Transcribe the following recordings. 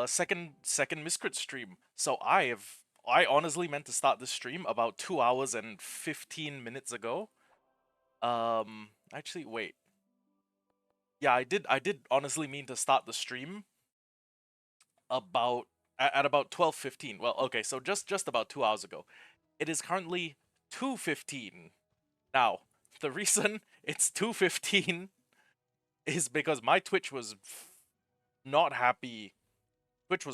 second Miscrit stream. So I honestly meant to start this stream about 2 hours and 15 minutes ago. Actually, wait. Yeah, I did honestly mean to start the stream about at about 12:15. Well, okay, so just about 2 hours ago. It is currently 2:15 now. The reason it's 2:15 is because my Twitch was not happy. Twitch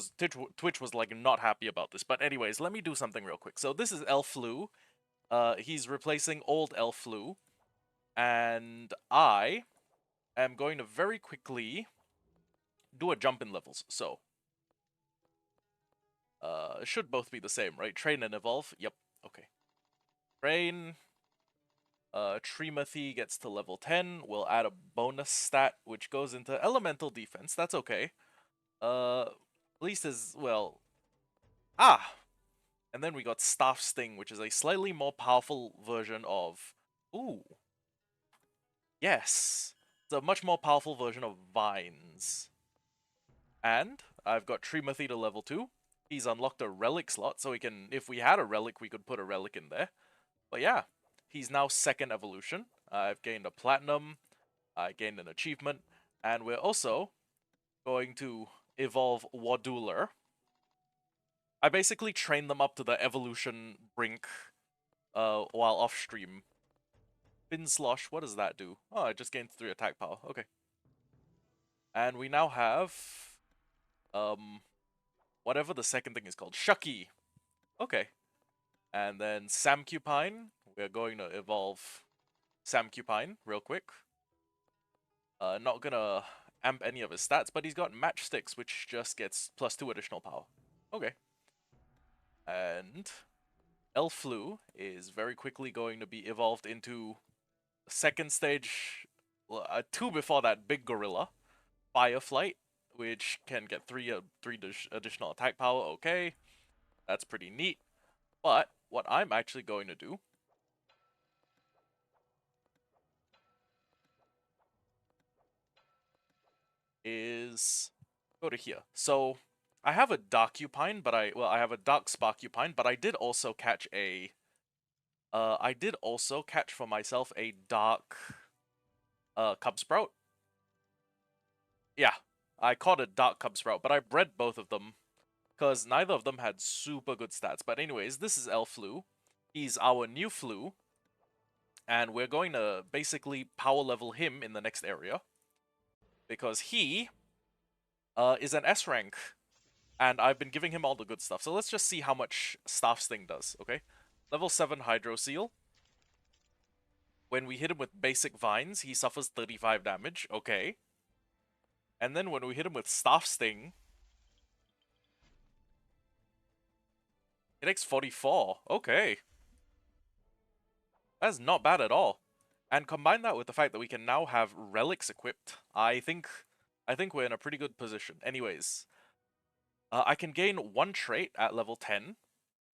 was like not happy about this. But anyways, let me do something real quick. So this is Elflu. He's replacing old Elflu, and I am going to very quickly do a jump in levels. So it should both be the same, right? Train and evolve. Yep. Okay. Train. Tremathy gets to level 10. We'll add a bonus stat, which goes into elemental defense. That's okay. At least as well. Ah, and then we got Staff Sting, which is a slightly more powerful version of. Ooh. Yes. It's a much more powerful version of Vines. And I've got Tremathy to level 2. He's unlocked a relic slot, so we can, if we had a relic, we could put a relic in there. But yeah, he's now second evolution. I've gained a platinum, I gained an achievement, and we're also going to evolve Waduler. I basically trained them up to the evolution brink while off stream. Fin Slosh, what does that do? Oh, I just gained 3 attack power. Okay. And we now have whatever the second thing is called. Shucky. Okay. And then Samcupine. We're going to evolve Samcupine real quick. Not gonna amp any of his stats, but he's got Matchsticks, which just gets +2 additional power. Okay. And Elflu is very quickly going to be evolved into second stage, 2 before that, Big Gorilla. Fireflight, which can get 3 additional attack power. Okay. That's pretty neat. But what I'm actually going to do is go to here. So I have a Darkupine, but I have a Dark Sparkupine, but I did also catch for myself a Dark Cubsprout. Yeah, I caught a Dark Cubsprout, but I bred both of them because neither of them had super good stats. But anyways, this is Elflu. He's our new Flu, and we're going to basically power level him in the next area because he is an S rank, and I've been giving him all the good stuff. So let's just see how much Staff Sting does, okay? Level 7 Hydro Seal. When we hit him with basic vines, he suffers 35 damage, okay. And then when we hit him with Staff Sting, it takes 44, okay. That's not bad at all. And combine that with the fact that we can now have relics equipped, I think we're in a pretty good position. Anyways, I can gain 1 trait at level 10,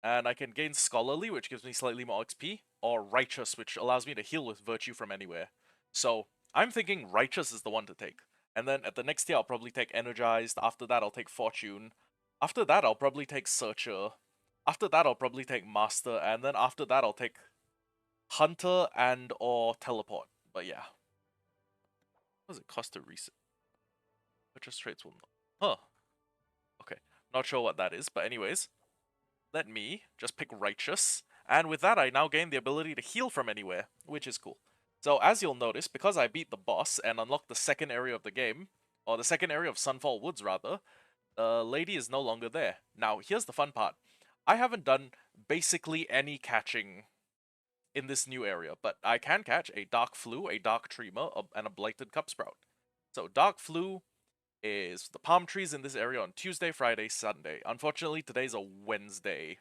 and I can gain Scholarly, which gives me slightly more XP, or Righteous, which allows me to heal with Virtue from anywhere. So, I'm thinking Righteous is the one to take. And then at the next tier, I'll probably take Energized. After that, I'll take Fortune. After that, I'll probably take Searcher. After that, I'll probably take Master. And then after that, I'll take Hunter and or Teleport. But yeah. What does it cost to reset? Purchase traits will not. Huh. Okay. Not sure what that is, but anyways. Let me just pick Righteous. And with that, I now gain the ability to heal from anywhere, which is cool. So as you'll notice, because I beat the boss and unlocked the second area of the game, or the second area of Sunfall Woods rather, the lady is no longer there. Now, here's the fun part. I haven't done basically any catching in this new area, but I can catch a Dark Flu, a Dark Tremor, and a Blighted Cubsprout. So Dark Flu is the palm trees in this area on Tuesday, Friday, Sunday. Unfortunately, today's a Wednesday.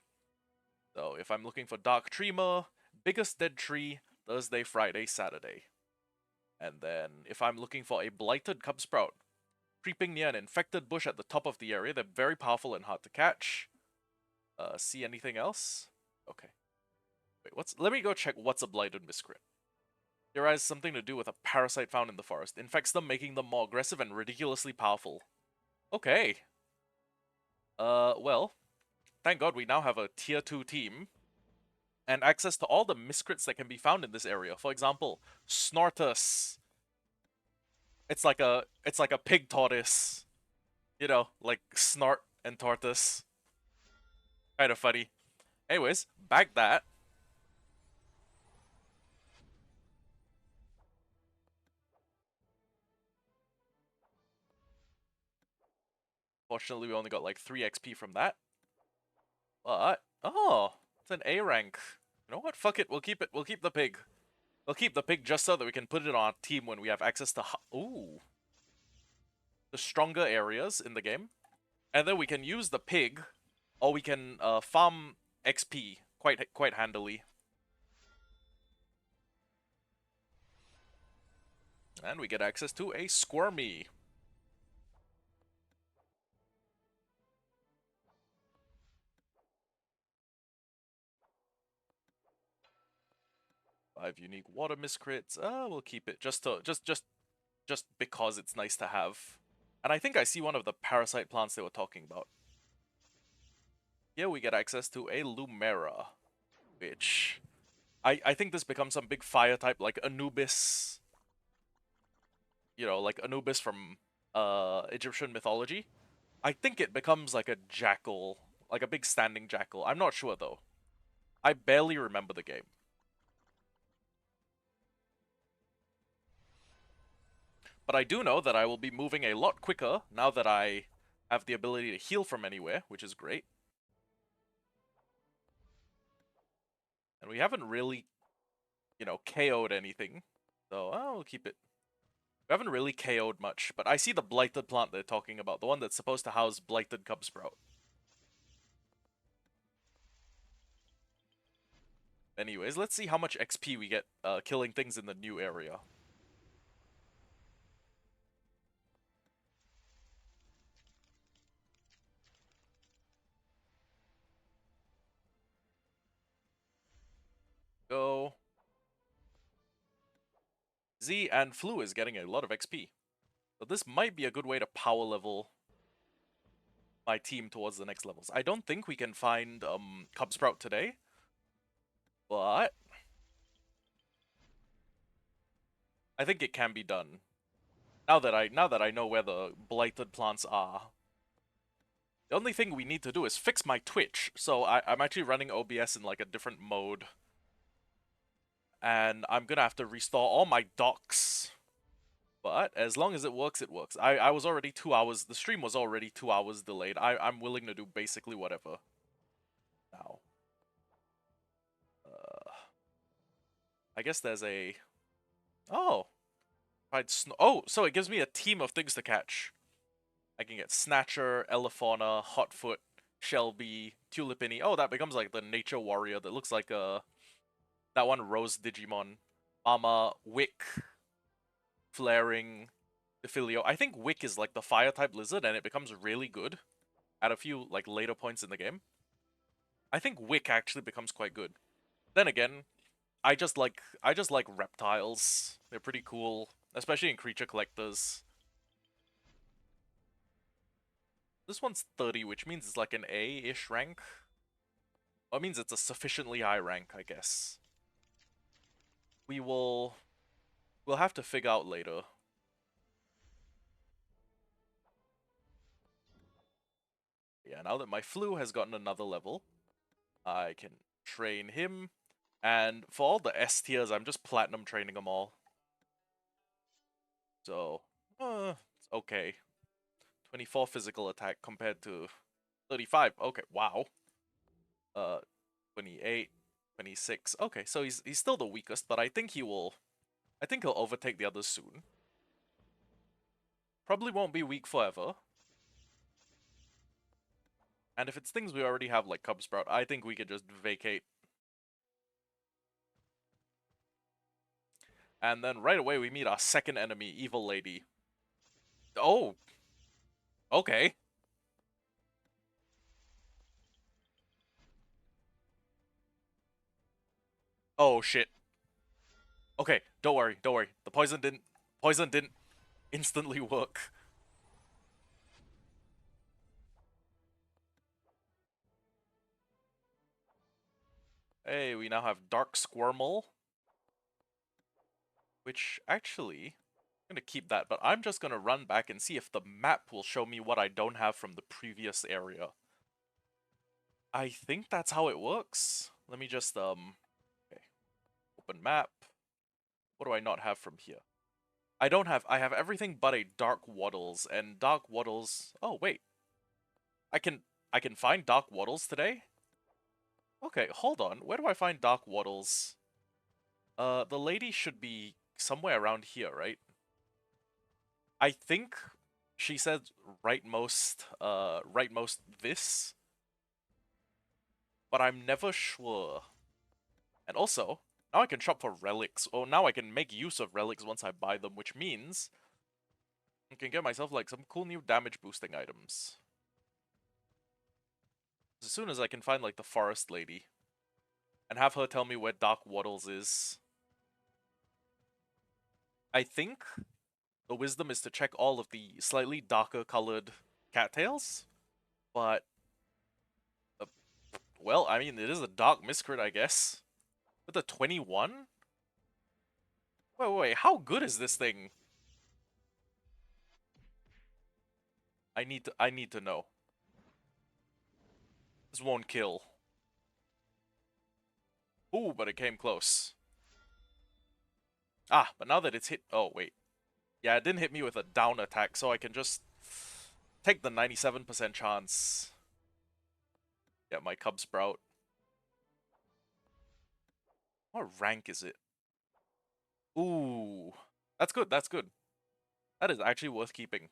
So if I'm looking for Dark Tremor, Biggest Dead Tree, Thursday, Friday, Saturday. And then if I'm looking for a Blighted Cubsprout, creeping near an infected bush at the top of the area, they're very powerful and hard to catch. See anything else? Okay. Wait, let me go check what's a Blighted Miscrit. Theorize something to do with a parasite found in the forest. Infects them, making them more aggressive and ridiculously powerful. Okay. Well, thank God we now have a tier 2 team and access to all the Miscrits that can be found in this area. For example, Snortus. It's like a pig tortoise. You know, like Snort and Tortoise. Kind of funny. Anyways, back that. Fortunately, we only got like 3 XP from that. But oh, it's an A rank. You know what? Fuck it. We'll keep it. We'll keep the pig. We'll keep the pig just so that we can put it on our team when we have access to ooh, the stronger areas in the game. And then we can use the pig, or we can farm XP quite handily. And we get access to a Squirmy. 5 unique water miscrits. We'll keep it just because it's nice to have. And I think I see one of the parasite plants they were talking about. Here we get access to a Lumera, which I think this becomes some big fire type like Anubis. You know, like Anubis from Egyptian mythology. I think it becomes like a jackal, like a big standing jackal. I'm not sure though. I barely remember the game. But I do know that I will be moving a lot quicker now that I have the ability to heal from anywhere, which is great. And we haven't really, you know, KO'd anything. So I'll keep it. We haven't really KO'd much, but I see the blighted plant they're talking about, the one that's supposed to house blighted cubsprout. Anyways, let's see how much XP we get killing things in the new area. Go. Z and Flu is getting a lot of XP. So this might be a good way to power level my team towards the next levels. I don't think we can find Cubsprout today, but I think it can be done. Now that I know where the blighted plants are. The only thing we need to do is fix my Twitch. So I'm actually running OBS in like a different mode. And I'm gonna have to restore all my docs. But as long as it works, it works. I was already 2 hours, the stream was already 2 hours delayed. I'm willing to do basically whatever. Now. I guess there's a... Oh! Oh, so it gives me a team of things to catch. I can get Snatcher, Elefauna, Hotfoot, Shelby, Tulipini. Oh, that becomes like the nature warrior that looks like that one Rose Digimon. Mama, Wick, Flaring, Defilio. I think Wick is like the fire type lizard and it becomes really good at a few like later points in the game. I think Wick actually becomes quite good. Then again, I just like reptiles. They're pretty cool, especially in creature collectors. This one's 30, which means it's like an A-ish rank. Well, it means it's a sufficiently high rank, I guess. We'll have to figure out later. Yeah, now that my Flu has gotten another level, I can train him. And for all the S tiers, I'm just platinum training them all. So, it's okay. 24 physical attack compared to 35. Okay, wow. 28, 26. Okay, so he's still the weakest, but I think he'll overtake the others soon. Probably won't be weak forever. And if it's things we already have like Cubsprout, I think we could just vacate. And then right away we meet our second enemy, Evil Lady. Oh, okay. Oh shit. Okay, don't worry, don't worry. The poison didn't instantly work. Hey, we now have Dark Squirmel, which actually, I'm gonna keep that, but I'm just gonna run back and see if the map will show me what I don't have from the previous area. I think that's how it works. Let me just, okay, open map. What do I not have from here? I have everything but a Dark Waddles, and Dark Waddles, oh wait. I can, I can find Dark Waddles today? Okay, hold on, where do I find Dark Waddles? The lady should be somewhere around here, right? I think she said rightmost this, but I'm never sure. And also, now I can shop for relics. Oh, now I can make use of relics once I buy them, which means I can get myself like some cool new damage boosting items. As soon as I can find like the forest lady and have her tell me where Dark Waddles is. I think the wisdom is to check all of the slightly darker colored cattails, but well, I mean, it is a dark miscrit, I guess. With a 21? Wait, how good is this thing? I need to know. This won't kill. Ooh, but it came close. Ah, but now that it's hit, oh wait. Yeah, it didn't hit me with a down attack, so I can just take the 97% chance. Yeah, my Cub Sprout. What rank is it? Ooh. That's good, that's good. That is actually worth keeping.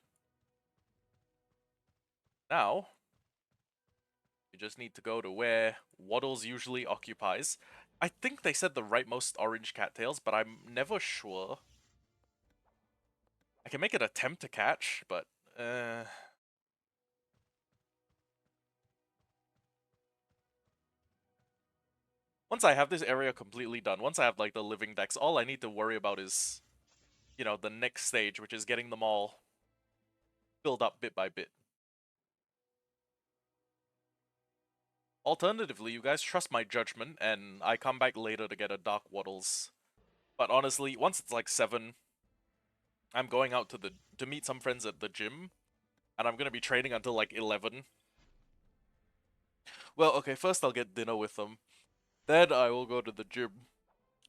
Now, you just need to go to where Waddles usually occupies. I think they said the rightmost orange cattails, but I'm never sure. I can make an attempt to catch, but once I have this area completely done, once I have like the living decks, all I need to worry about is, you know, the next stage, which is getting them all filled up bit by bit. Alternatively, you guys trust my judgment, and I come back later to get a Dark Waddles. But honestly, once it's like 7, I'm going out to meet some friends at the gym, and I'm gonna be training until like 11. Well, okay, first I'll get dinner with them, then I will go to the gym.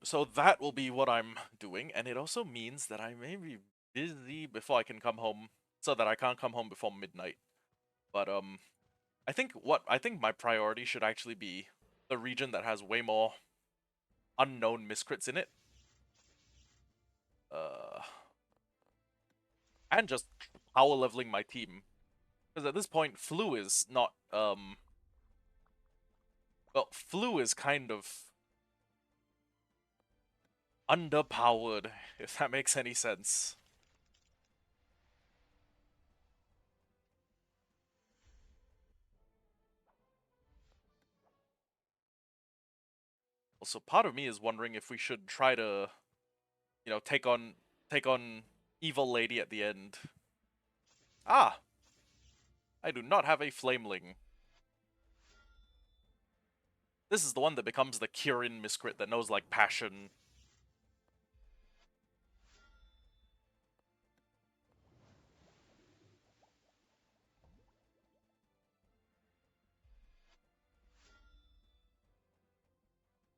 So that will be what I'm doing, and it also means that I may be busy before I can come home, so that I can't come home before midnight. But I think my priority should actually be the region that has way more unknown miscrits in it. Uh, and just power leveling my team. Because at this point, Flu is not, well, Flu is kind of underpowered, if that makes any sense. Also, part of me is wondering if we should try to, you know, take on Evil Lady at the end. Ah, I do not have a Flameling. This is the one that becomes the Kirin Miscrit that knows, like, passion.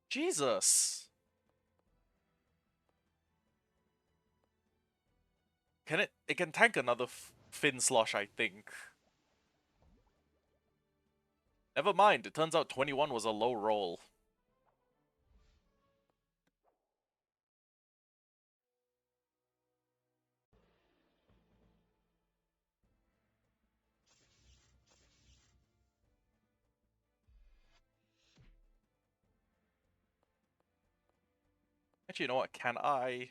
Jesus! Can it? It can tank another Fin Slosh, I think. Never mind, it turns out 21 was a low roll. Actually, you know what? Can I?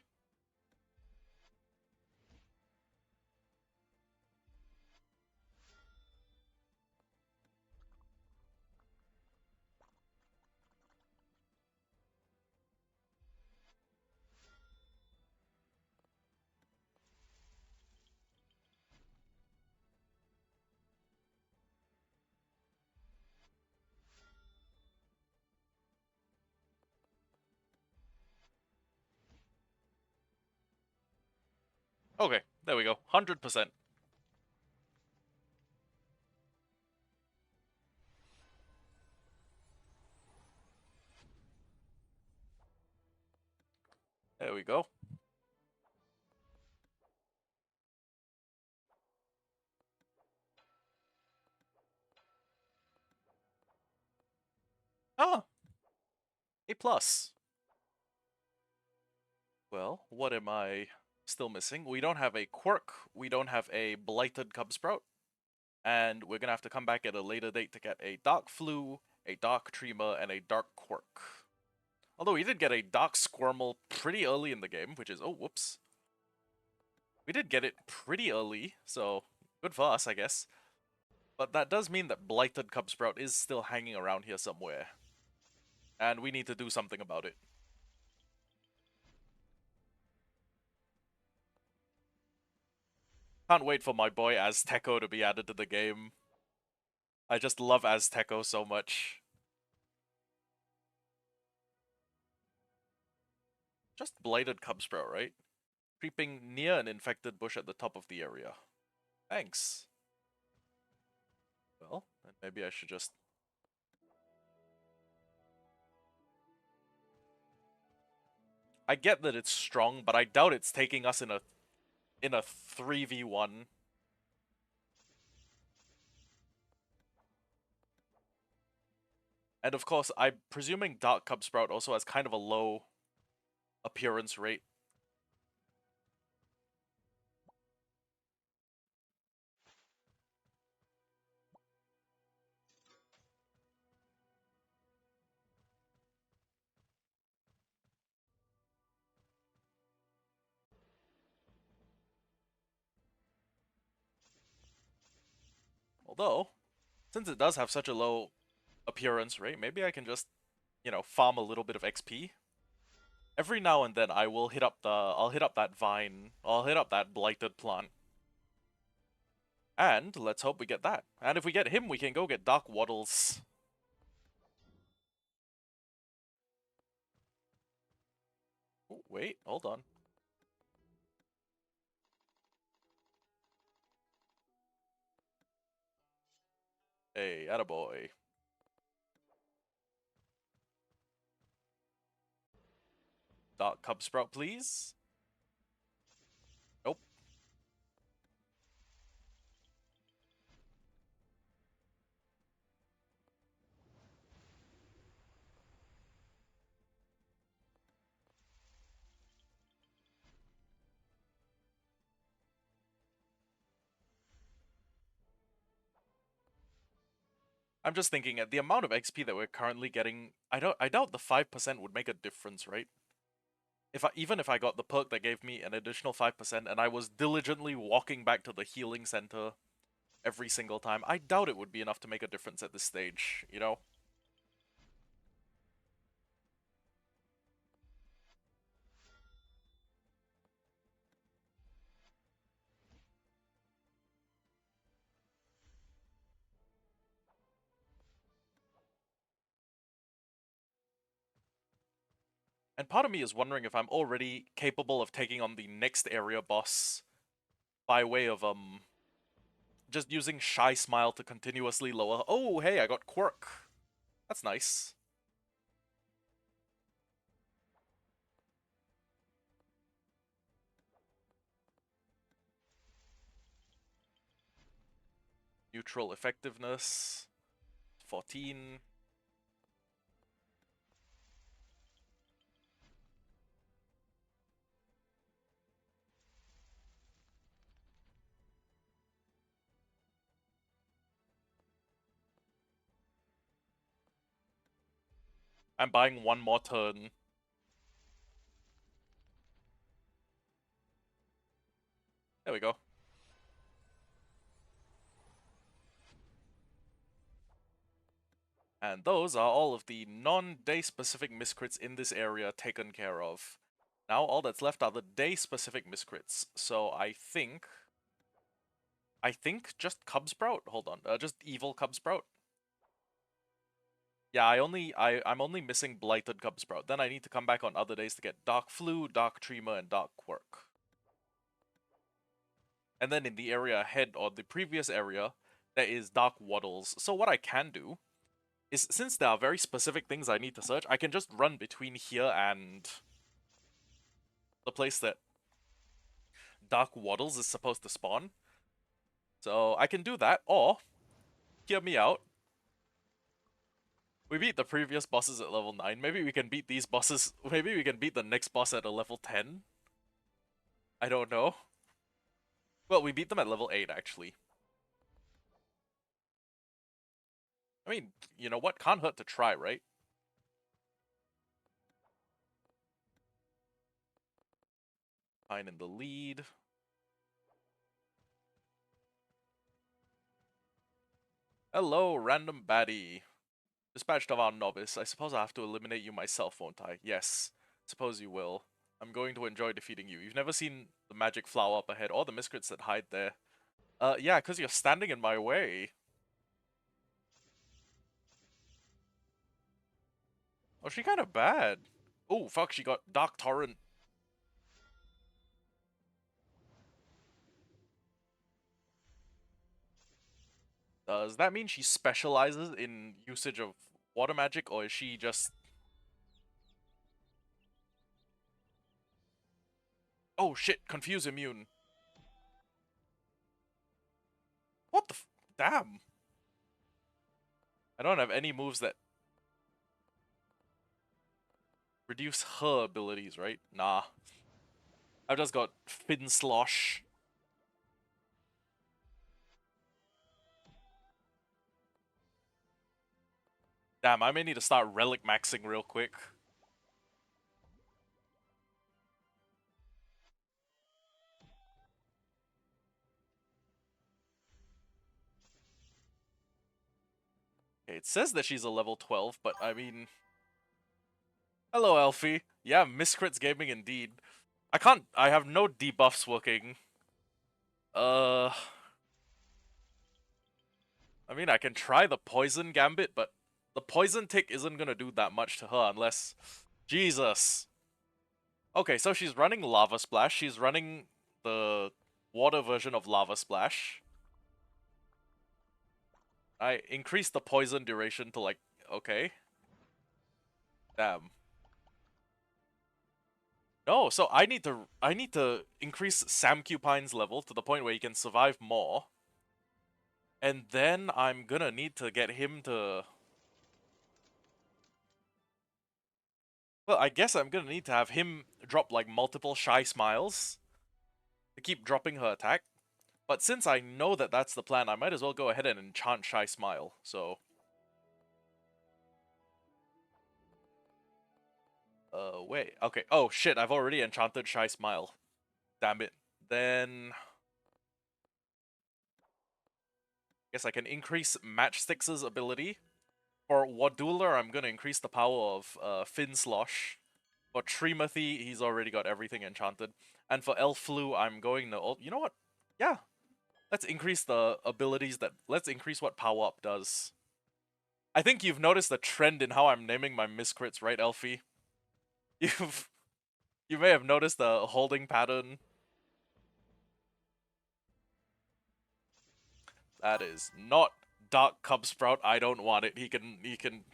Okay, there we go. 100%. There we go. Ah, A plus. Well, what am I still missing? We don't have a quirk, we don't have a blighted Cubsprout, and we're gonna have to come back at a later date to get a Dark Flu, a Dark Tremor, and a Dark Quirk. Although we did get a Dark Squirmel pretty early in the game, which is, oh, whoops. We did get it pretty early, so good for us, I guess. But that does mean that Blighted Cubsprout is still hanging around here somewhere. And we need to do something about it. Can't wait for my boy Azteco to be added to the game. I just love Azteco so much. Just Blighted Cubsprout, right? Creeping near an infected bush at the top of the area. Thanks. Well, then maybe I should just... I get that it's strong, but I doubt it's taking us in a 3v1. And of course, I'm presuming Dark Cubsprout also has kind of a low appearance rate. Although, since it does have such a low appearance rate, maybe I can just, farm a little bit of XP. Every now and then I will I'll hit up that vine, I'll hit up that blighted plant. And let's hope we get that. And if we get him, we can go get Dark Waddles. Oh, wait, hold on. Hey, attaboy. Dark Cubsprout, please. Nope. I'm just thinking at the amount of XP that we're currently getting, I doubt the 5% would make a difference, right? Even if I got the perk that gave me an additional 5% and I was diligently walking back to the healing center every single time, I doubt it would be enough to make a difference at this stage, you know? And part of me is wondering if I'm already capable of taking on the next area boss by way of, just using Shy Smile to continuously lower... Oh, hey, I got Quirk. That's nice. Neutral effectiveness. 14. I'm buying one more turn. There we go. And those are all of the non-day-specific miscrits in this area taken care of. Now all that's left are the day-specific miscrits. So I think just Cubsprout. Hold on, just evil Cubsprout. Yeah, I'm only missing Blighted Cubsprout. Then I need to come back on other days to get Dark Flu, Dark Tremor, and Dark Quirk. And then in the area ahead, or the previous area, there is dark waddles. So what I can do is, since there are very specific things I need to search, I can just run between here and the place that dark waddles is supposed to spawn. So I can do that, or, hear me out, we beat the previous bosses at level 9, maybe we can beat these bosses, maybe we can beat the next boss at a level 10? I don't know. Well, we beat them at level 8, actually. I mean, you know what? Can't hurt to try, right? Pine in the lead. Hello, random baddie. Dispatched of our novice. I suppose I have to eliminate you myself, won't I? Yes. Suppose you will. I'm going to enjoy defeating you. You've never seen the magic flower up ahead, or the miscrits that hide there. Yeah, because you're standing in my way. Oh, she kind of bad. Oh, fuck, she got Dark Torrent. Does that mean she specializes in usage of water magic, or is she just... Oh shit, Confuse Immune. What the f... Damn. I don't have any moves that reduce her abilities, right? Nah. I've just got Fin Slosh. Damn, I may need to start relic maxing real quick. Okay, it says that she's a level 12, but I mean... Hello, Elfie. Yeah, Miscrits Gaming indeed. I have no debuffs working. I mean, I can try the Poison Gambit, but the Poison Tick isn't gonna do that much to her unless... Jesus! Okay, so she's running Lava Splash, she's running the water version of Lava Splash. I increased the poison duration to like, okay. Damn. No, so I need to increase Sam Cupine's level to the point where he can survive more. And then I'm gonna need to get him to... Well, I guess I'm gonna need to have him drop like multiple Shy Smiles to keep dropping her attack. But since I know that that's the plan, I might as well go ahead and enchant Shy Smile, so... wait, okay. Oh, shit, I've already enchanted Shy Smile. Damn it. Then... guess I can increase Matchstick's ability. For Waduler, I'm gonna increase the power of Fin Slosh. For Tremathy, he's already got everything enchanted. And for Elflu, I'm going to... you know what? Yeah. Let's increase the abilities that... let's increase what Power Up does. I think you've noticed a trend in how I'm naming my Miscrits, right, Elfie? You may have noticed the holding pattern. That is not Dark Cub Sprout. I don't want it. He can...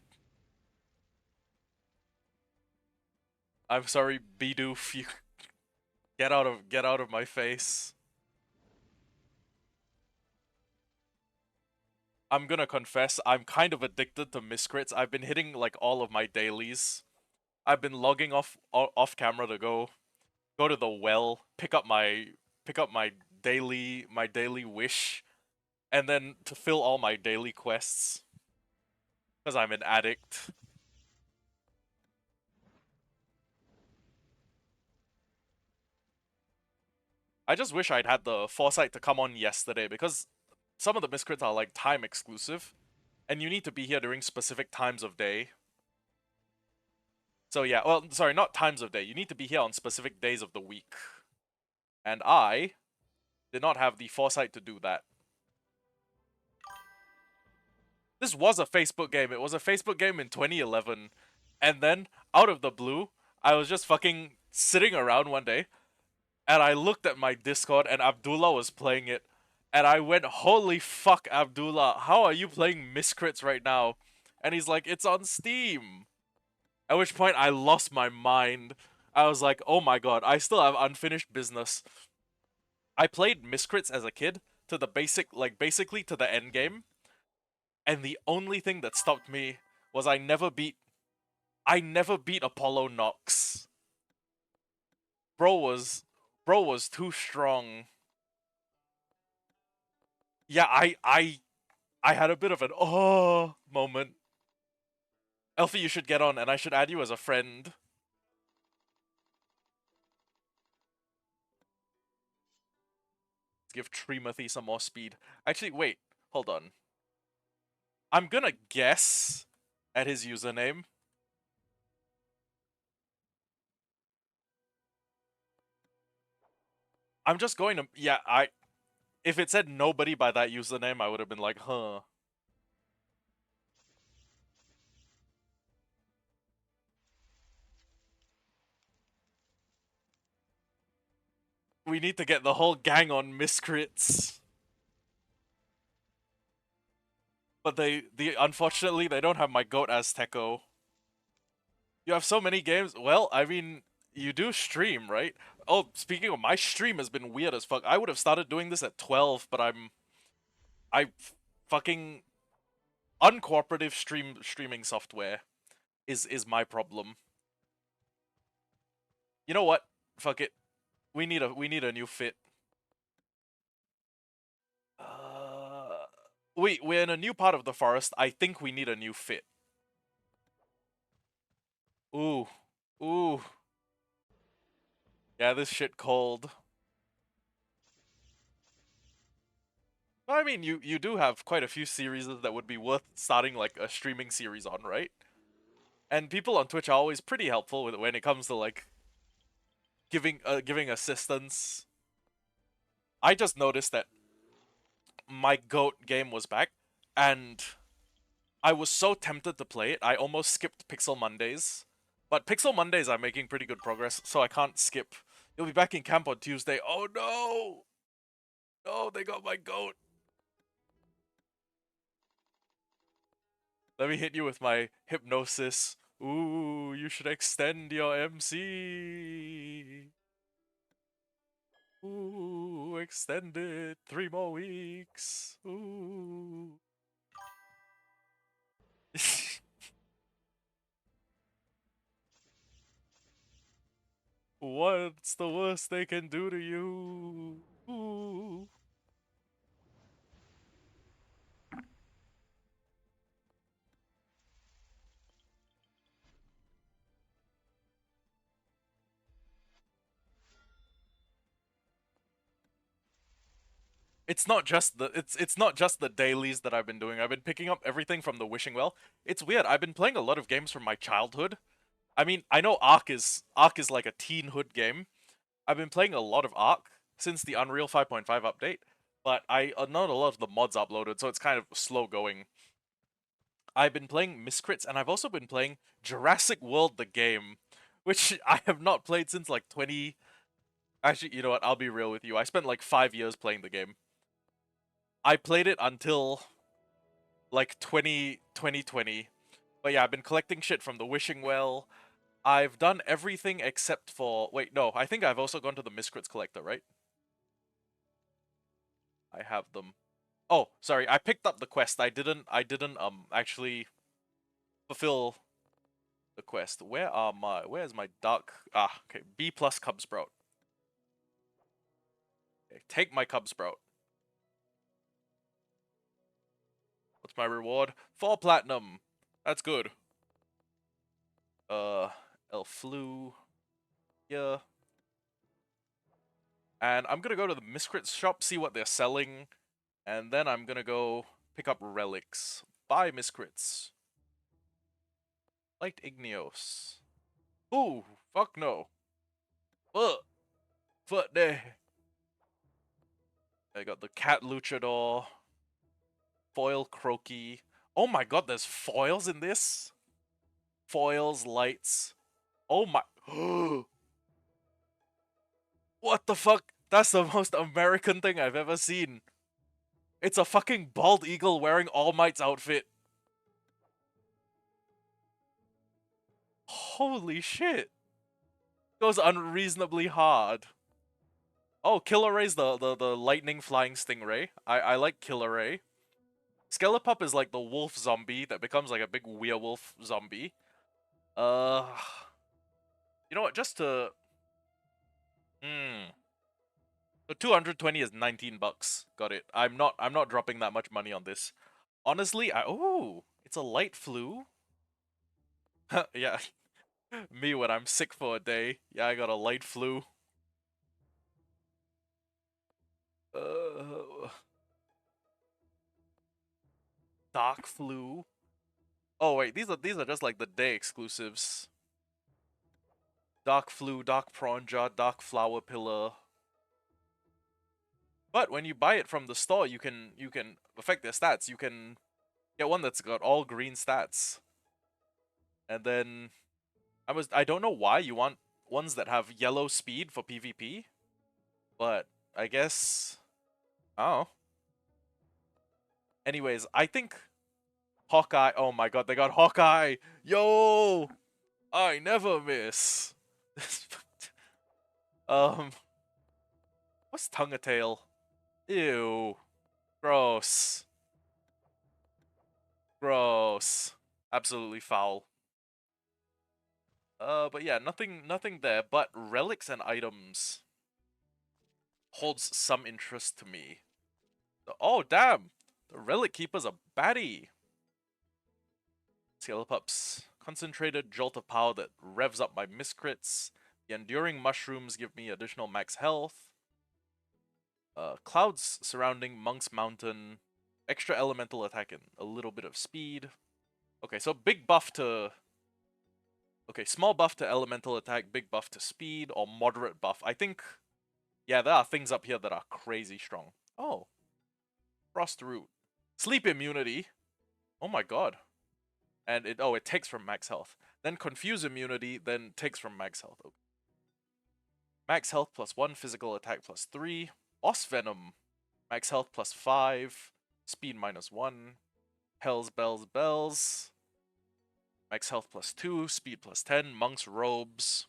I'm sorry, Bidoof. You get out of my face. I'm gonna confess, I'm kind of addicted to Miscrits. I've been hitting like all of my dailies. I've been logging off camera to go to the well, pick up my daily wish, and then to fill all my daily quests. Because I'm an addict. I just wish I'd had the foresight to come on yesterday, because some of the Miscrits are like time exclusive, and you need to be here during specific times of day. So yeah, well, sorry, not times of day. You need to be here on specific days of the week. And I did not have the foresight to do that. This was a Facebook game. It was a Facebook game in 2011. And then, out of the blue, I was just fucking sitting around one day. and I looked at my Discord and Abdullah was playing it, and I went, "Holy fuck, Abdullah, how are you playing Miscrits right now?" And he's like, "It's on Steam." At which point I lost my mind. I was like, "Oh my god, I still have unfinished business." I played Miscrits as a kid to the basically to the end game, and the only thing that stopped me was I never beat Apollo Nox. Bro was bro was too strong. Yeah, I had a bit of an oh moment. Elfie, you should get on, and I should add you as a friend. Let's give Trimothy some more speed. Actually, wait, hold on. I'm gonna guess at his username. I'm just going to yeah, if it said nobody by that username, I would have been like, huh. We need to get the whole gang on Miscrits. But the unfortunately they don't have my goat Azteco. You have so many games. Well, I mean, you do stream, right? Oh, speaking of, my stream has been weird as fuck. I would have started doing this at 12, but I fucking uncooperative streaming software is my problem. You know what? Fuck it. We need a new fit. Uh, we're in a new part of the forest. I think we need a new fit. Ooh, ooh. Yeah, this shit cold. I mean, you do have quite a few series that would be worth starting like a streaming series on, right? And people on Twitch are always pretty helpful with when it comes to like giving assistance. I just noticed that my goat game was back, and I was so tempted to play it. I almost skipped Pixel Mondays, but Pixel Mondays are making pretty good progress, so I can't skip. You'll be back in camp on Tuesday. Oh no, no, they got my goat. Let me hit you with my hypnosis. Ooh, you should extend your MC. Ooh, extend it 3 more weeks. Ooh. What's the worst they can do to you? Ooh. It's not just the dailies that I've been doing. I've been picking up everything from the wishing well. It's weird. I've been playing a lot of games from my childhood. I mean, I know Ark is like a teenhood game. I've been playing a lot of Ark since the Unreal 5.5 update, but I not a lot of the mods uploaded, so it's kind of slow going. I've been playing Miscrits, and I've also been playing Jurassic World the game, which I have not played since like 20. Actually, you know what? I'll be real with you. I spent like 5 years playing the game. I played it until like 2020. But yeah, I've been collecting shit from the Wishing Well. I've done everything except for wait, no, I think I've also gone to the Miscrits collector, right? I have them. Oh, sorry, I picked up the quest. I didn't actually fulfill the quest. Where's my duck? Ah, okay. B plus Cub Sprout. Okay, take my Cub Sprout. What's my reward? 4 platinum. That's good. Uh El Flu. Yeah. And I'm gonna go to the Miscrits shop, see what they're selling, and then I'm gonna go pick up relics. Buy Miscrits. Light Igneos. Ooh, fuck no. Ugh. Fuck there. I got the Cat Luchador. Foil Croaky. Oh my god, there's foils in this? Foils, lights. Oh my. What the fuck? That's the most American thing I've ever seen. It's a fucking bald eagle wearing All Might's outfit. Holy shit. Goes unreasonably hard. Oh, Killer Ray's the lightning flying stingray. I like Killer Ray. Skelepop is like the wolf zombie that becomes like a big werewolf zombie. Uh, you know what? Just to so 220 is 19 bucks. Got it. I'm not dropping that much money on this. Honestly, it's a light flu. Yeah, me when I'm sick for a day. Yeah, I got a light flu. Uh, dark flu. Oh wait, these are just like the day exclusives. Dark flu, dark prawn jaw, dark flower pillar. But when you buy it from the store, you can affect their stats. You can get one that's got all green stats. And then I don't know why you want ones that have yellow speed for PvP, but I guess oh. Anyways, I think Hawkeye. Oh my god, they got Hawkeye. Yo, I never miss. um, what's tongue a tail? Ew, gross, gross, absolutely foul. But yeah, nothing there. But relics and items holds some interest to me. Oh damn, the relic keeper's a baddie. Scalepups. Concentrated jolt of power that revs up my miscrits. The enduring mushrooms give me additional max health. Clouds surrounding Monk's Mountain. Extra elemental attack and a little bit of speed. Okay, so big buff to... Okay, small buff to elemental attack, big buff to speed, or moderate buff. I think... Yeah, there are things up here that are crazy strong. Oh. Frost Root. Sleep immunity. Oh my god. And it takes from max health. Then confuse immunity, then takes from max health. Okay. Max health plus 1, physical attack plus 3. Os Venom. Max health plus 5. Speed minus 1. Hells, bells, bells. Max health plus 2. Speed plus 10. Monk's robes.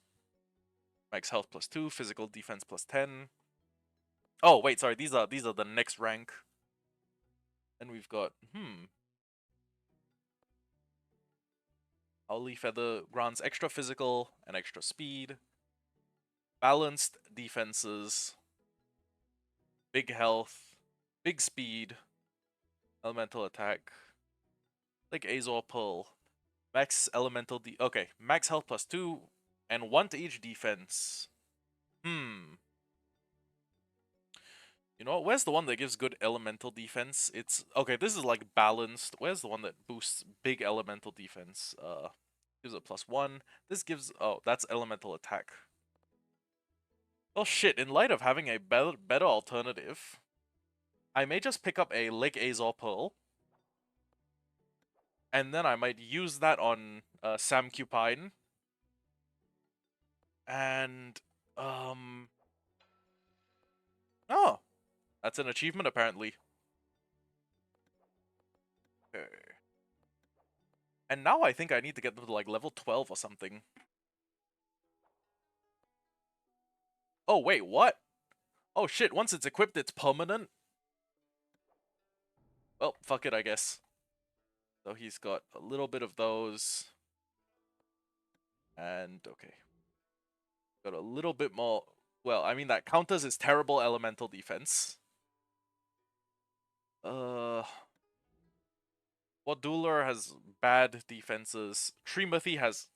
Max health plus 2. Physical defense plus 10. Oh wait, sorry. These are the next rank. And we've got Owly Feather grants extra physical and extra speed. Balanced defenses. Big health. Big speed. Elemental attack. Like Azor Pearl. Max elemental okay, max health plus 2 and 1 to each defense. You know what? Where's the one that gives good elemental defense? It's okay, this is like balanced. Where's the one that boosts big elemental defense? Gives a plus 1. This gives that's elemental attack. Oh shit, in light of having a better alternative, I may just pick up a Lake Azor Pearl. And then I might use that on Sam Cupine. And oh, that's an achievement apparently. Okay. And now I think I need to get to like level 12 or something. Oh wait, what? Oh shit, once it's equipped it's permanent? Well, fuck it I guess. So he's got a little bit of those. And okay. Got a little bit more. Well, I mean that counters his terrible elemental defense. Wadular has bad defenses. Tremathy has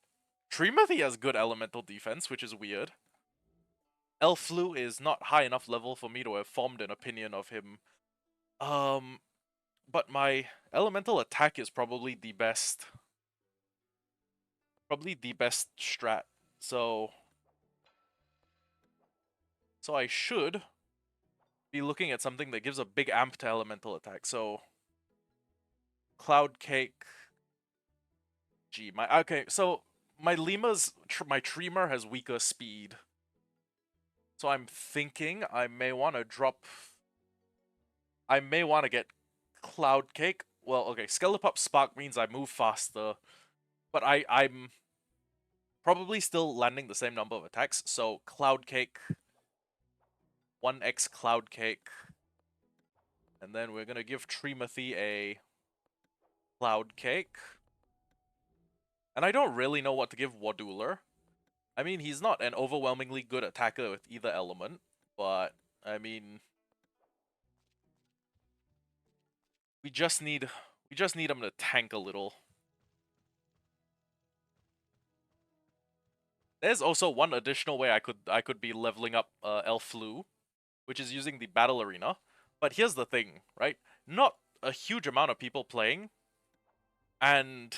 good elemental defense, which is weird. Elflu is not high enough level for me to have formed an opinion of him. But my elemental attack is probably the best. Probably the best strat. So I should be looking at something that gives a big amp to elemental attack. So Cloud Cake. Gee, so my Lima's my Tremor has weaker speed. So I'm thinking I may want to drop. I may want to get Cloud Cake. Well, okay, Skelepop Spark means I move faster, but I'm probably still landing the same number of attacks. So Cloud Cake, 1x Cloud Cake, and then we're gonna give Trimothy a Cloud Cake. And I don't really know what to give Waddooler. I mean, he's not an overwhelmingly good attacker with either element, but I mean, we just need him to tank a little. There's also one additional way I could be leveling up Elflu, which is using the battle arena. But here's the thing, right? Not a huge amount of people playing, and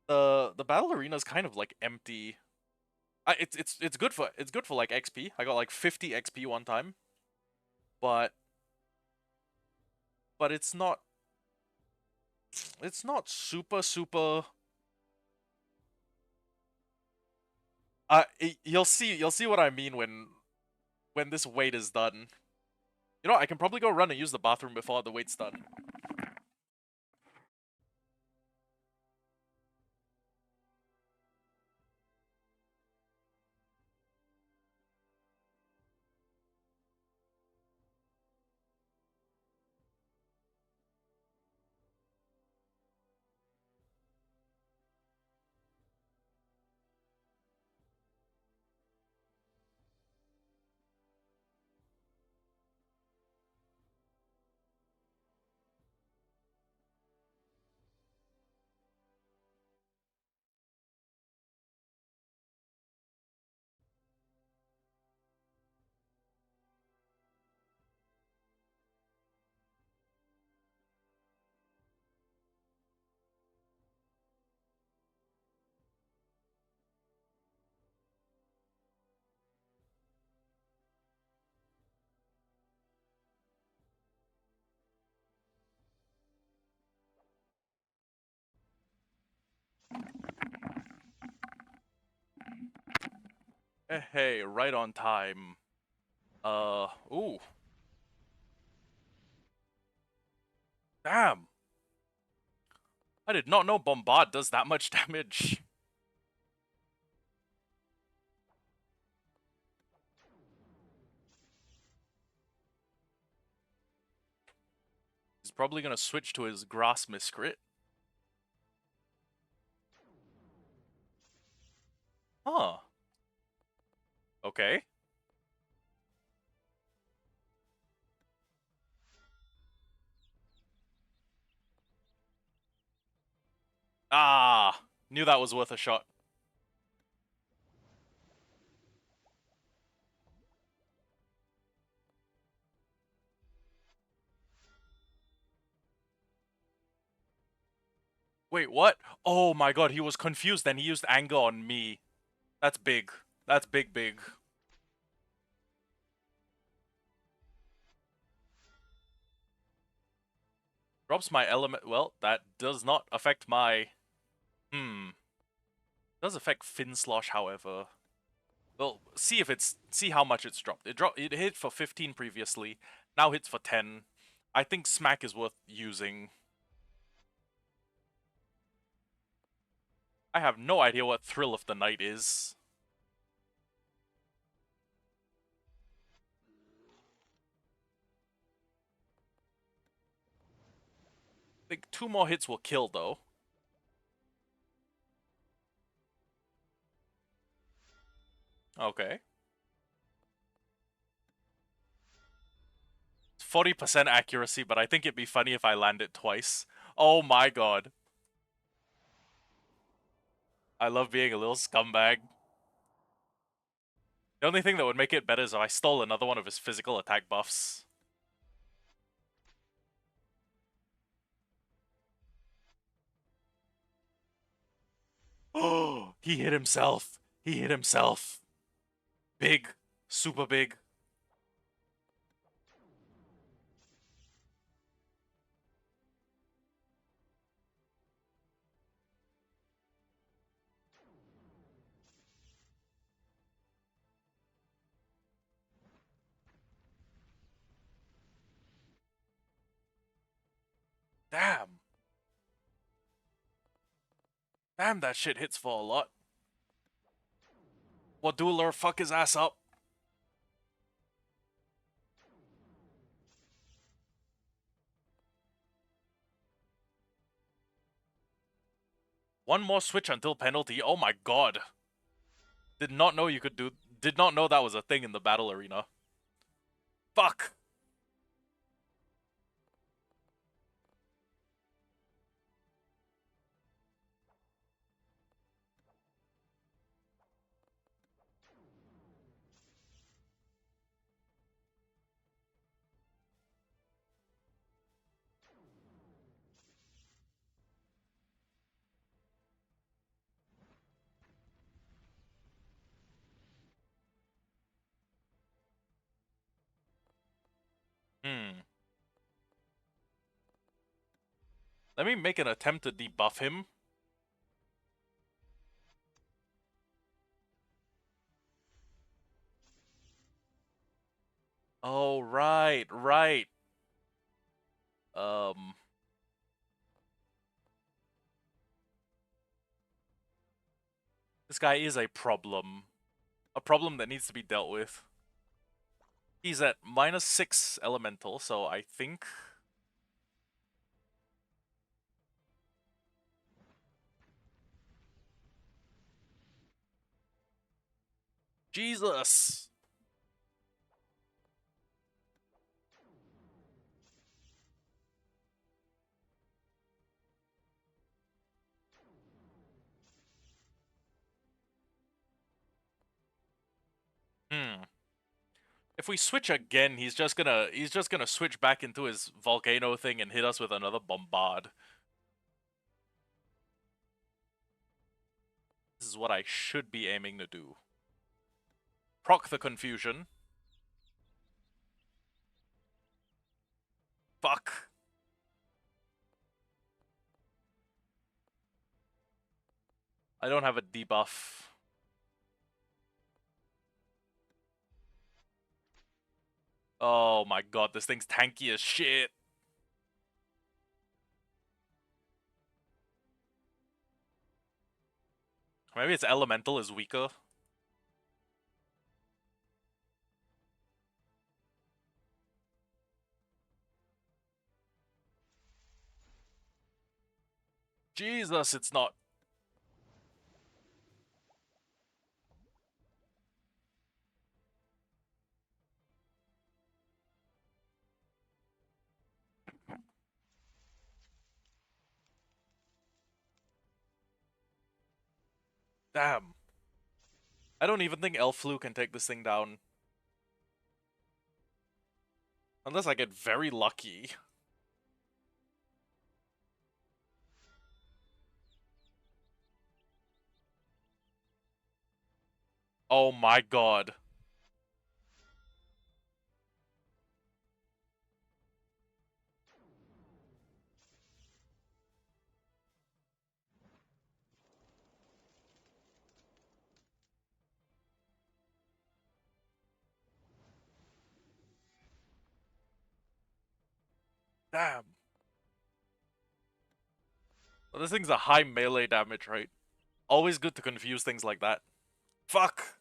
the battle arena is kind of like empty. It's good for like XP. I got like 50 XP one time, but it's not super. You'll see what I mean when this wait is done. You know, I can probably go run and use the bathroom before the wait's done. Hey, right on time. Ooh. Damn. I did not know Bombard does that much damage. He's probably gonna switch to his Grass Miscrit. Huh. Okay. Ah, knew that was worth a shot. Wait, what? Oh my god, he was confused and he used anger on me. That's big. That's big. Drops my element. Well, that does not affect my. Hmm. Does affect Fin Slosh, however. Well, see how much it's dropped. It hit for 15 previously. Now hits for 10. I think Smack is worth using. I have no idea what Thrill of the Night is. I think 2 more hits will kill though. Okay. 40% accuracy, but I think it'd be funny if I land it twice. Oh my god. I love being a little scumbag. The only thing that would make it better is if I stole another one of his physical attack buffs. Oh, he hit himself. He hit himself. Big. Super big. Damn. Damn, that shit hits for a lot. What Dueler, fuck his ass up. One more switch until penalty. Oh my god. Did not know you could do... Did not know that was a thing in the battle arena. Fuck. Hmm. Let me make an attempt to debuff him. Oh, right, right. Um... This guy is a problem. A problem that needs to be dealt with. He's at -6 elemental, so I think... Jesus! Hmm. If we switch again, he's just gonna switch back into his volcano thing and hit us with another bombard. This is what I should be aiming to do. Proc the confusion. Fuck. I don't have a debuff. Oh my god, this thing's tanky as shit. Maybe its elemental is weaker. Jesus, it's not. Damn. I don't even think Elflu can take this thing down. Unless I get very lucky. Oh my god. Damn. Well, this thing's a high melee damage, right? Always good to confuse things like that. Fuck!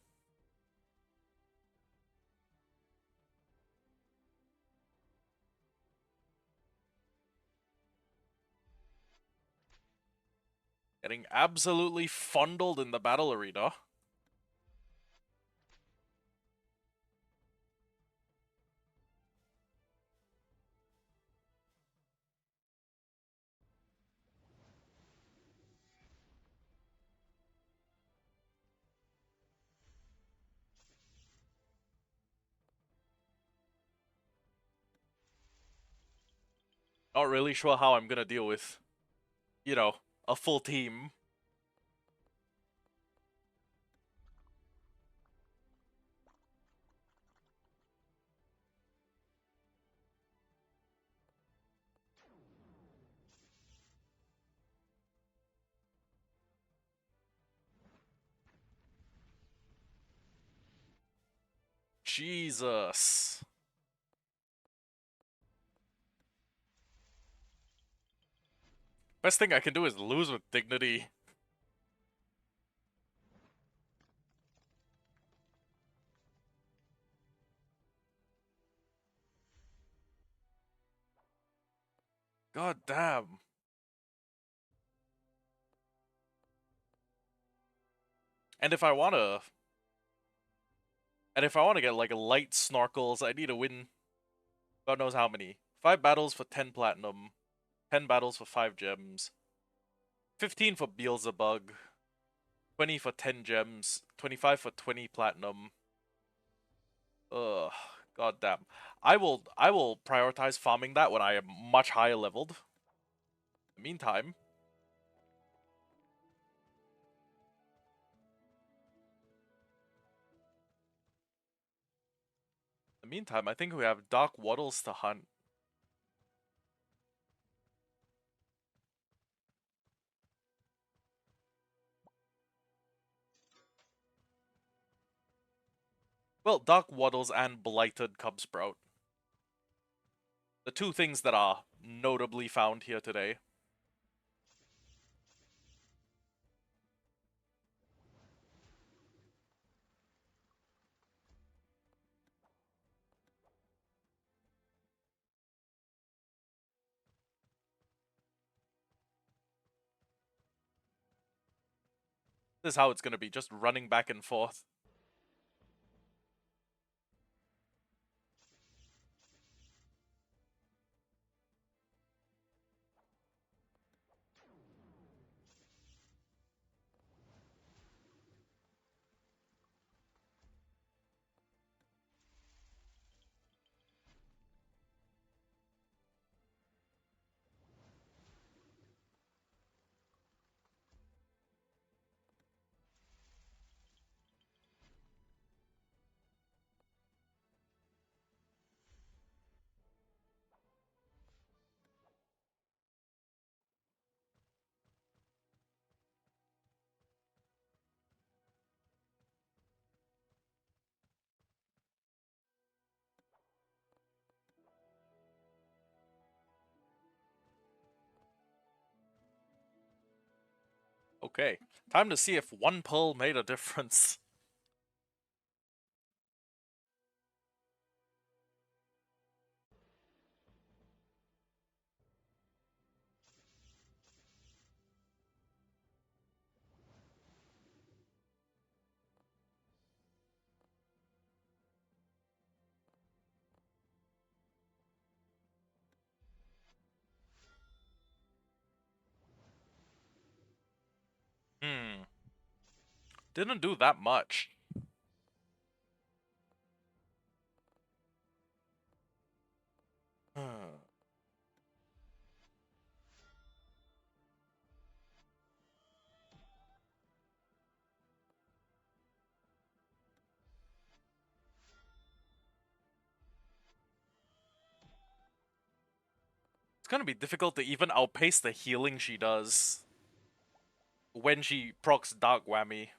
Getting absolutely fondled in the battle arena. Not really sure how I'm gonna deal with, you know, a full team. Jesus. Best thing I can do is lose with dignity. God damn. And if I wanna get like light snorkels, I need to win God knows how many. 5 battles for 10 platinum, 10 battles for 5 gems, 15 for Beelzebug, 20 for 10 gems, 25 for 20 platinum. Ugh, god damn. I will prioritize farming that when I am much higher leveled. In the meantime, I think we have Dark Waddles to hunt. Well, Dark Waddles and Blighted Cubsprout. The two things that are notably found here today. This is how it's gonna be, just running back and forth. Okay, time to see if one pull made a difference. Hmm, didn't do that much. It's gonna be difficult to even outpace the healing she does when she procs Dark Whammy.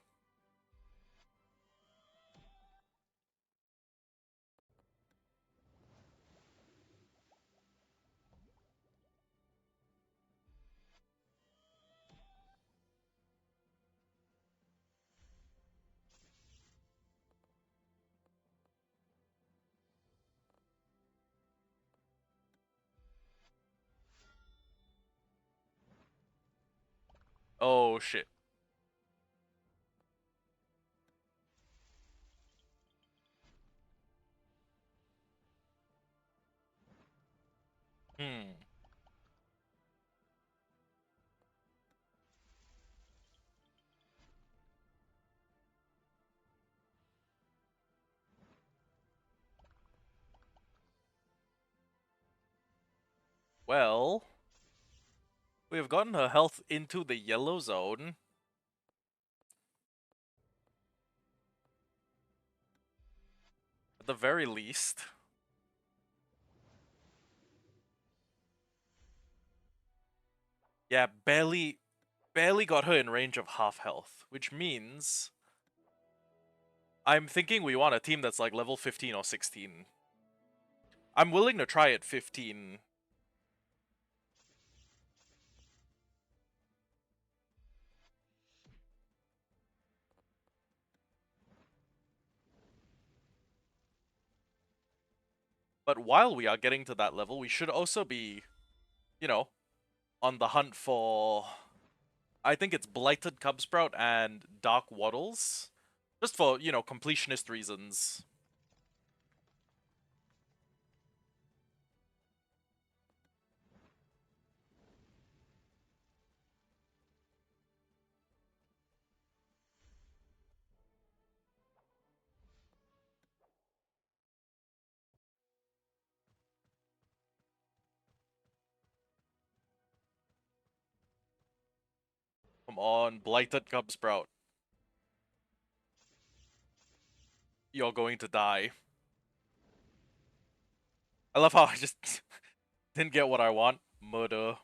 Oh shit. Hmm. Well, we have gotten her health into the yellow zone. At the very least. Yeah, barely got her in range of half health, which means I'm thinking we want a team that's like level 15 or 16. I'm willing to try at 15. But while we are getting to that level, we should also be, you know, on the hunt for, I think it's Blighted Cubsprout and Dark Waddles. Just for, completionist reasons. Come on, Blighted Cubsprout. You're going to die. I love how I just didn't get what I want. Murder.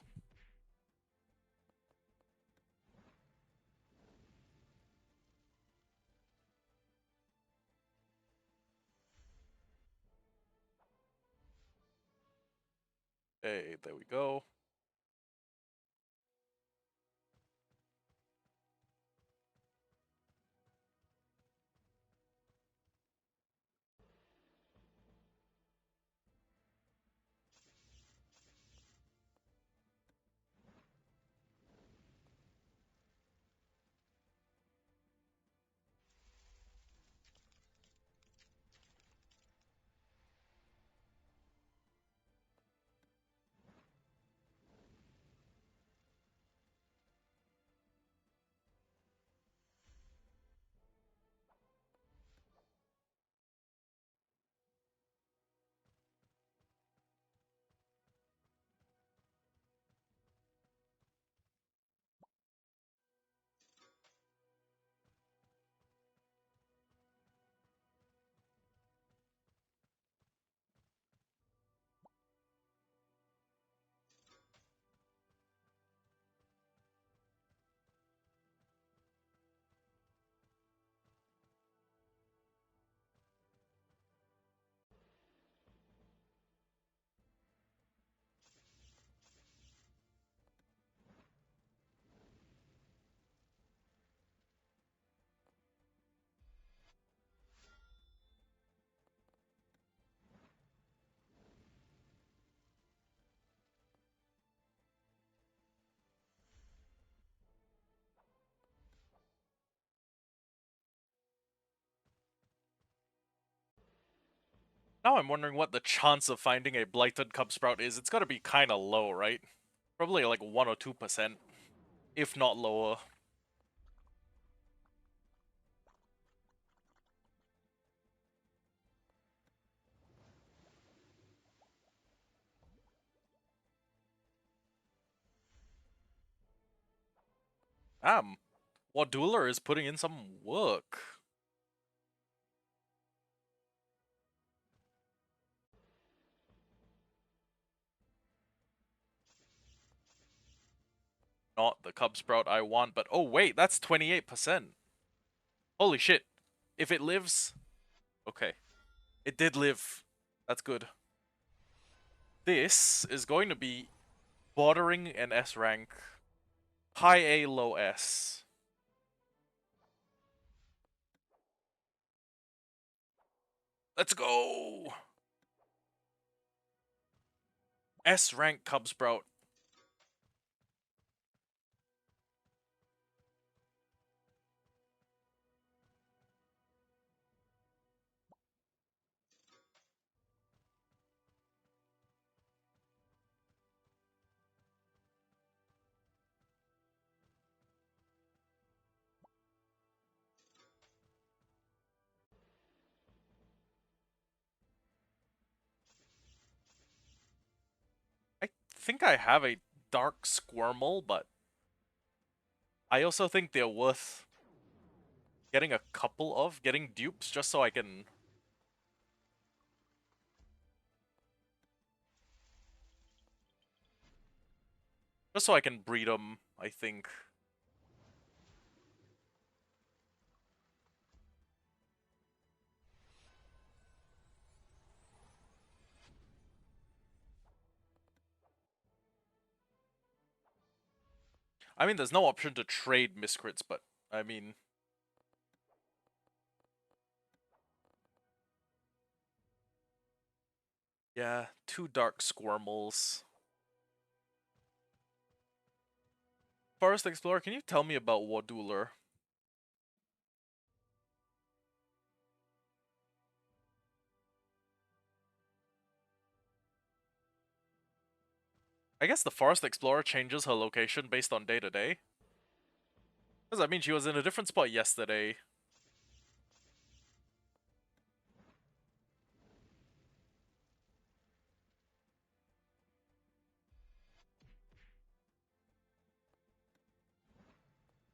Hey, there we go. Now I'm wondering what the chance of finding a Blighted Cubsprout is. It's gotta be kinda low, right? Probably like 1 or 2%, if not lower. Damn, Waddler is putting in some work. Not the Cubsprout I want, but oh wait, that's 28%. Holy shit. If it lives... Okay. It did live. That's good. This is going to be bordering an S rank. High A, low S. Let's go! S rank Cubsprout. I think I have a Dark Squirmel, but I also think they're worth getting a couple of, getting dupes, just so I can... Just so I can breed them, I think. I mean, there's no option to trade Miscrits, but, I mean... Yeah, 2 dark squirmels. Forest Explorer, can you tell me about Waduler? I guess the Forest Explorer changes her location based on day to day. Does that mean she was in a different spot yesterday?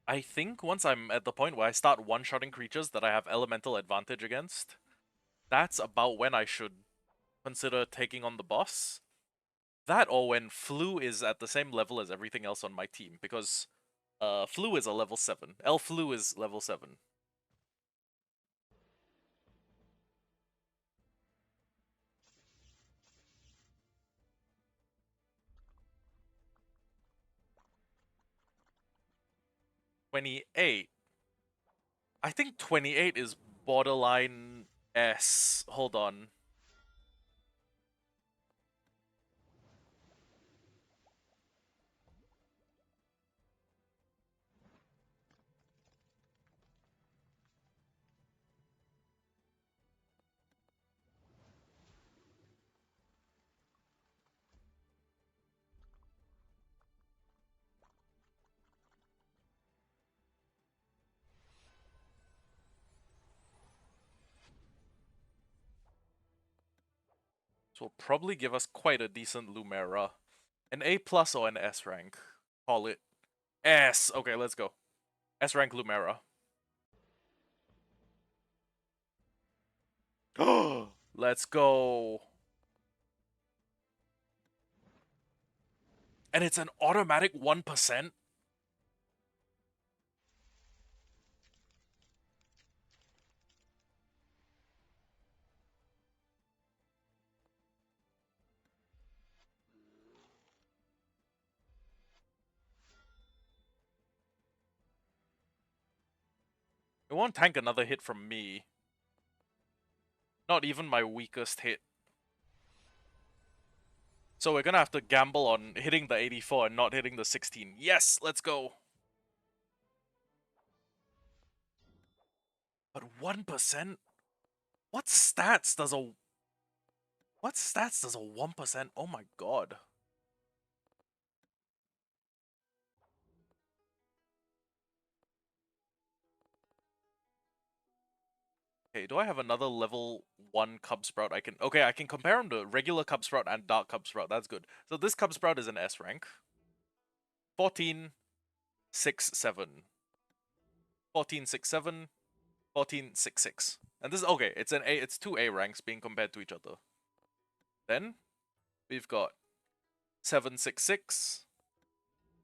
I think once I'm at the point where I start one-shotting creatures that I have elemental advantage against, that's about when I should consider taking on the boss. That or when Flu is at the same level as everything else on my team, because Flu is a level 7. Flu is level 7. $28. I think 28 is borderline S. Hold on. This will probably give us quite a decent Lumera. An A plus or an S rank? Call it S. Okay, let's go. S rank Lumera. Let's go. And it's an automatic 1%? It won't tank another hit from me. Not even my weakest hit. So we're gonna have to gamble on hitting the 84 and not hitting the 16. Yes, let's go. But 1%? What stats does a 1%? Oh my god. Okay, do I have another level 1 Cub Sprout I can... Okay, I can compare them to regular Cub Sprout and Dark Cub Sprout. That's good. So this Cub Sprout is an S rank. 14, 6, 7. 14, 6, 7. 14, 6, 6. And this is... Okay, it's an A... It's 2 A ranks being compared to each other. Then, we've got 7, 6, 6.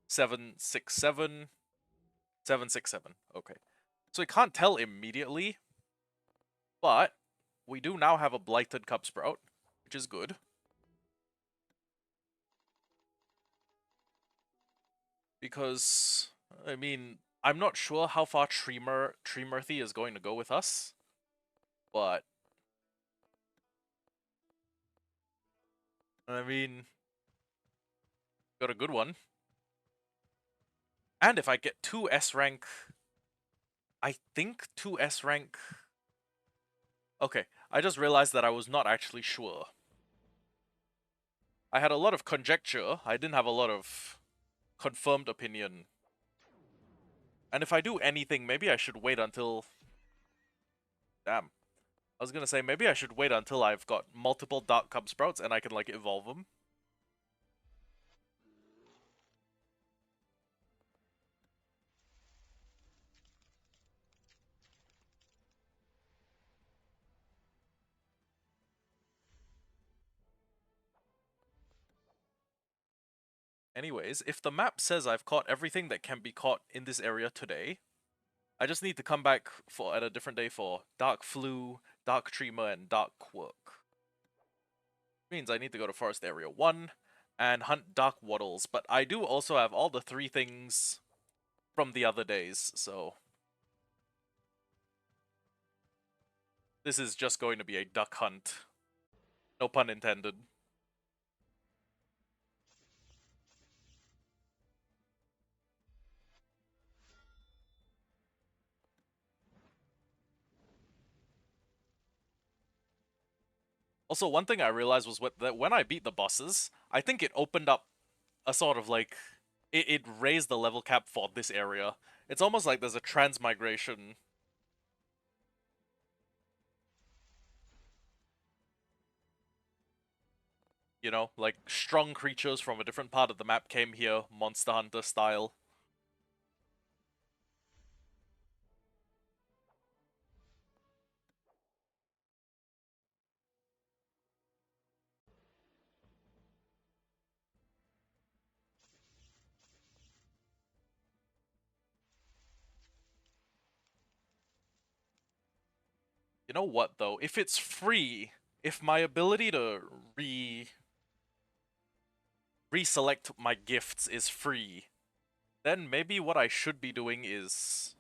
7, 6, 7. 7, 6, 7. Okay. So we can't tell immediately, but we do now have a Blighted Cub Sprout, which is good. Because, I mean, I'm not sure how far Treemurthy is going to go with us, but I mean, got a good one. And if I get 2 S rank, I think 2 S rank... Okay, I just realized that I was not actually sure. I had a lot of conjecture, I didn't have a lot of confirmed opinion. And if I do anything, maybe I should wait until... Damn. I was gonna say, maybe I should wait until I've got multiple Dark Cub Sprouts and I can, like, evolve them. Anyways, if the map says I've caught everything that can be caught in this area today, I just need to come back at a different day for Dark Flu, Dark Tremor, and Dark Quirk. Means I need to go to Forest Area 1 and hunt Dark Waddles, but I do also have all the 3 things from the other days, so... This is just going to be a duck hunt. No pun intended. Also, one thing I realized was that when I beat the bosses, I think it opened up a sort of like it raised the level cap for this area. It's almost like there's a transmigration. You know, like strong creatures from a different part of the map came here, Monster Hunter style. You know what though? If it's free, if my ability to reselect my gifts is free, then maybe what I should be doing is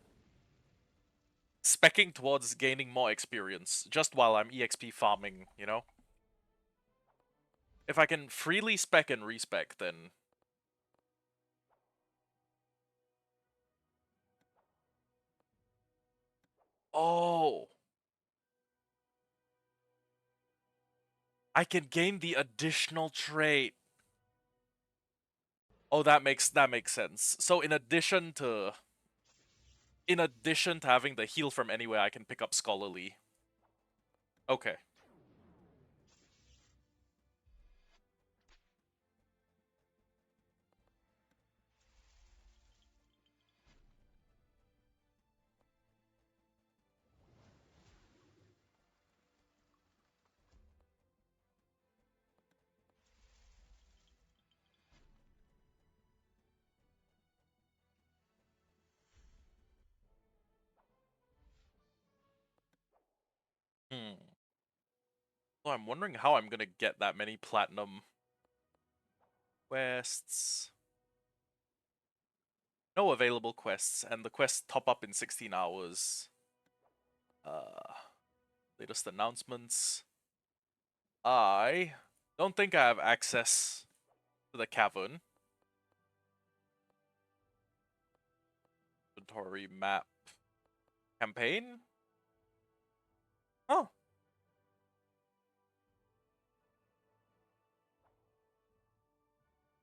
specking towards gaining more experience just while I'm EXP farming, you know? If I can freely spec and respec, then oh, I can gain the additional trait. Oh, that makes sense. So in addition to having the heal from anywhere, I can pick up scholarly. Okay. Hmm. So I'm wondering how I'm gonna get that many platinum quests. No available quests, and the quests top up in 16 hours. Uh, latest announcements. I don't think I have access to the cavern. Inventory map campaign? Oh,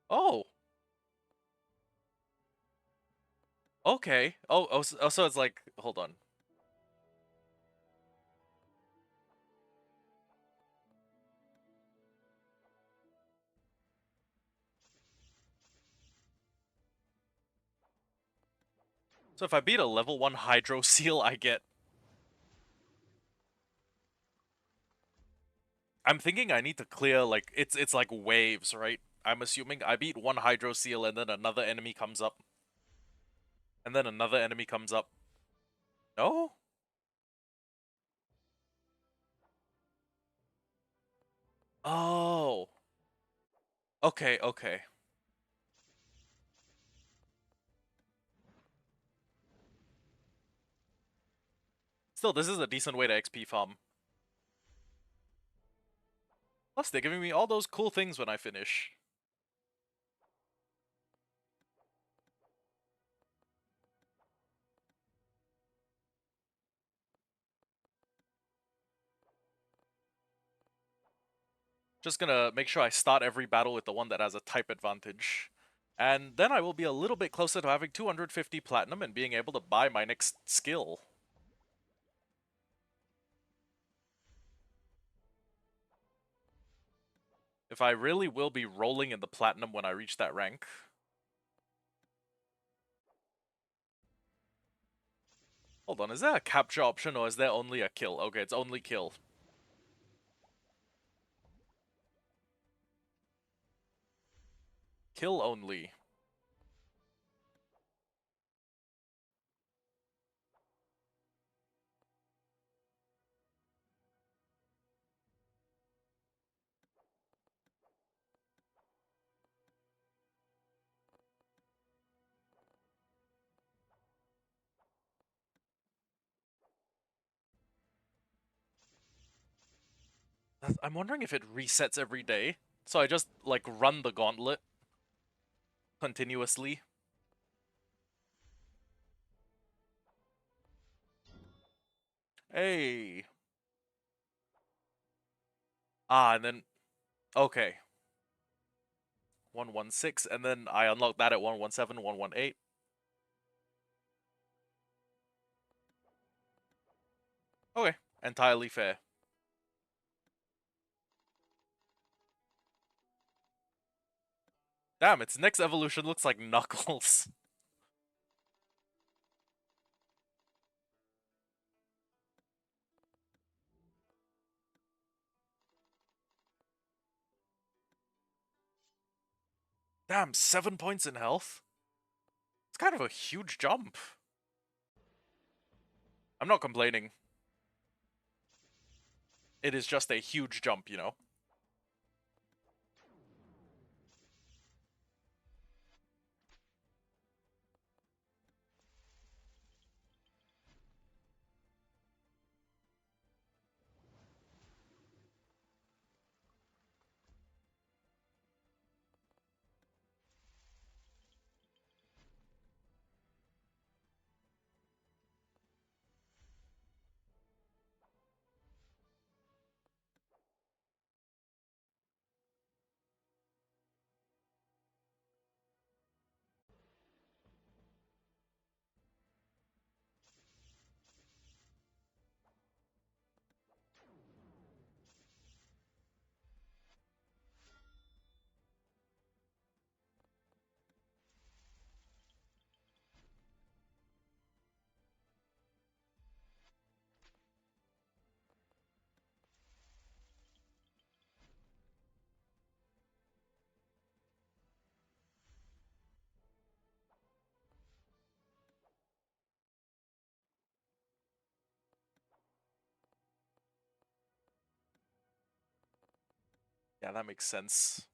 oh, okay. So it's like, hold on. So if I beat a level 1 Hydro Seal, I get... I'm thinking I need to clear, like, it's like waves, right? I'm assuming I beat one Hydro Seal and then another enemy comes up. And then another enemy comes up. No? Oh. Okay, okay. Still, this is a decent way to XP farm. Plus, they're giving me all those cool things when I finish. Just gonna make sure I start every battle with the one that has a type advantage. And then I will be a little bit closer to having 250 platinum and being able to buy my next skill. If I really will be rolling in the platinum when I reach that rank. Hold on, is there a capture option or is there only a kill? Okay, it's only kill. Kill only. I'm wondering if it resets every day. So I just, like, run the gauntlet continuously. Hey. Ah, and then, okay. 116, and then I unlock that at 117, 118. Okay, entirely fair. Damn, its next evolution looks like Knuckles. Damn, 7 points in health? It's kind of a huge jump. I'm not complaining. It is just a huge jump, you know? Yeah, that makes sense.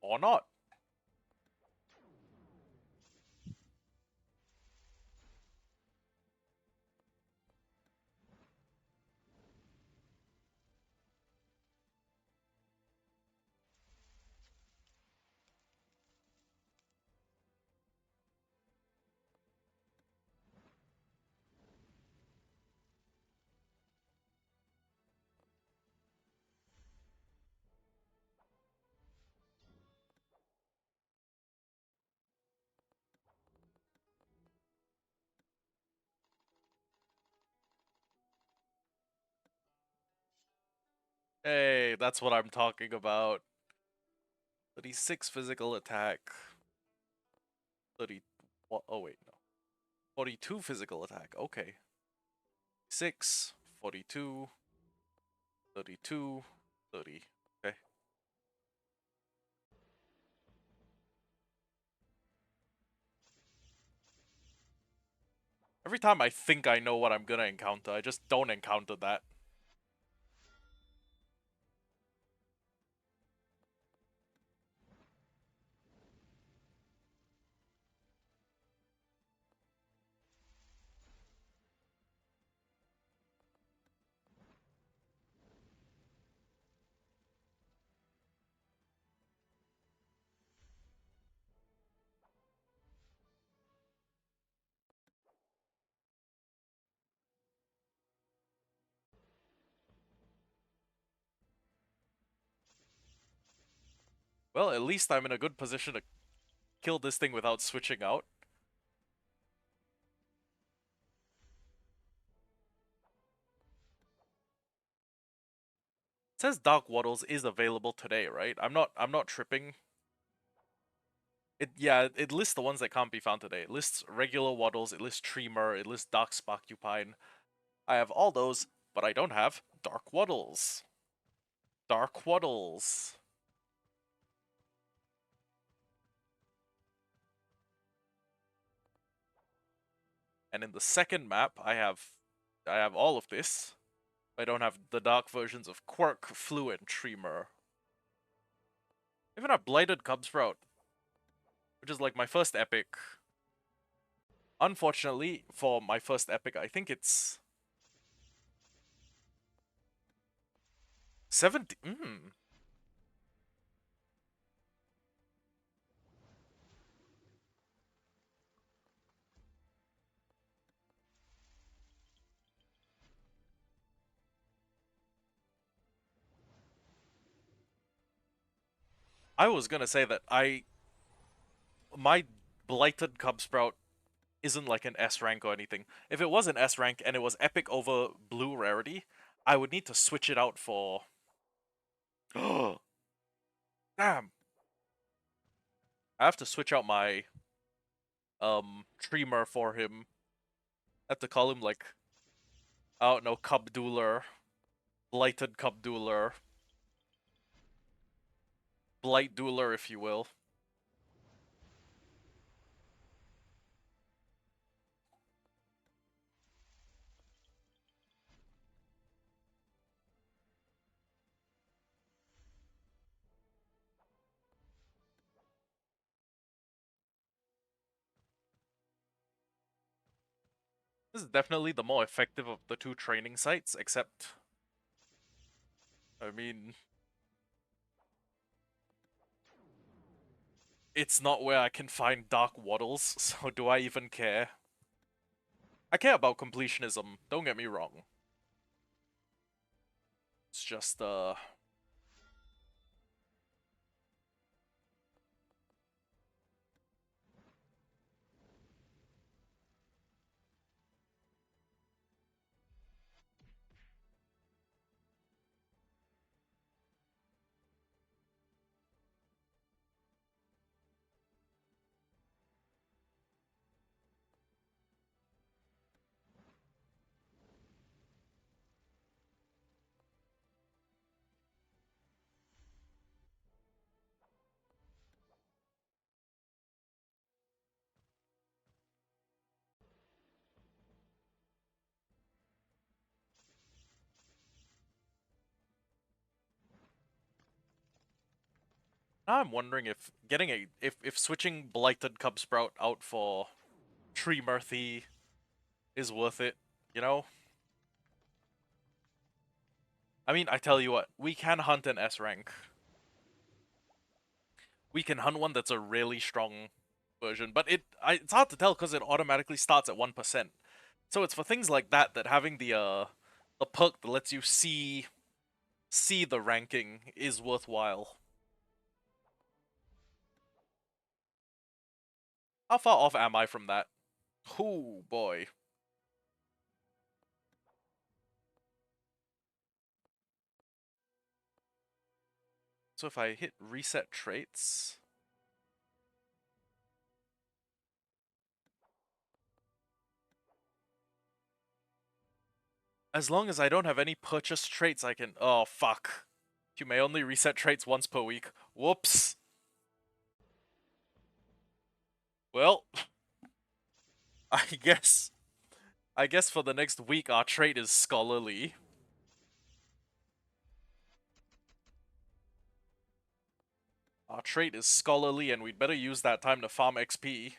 Or not. Hey, that's what I'm talking about. 36 physical attack. 30. What? Oh, wait, no. 42 physical attack. Okay. 6, 42, 32, 30. Okay. Every time I think I know what I'm gonna encounter, I just don't encounter that. Well, at least I'm in a good position to kill this thing without switching out. It says Dark Waddles is available today, right? I'm not tripping. It lists the ones that can't be found today. It lists regular Waddles, it lists Treemer, it lists Dark Sparkupine. I have all those, but I don't have Dark Waddles. Dark Waddles. And in the second map, I have all of this. I don't have the dark versions of Quirk, Flu, and Treemer. Even a Blighted Cubsprout, which is like my first epic. Unfortunately, for my first epic, I think it's 70. I was gonna say that my Blighted Cubsprout isn't like an S rank or anything. If it was an S rank and it was epic over blue rarity, I would need to switch it out for. Oh, damn! I have to switch out my Tremer for him. I have to call him like, I don't know, Cub Dueler, Blighted Cub Dueler, Blight Dueler, if you will. This is definitely the more effective of the two training sites, except, I mean, it's not where I can find Dark Waddles, so do I even care? I care about completionism, don't get me wrong. It's just, now I'm wondering if getting if switching Blighted Cubsprout out for Tree Murthy is worth it, you know? I mean, I tell you what, we can hunt an S rank. We can hunt one that's a really strong version, but it's hard to tell because it automatically starts at 1%. So it's for things like that that having the perk that lets you see the ranking is worthwhile. How far off am I from that? Oh boy. So if I hit reset traits, as long as I don't have any purchased traits, I can. Oh fuck. You may only reset traits once per week. Whoops. Well, I guess I guess for the next week our trait is scholarly. Our trait is scholarly and we'd better use that time to farm XP.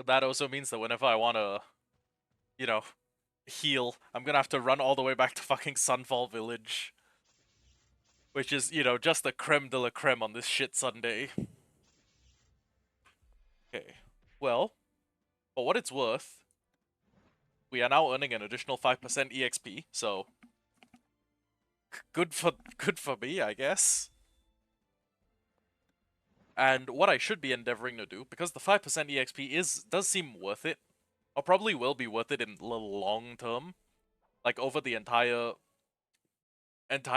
That also means that whenever I want to, you know, heal, I'm gonna have to run all the way back to fucking Sunfall Village. Which is, just the creme de la creme on this shit Sunday. Okay. Well, for what it's worth, we are now earning an additional 5% EXP, so good for me, I guess. And what I should be endeavoring to do, because the 5% EXP does seem worth it, or probably will be worth it in the long term, like over the entire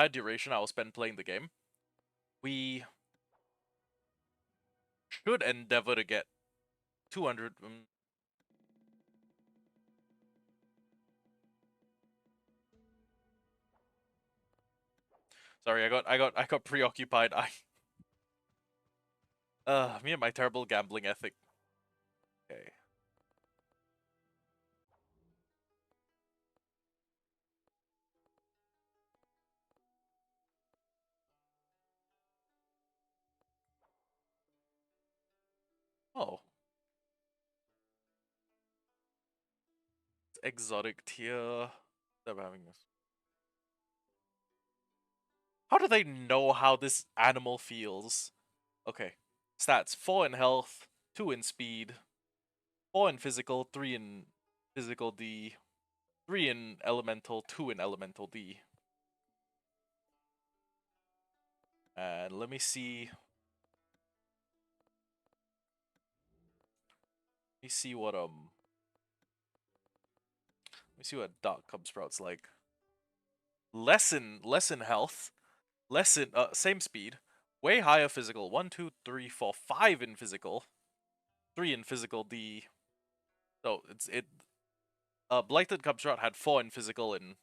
duration I will spend playing the game, we should endeavor to get 200. Sorry, I got preoccupied. Me and my terrible gambling ethic. Okay. Oh, it's exotic tier. They're having this. How do they know how this animal feels? Okay. Stats: 4 in health, 2 in speed, 4 in physical, 3 in physical D, 3 in elemental, 2 in elemental D. And let me see. Let me see what Let me see what Dark Cub Sprout's like. Less in health, less in same speed, way higher physical. 1, 2, 3, 4, 5 in physical, 3 in physical D. So it. Blighted Cub Sprout had 4 in physical and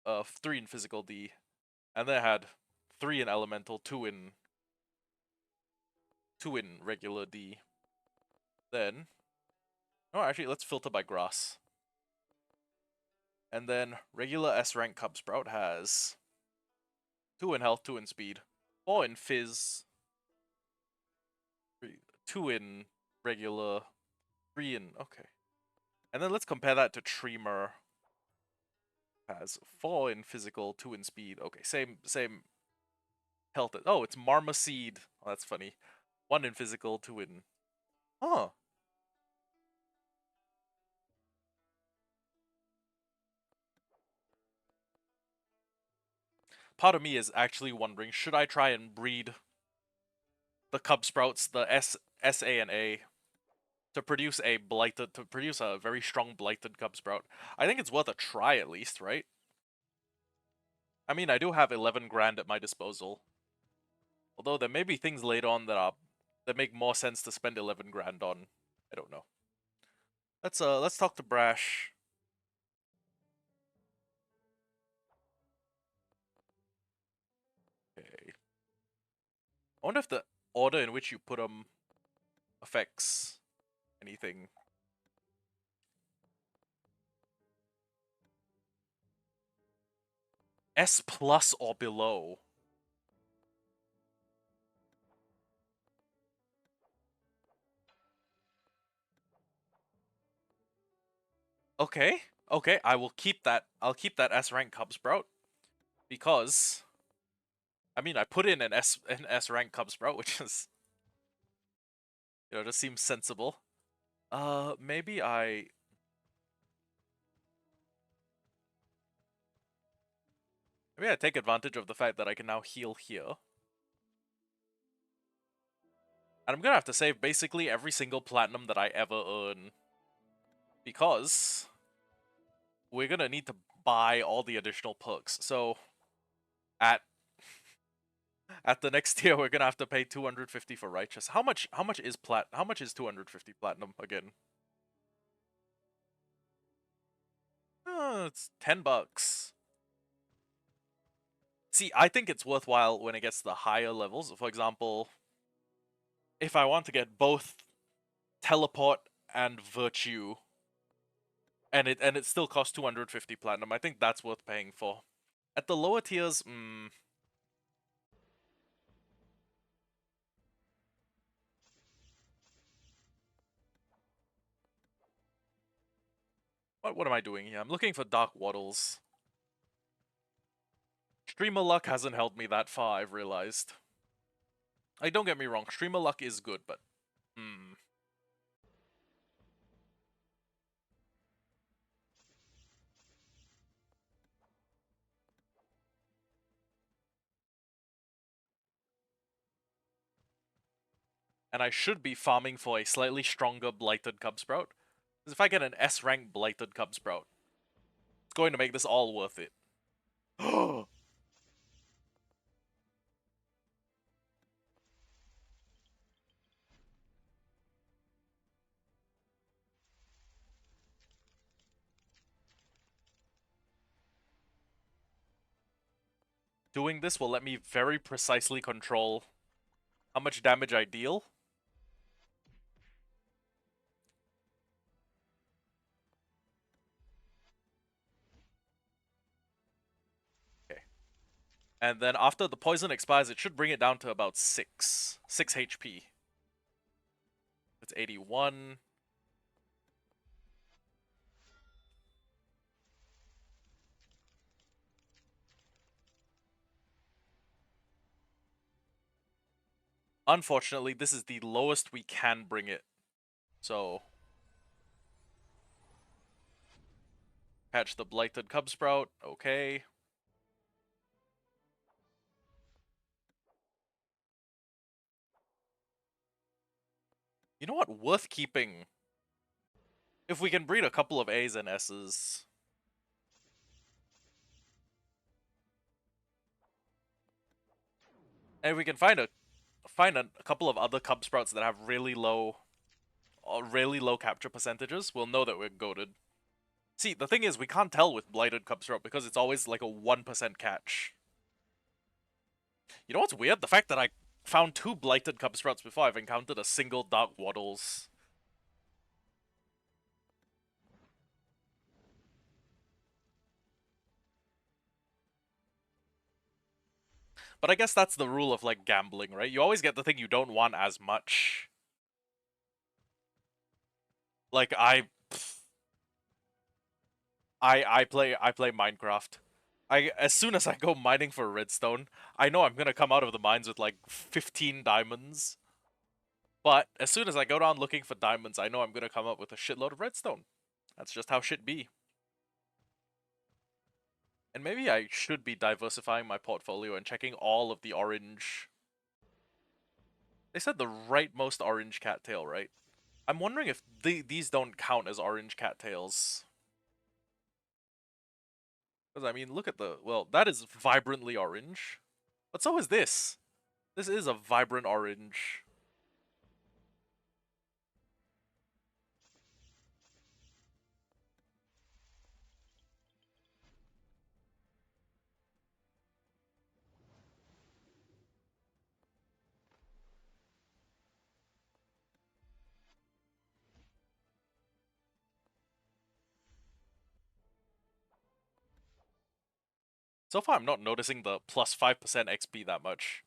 3 in physical D, and then had 3 in elemental, 2 in regular D. Then, oh, actually, let's filter by grass. And then regular S rank Cub Sprout has 2 in health, 2 in speed, 4 in fizz, 2 in regular, 3 in okay. And then let's compare that to Treemer. Has 4 in physical, 2 in speed. Okay, same health. Oh, it's Marmoseed. Oh, that's funny. 1 in physical, 2 in. Huh. Part of me is actually wondering, should I try and breed the Cub Sprouts, the SA and A, to produce a very strong blighted Cub Sprout? I think it's worth a try at least, right? I mean, I do have 11 grand at my disposal. Although there may be things later on that make more sense to spend 11 grand on. I don't know. Let's talk to Brash. Okay. I wonder if the order in which you put them affects anything. S plus or below. Okay. Okay, I will keep that. I'll keep that S rank Cub Sprout because I mean I put in an S rank Cub Sprout, which is just seems sensible. Maybe I take advantage of the fact that I can now heal here. And I'm gonna have to save basically every single platinum that I ever earn. Because we're gonna need to buy all the additional perks. So at at the next tier we're gonna have to pay 250 for righteous. How much is 250 platinum again? It's $10. See, I think it's worthwhile when it gets to the higher levels. For example, if I want to get both teleport and virtue, and it still costs 250 platinum, I think that's worth paying for. At the lower tiers, what am I doing here? I'm looking for Dark Waddles. Streamer luck hasn't helped me that far, I've realized. Like, don't get me wrong, streamer luck is good, but and I should be farming for a slightly stronger Blighted Cubsprout. Because if I get an S-rank Blighted Cubsprout, it's going to make this all worth it. Doing this will let me very precisely control how much damage I deal. Okay. And then after the poison expires, it should bring it down to about 6 HP. It's 81. Unfortunately, this is the lowest we can bring it. So, catch the Blighted Cubsprout. Okay. You know what? Worth keeping. If we can breed a couple of A's and S's. And if we can find a couple of other Cubsprouts that have really low capture percentages, we'll know that we're goated. See, the thing is, we can't tell with Blighted Cubsprout because it's always like a 1% catch. You know what's weird? The fact that I found 2 Blighted Cubsprouts before I've encountered a single Dark Waddles. But I guess that's the rule of, like, gambling, right? You always get the thing you don't want as much. Like, I play Minecraft. As soon as I go mining for redstone, I know I'm gonna come out of the mines with like 15 diamonds. But as soon as I go down looking for diamonds, I know I'm gonna come up with a shitload of redstone. That's just how shit be. And maybe I should be diversifying my portfolio and checking all of the orange. They said the rightmost orange cattail, right? I'm wondering if these don't count as orange cattails. Because, I mean, look at the... Well, that is vibrantly orange. But so is this. This is a vibrant orange. So far, I'm not noticing the plus 5% XP that much.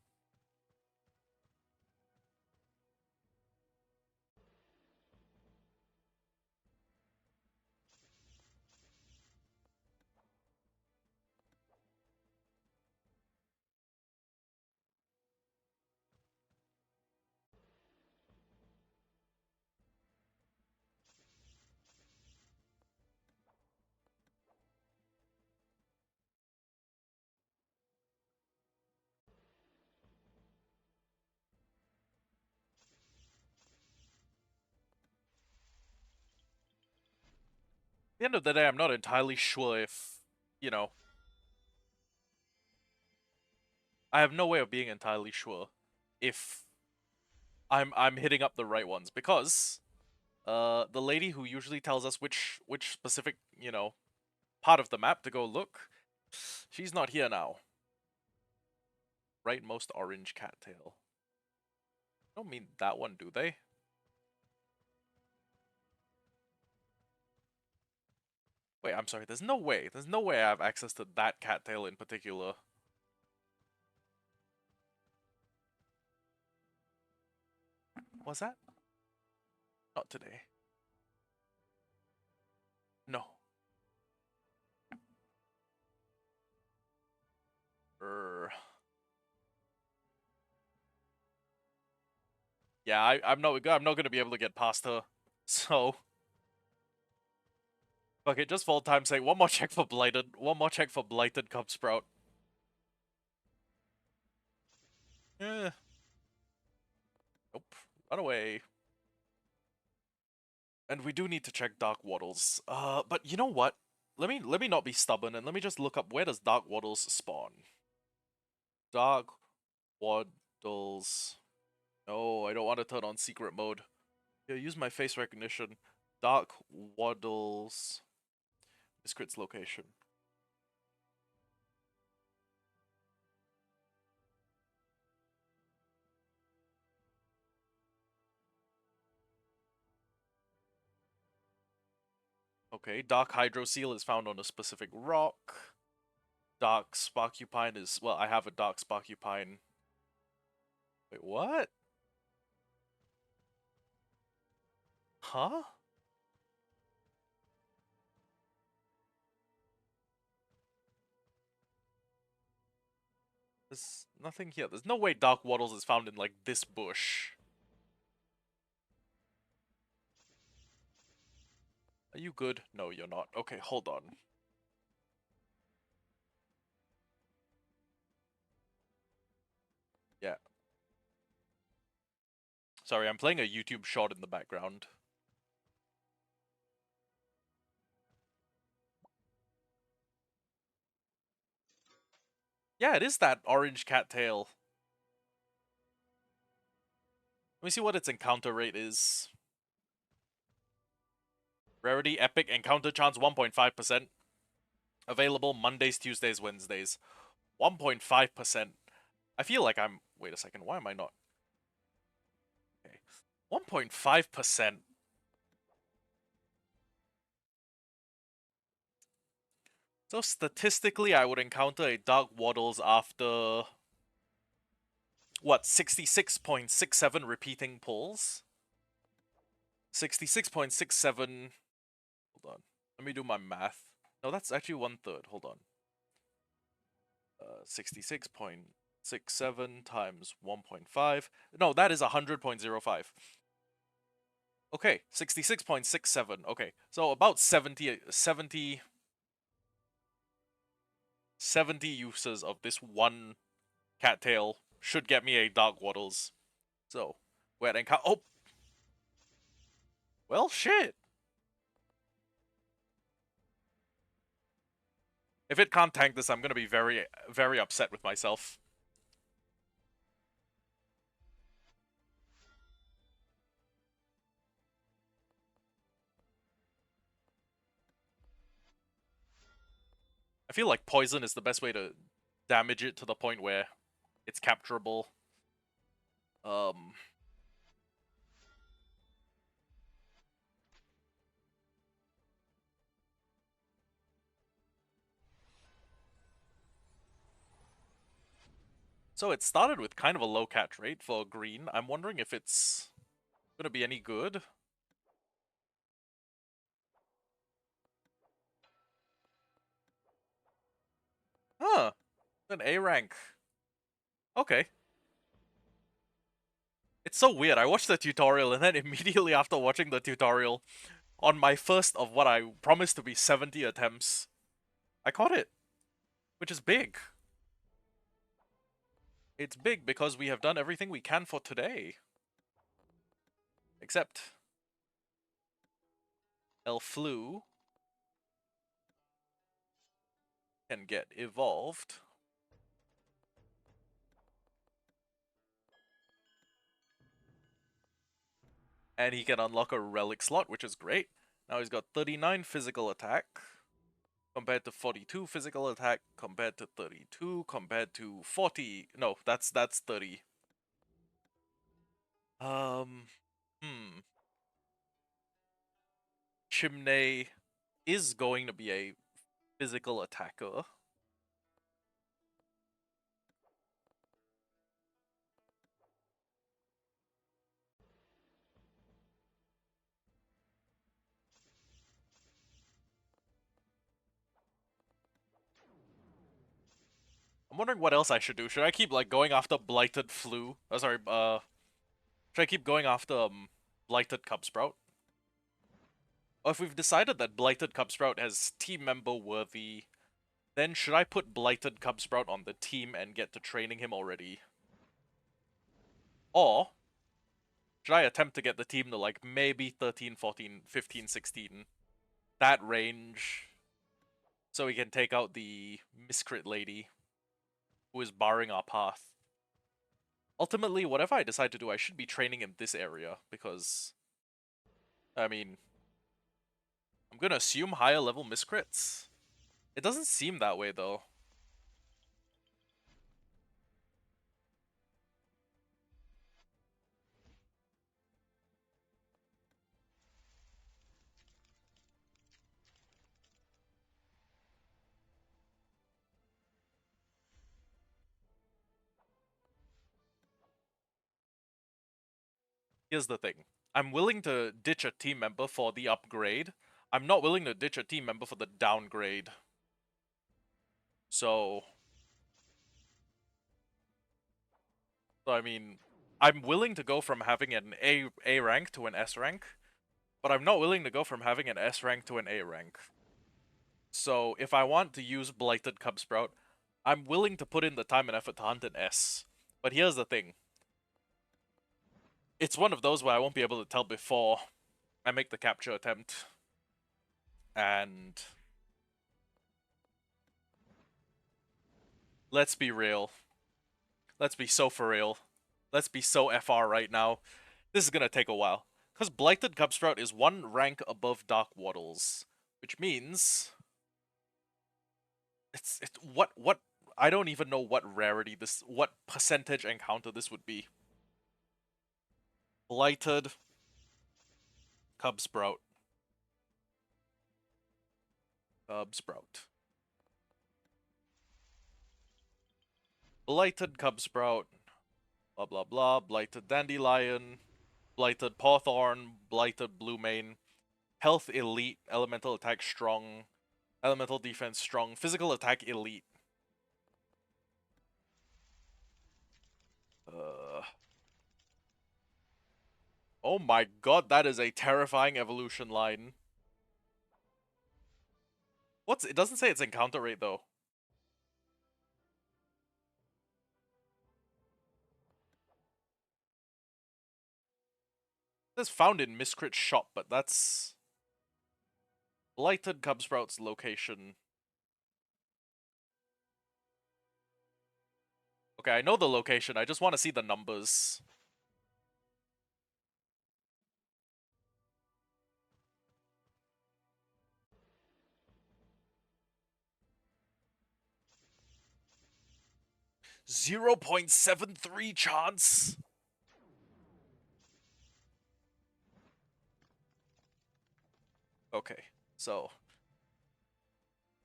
At the end of the day, I'm not entirely sure if, you know... I have no way of being entirely sure if I'm hitting up the right ones, because the lady who usually tells us which specific, you know, part of the map to go look, she's not here now. Rightmost orange cattail. Don't mean that one, do they? Wait, I'm sorry, there's no way. There's no way I have access to that cattail in particular. Was that? Not today. No. Er... Yeah, I'm not gonna be able to get past her. So fuck it, just for old time's sake, one more check for Blighted. One more check for Blighted Cubsprout. Eh. Nope. Run away. And we do need to check Dark Waddles. But you know what? Let me not be stubborn and let me just look up where does Dark Waddles spawn. Dark Waddles. No, I don't want to turn on secret mode. Yeah, use my face recognition. Dark Waddles. Miscrits location. Okay, Dark Hydro Seal is found on a specific rock. Dark Sparkupine is... Well, I have a Dark Sparkupine. Wait, what? Huh? There's nothing here. There's no way Dark Waddles is found in, like, this bush. Are you good? No, you're not. Okay, hold on. Yeah. Sorry, I'm playing a YouTube short in the background. Yeah, it is that orange cattail. Let me see what its encounter rate is. Rarity, epic, encounter chance 1.5%. Available Mondays, Tuesdays, Wednesdays. 1.5%. I feel like I'm... Wait a second, why am I not... Okay. 1.5%. So statistically, I would encounter a Dark Waddles after... What, 66.67 repeating pulls? 66.67... Hold on. Let me do my math. No, that's actually 1/3. Hold on. 66.67 times 1.5. No, that is 100.05. Okay, 66.67. Okay, so about 70 uses of this one cattail should get me a Dark Waddles. So, we're at oh! Well, shit! If it can't tank this, I'm gonna be very, very upset with myself. I feel like poison is the best way to damage it to the point where it's capturable. So it started with kind of a low catch rate for green. I'm wondering if it's gonna be any good. Huh. An A rank. Okay. It's so weird. I watched the tutorial and then immediately after watching the tutorial, on my first of what I promised to be 70 attempts, I caught it. Which is big. It's big because we have done everything we can for today. Except... El Flu can get evolved. And he can unlock a relic slot, which is great. Now he's got 39 physical attack, compared to 42 physical attack, compared to 32, compared to 40. No, that's 30. Chimney is going to be a physical attacker. I'm wondering what else I should do. Should I keep, like, going after Blighted Flu? Oh, sorry, should I keep going after, Blighted Cubsprout? Or if we've decided that Blighted Cubsprout has team member worthy, then should I put Blighted Cubsprout on the team and get to training him already? Or Should I attempt to get the team to like maybe 13, 14, 15, 16? That range. So we can take out the Miscrit lady who is barring our path. Ultimately, whatever I decide to do, I should be training in this area because, I mean, I'm gonna assume higher level Miscrits. It doesn't seem that way though. Here's the thing. I'm willing to ditch a team member for the upgrade. I'm not willing to ditch a team member for the downgrade. So I mean, I'm willing to go from having an A rank to an S rank, but I'm not willing to go from having an S rank to an A rank. So if I want to use Blighted Cubsprout, I'm willing to put in the time and effort to hunt an S. But here's the thing. It's one of those where I won't be able to tell before I make the capture attempt. And let's be real. Let's be so for real. Let's be so FR right now. This is gonna take a while. Because Blighted Cubsprout is one rank above Dark Waddles. Which means it's what I don't even know what rarity this, what percentage encounter this would be. Blighted Cubsprout. Cubsprout. Blighted Cubsprout. Blah blah blah. Blighted Dandelion. Blighted Pawthorn. Blighted Bluemane. Health elite. Elemental attack strong. Elemental defense strong. Physical attack elite. Uh. Oh my god, that is a terrifying evolution line. What's it doesn't say its encounter rate though. It says found in Miscrit shop, but that's Blighted Cubsprout's location. Okay, I know the location, I just want to see the numbers. .73 chance? Okay, so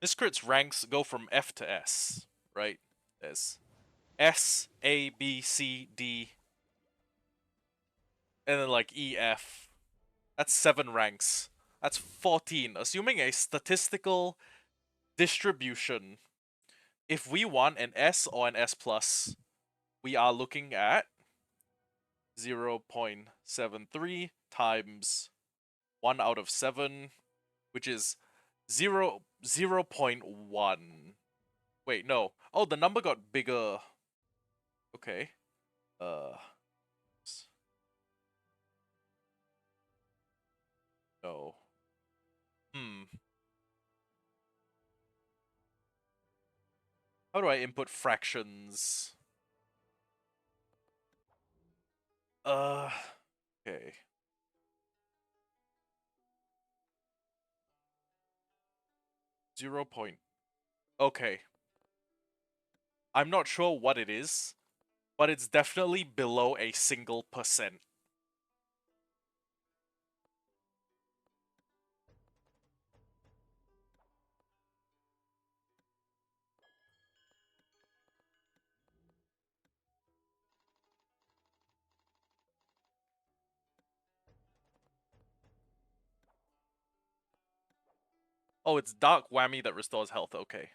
Miscrit's ranks go from F to S, right? There's S, A, B, C, D, and then like E, F. That's 7 ranks. That's 14. Assuming a statistical distribution, if we want an S or an S plus, we are looking at 0.73 times 1 out of 7, which is 0.1. Wait, no. Oh, the number got bigger. Okay. Uh. No. Hmm. How do I input fractions? Uh. Okay. 0. Okay. I'm not sure what it is, but it's definitely below a single percent. Oh, it's Dark Whammy that restores health. Okay.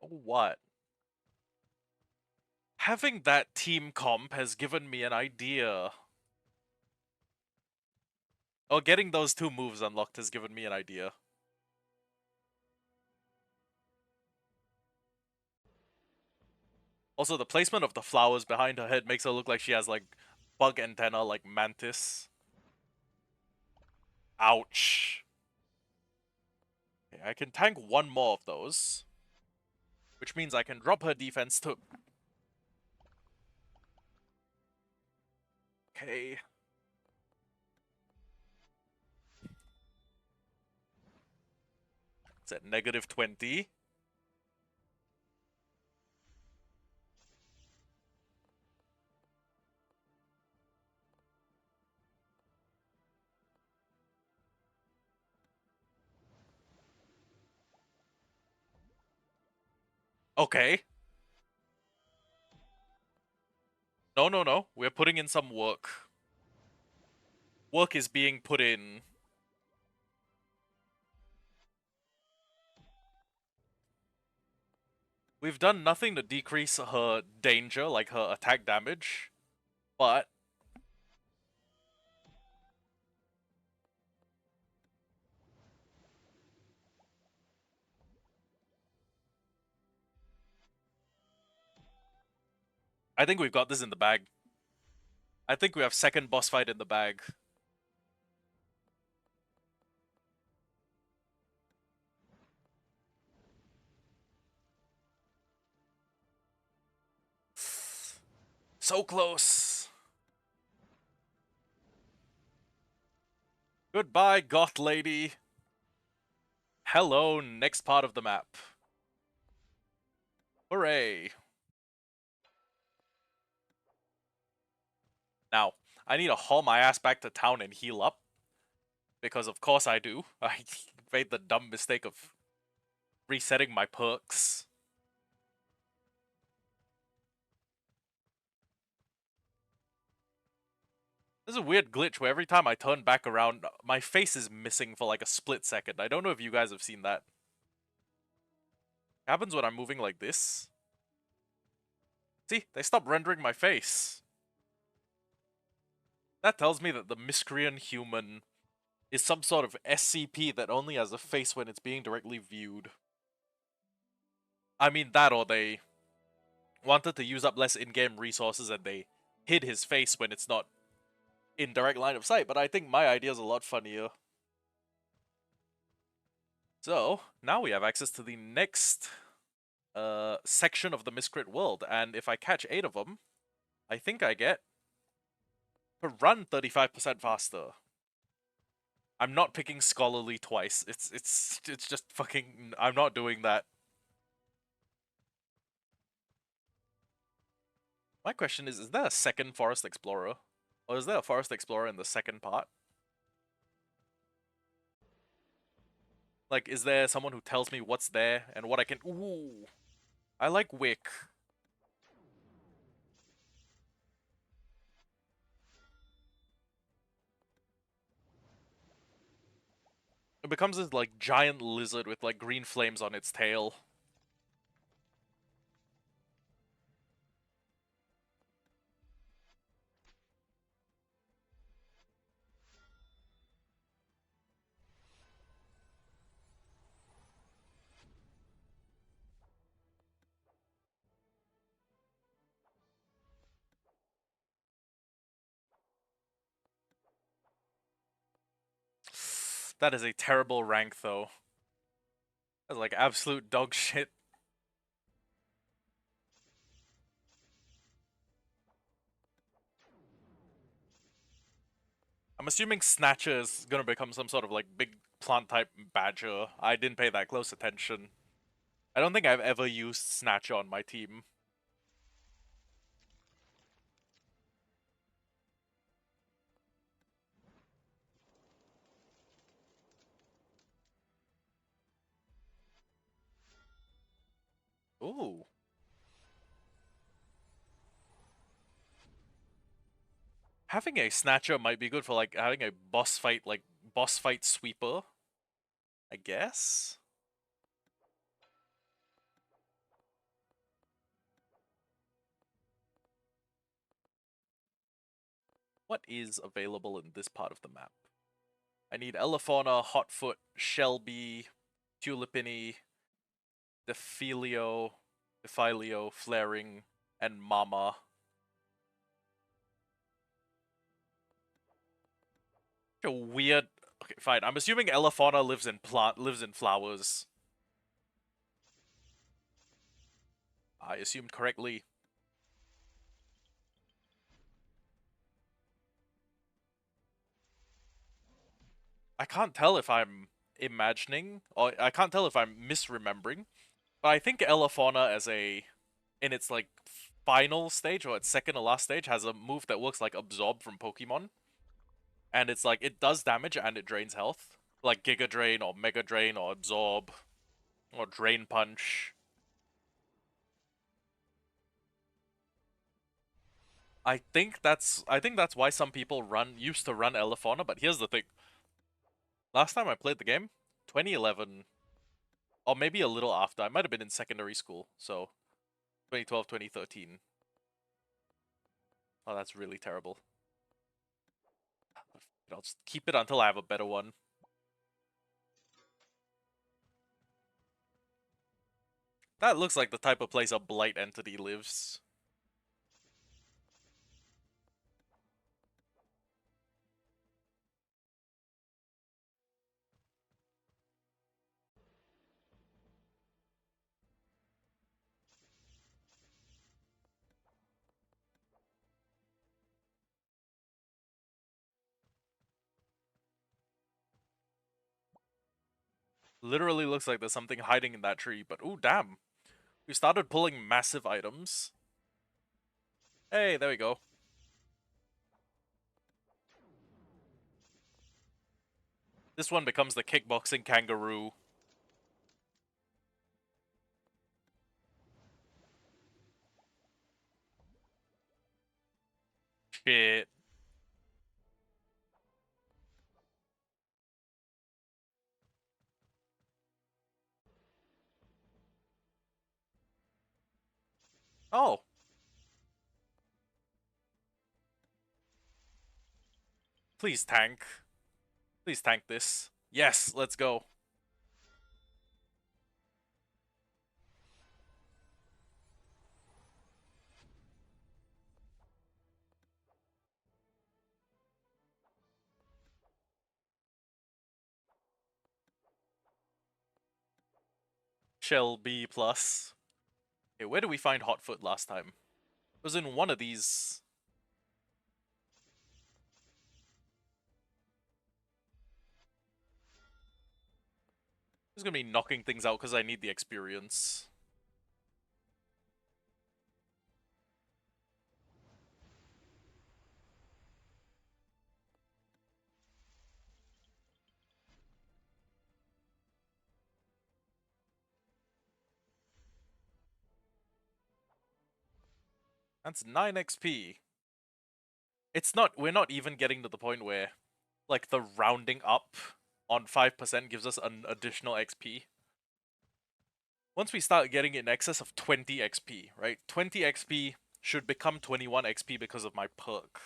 Oh, what? Having that team comp has given me an idea. Oh, getting those 2 moves unlocked has given me an idea. Also, the placement of the flowers behind her head makes her look like she has, like, bug antenna, like Mantis. Ouch. Okay, I can tank 1 more of those, which means I can drop her defense too. Okay. It's at -20. Okay. No, no, no. We're putting in some work. Work is being put in. We've done nothing to decrease her danger, like her attack damage, but I think we've got this in the bag. I think we have second boss fight in the bag. So close. Goodbye, goth lady. Hello, next part of the map. Hooray. Now, I need to haul my ass back to town and heal up. Because of course I do. I made the dumb mistake of resetting my perks. There's a weird glitch where every time I turn back around, my face is missing for like a split second. I don't know if you guys have seen that. It happens when I'm moving like this. See, they stopped rendering my face. That tells me that the Miscreant human is some sort of SCP that only has a face when it's being directly viewed. I mean, that or they wanted to use up less in-game resources and they hid his face when it's not in direct line of sight, but I think my idea is a lot funnier. So, now we have access to the next section of the Miscrit world, and if I catch 8 of them, I think I get to run 35% faster. I'm not picking scholarly twice. It's just fucking. I'm not doing that. My question is there a second Forest Explorer? Or is there a Forest Explorer in the second part? Like, is there someone who tells me what's there and what I can... Ooh! I like Wick. It becomes this, like, giant lizard with, like, green flames on its tail. That is a terrible rank, though. That's, like, absolute dog shit. I'm assuming Snatcher is gonna become some sort of, like, big plant-type badger. I didn't pay that close attention. I don't think I've ever used Snatcher on my team. Ooh. Having a Snatcher might be good for, like, having a boss fight, like, boss fight sweeper. I guess? What is available in this part of the map? I need Elefauna, Hotfoot, Shelby, Tulipini, Defilio, Flaring, and Mama. Such a weird. Okay, fine. I'm assuming Elefauna lives in flowers. I assumed correctly. I can't tell if I'm imagining, or I can't tell if I'm misremembering, but I think Elefauna in its like final stage or its second to last stage has a move that works like Absorb from Pokemon, and it's like it does damage and it drains health, like Giga Drain or Mega Drain or Absorb or Drain Punch. I think that's why some people used to run Elefauna, but here's the thing. Last time I played the game, 2011, or maybe a little after. I might have been in secondary school, so 2012, 2013. Oh, that's really terrible. I'll just keep it until I have a better one. That looks like the type of place a Blight entity lives. Literally looks like there's something hiding in that tree, but ooh, damn. We started pulling massive items. Hey, there we go. This one becomes the kickboxing kangaroo. Shit. Oh. Please tank. Please tank this. Yes, let's go. Shell B plus. Okay, where did we find Hotfoot last time? It was in one of these. I'm just gonna be knocking things out because I need the experience. That's 9 XP. We're not even getting to the point where, like, the rounding up on 5% gives us an additional XP. Once we start getting in excess of 20 XP, right? 20 XP should become 21 XP because of my perk.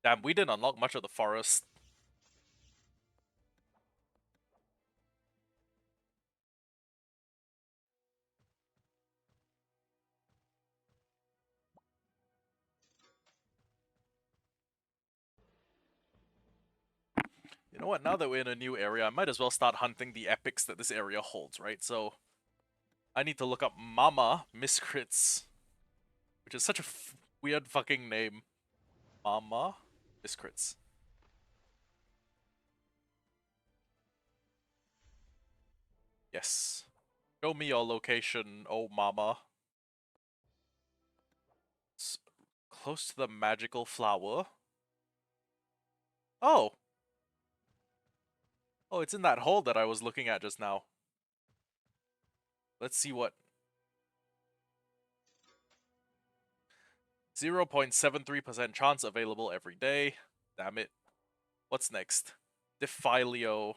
Damn, we didn't unlock much of the forest. You know what, now that we're in a new area, I might as well start hunting the epics that this area holds, right? So, I need to look up Mama Miscrits, which is such a weird fucking name. Mama Miscrits. Yes. Show me your location, oh mama. It's close to the magical flower. Oh! Oh, it's in that hole that I was looking at just now. Let's see what... 0.73% chance available every day. Damn it. What's next? Defilio.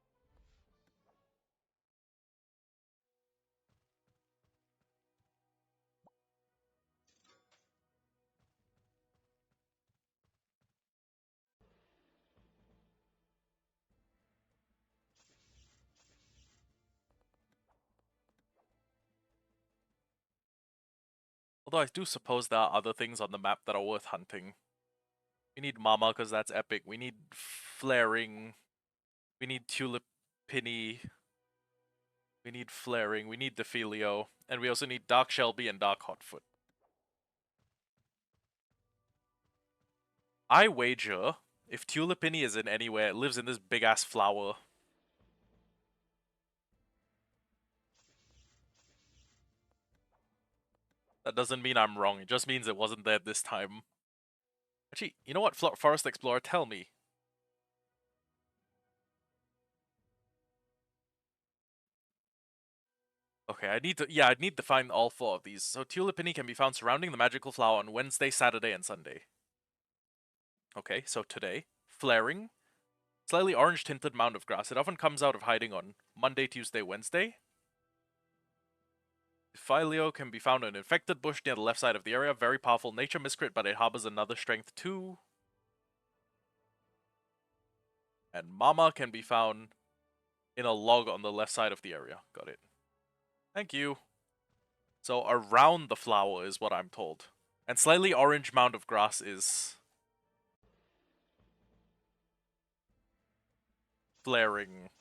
Although I do suppose there are other things on the map that are worth hunting. We need Mama because that's epic. We need Flaring. We need Tulipini. We need Flaring. We need Defilio. And we also need Dark Shelby and Dark Hotfoot. I wager if Tulipini is in anywhere, it lives in this big ass flower. That doesn't mean I'm wrong, it just means it wasn't there this time. Actually, you know what, Forest Explorer, tell me. Okay, I need to find all 4 of these. So Tulipini can be found surrounding the magical flower on Wednesday, Saturday, and Sunday. Okay, so today. Flaring. Slightly orange tinted mound of grass. It often comes out of hiding on Monday, Tuesday, Wednesday. Filio can be found in an infected bush near the left side of the area. Very powerful nature miscrit, but it harbors another strength too. And Mama can be found in a log on the left side of the area. Got it. Thank you. So around the flower is what I'm told. And slightly orange mound of grass is flaring.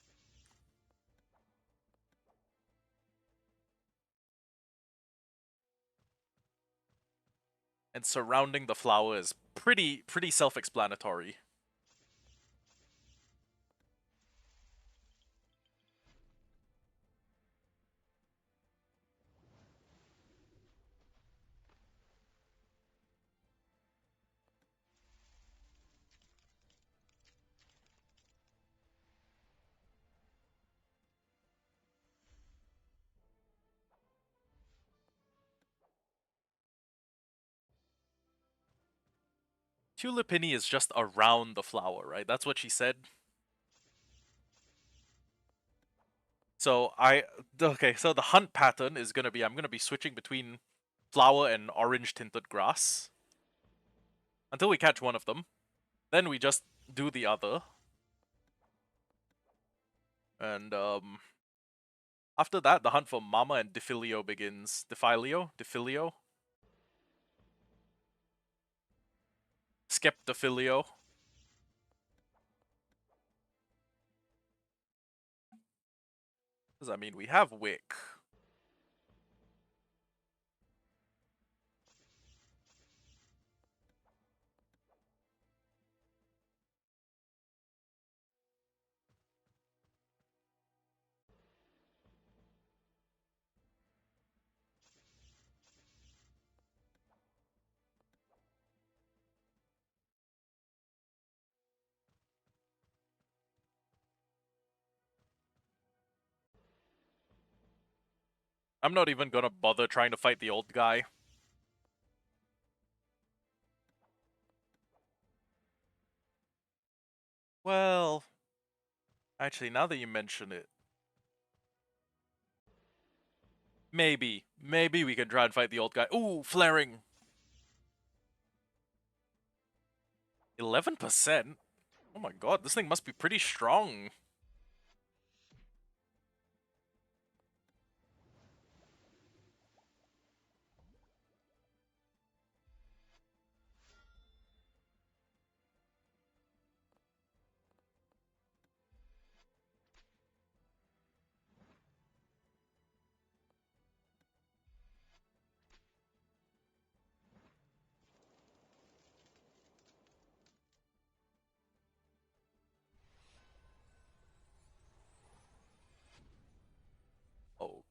And surrounding the flower is pretty self-explanatory. Tulipini is just around the flower, right? That's what she said. So okay, so the hunt pattern is gonna be I'm gonna be switching between flower and orange tinted grass until we catch one of them. Then we just do the other. And after that the hunt for Mama and Defilio begins. Defilio? Skeptofilio. Does that mean we have Wick? I'm not even gonna bother trying to fight the old guy. Well, actually, now that you mention it, maybe we can try and fight the old guy. Ooh, flaring. 11%? Oh my god, this thing must be pretty strong.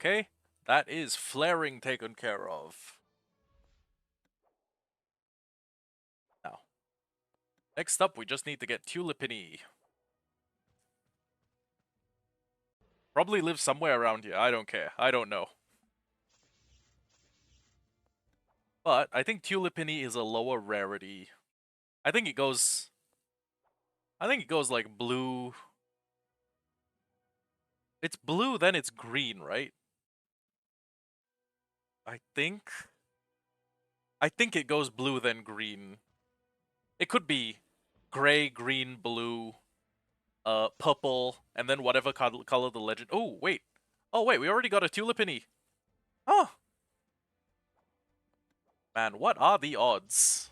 Okay, that is flaring taken care of. Now, next up, we just need to get Tulipini. Probably lives somewhere around here. I don't care. I don't know. But I think Tulipini is a lower rarity. I think it goes like blue. It's blue, then it's green, right? I think. I think it goes blue, then green. It could be gray, green, blue, purple, and then whatever color the legend. Oh wait, we already got a Tulipini. Oh, Man, what are the odds?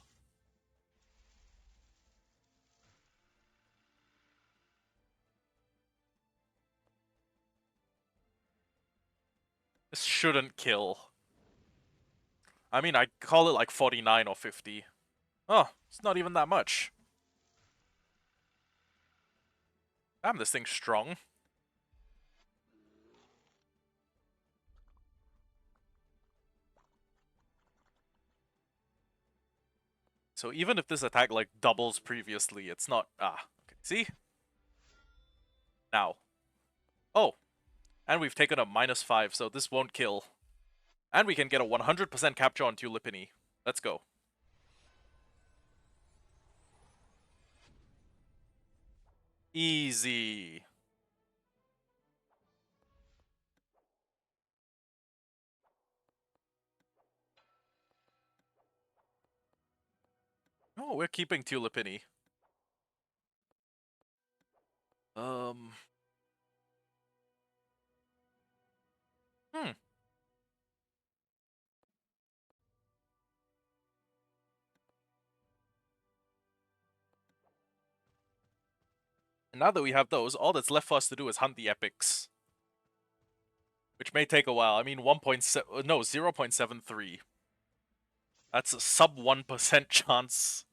This shouldn't kill. I mean, I call it like 49 or 50. Oh, it's not even that much. Damn, this thing's strong. So even if this attack like doubles previously, it's not... Ah, okay. See? Now. Oh, and we've taken a -5, so this won't kill. And we can get a 100% capture on Tulipini. Let's go. Easy. Oh, we're keeping Tulipini. Um... Hmm. And now that we have those, all that's left for us to do is hunt the epics. Which may take a while. I mean, 1.7... No, 0.73. That's a sub 1% chance.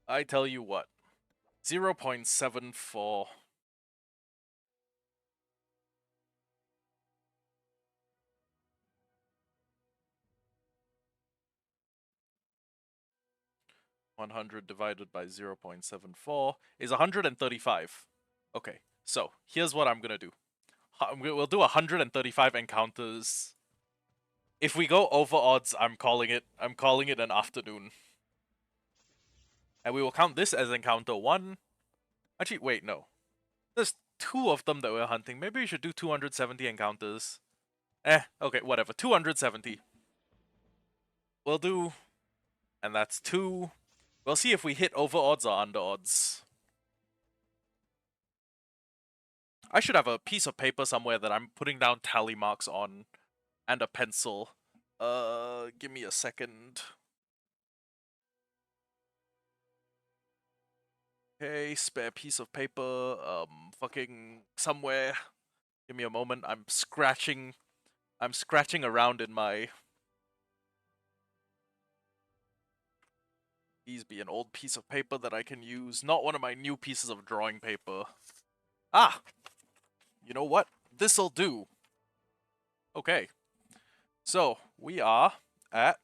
I tell you what. 0.74. $100 divided by 0.74 is 135. Okay, so here's what I'm gonna do. We'll do 135 encounters. If we go over odds, I'm calling it an afternoon. And we will count this as encounter 1. Actually, wait, no. There's 2 of them that we're hunting. Maybe we should do 270 encounters. Okay, whatever. 270. We'll do... And that's 2. We'll see if we hit over odds or under odds. I should have a piece of paper somewhere that I'm putting down tally marks on. And a pencil. Give me a second. Okay, spare piece of paper. Fucking somewhere. Give me a moment. I'm scratching around in my... These be an old piece of paper that I can use. Not one of my new pieces of drawing paper. Ah! You know what? This'll do. Okay. So, we are at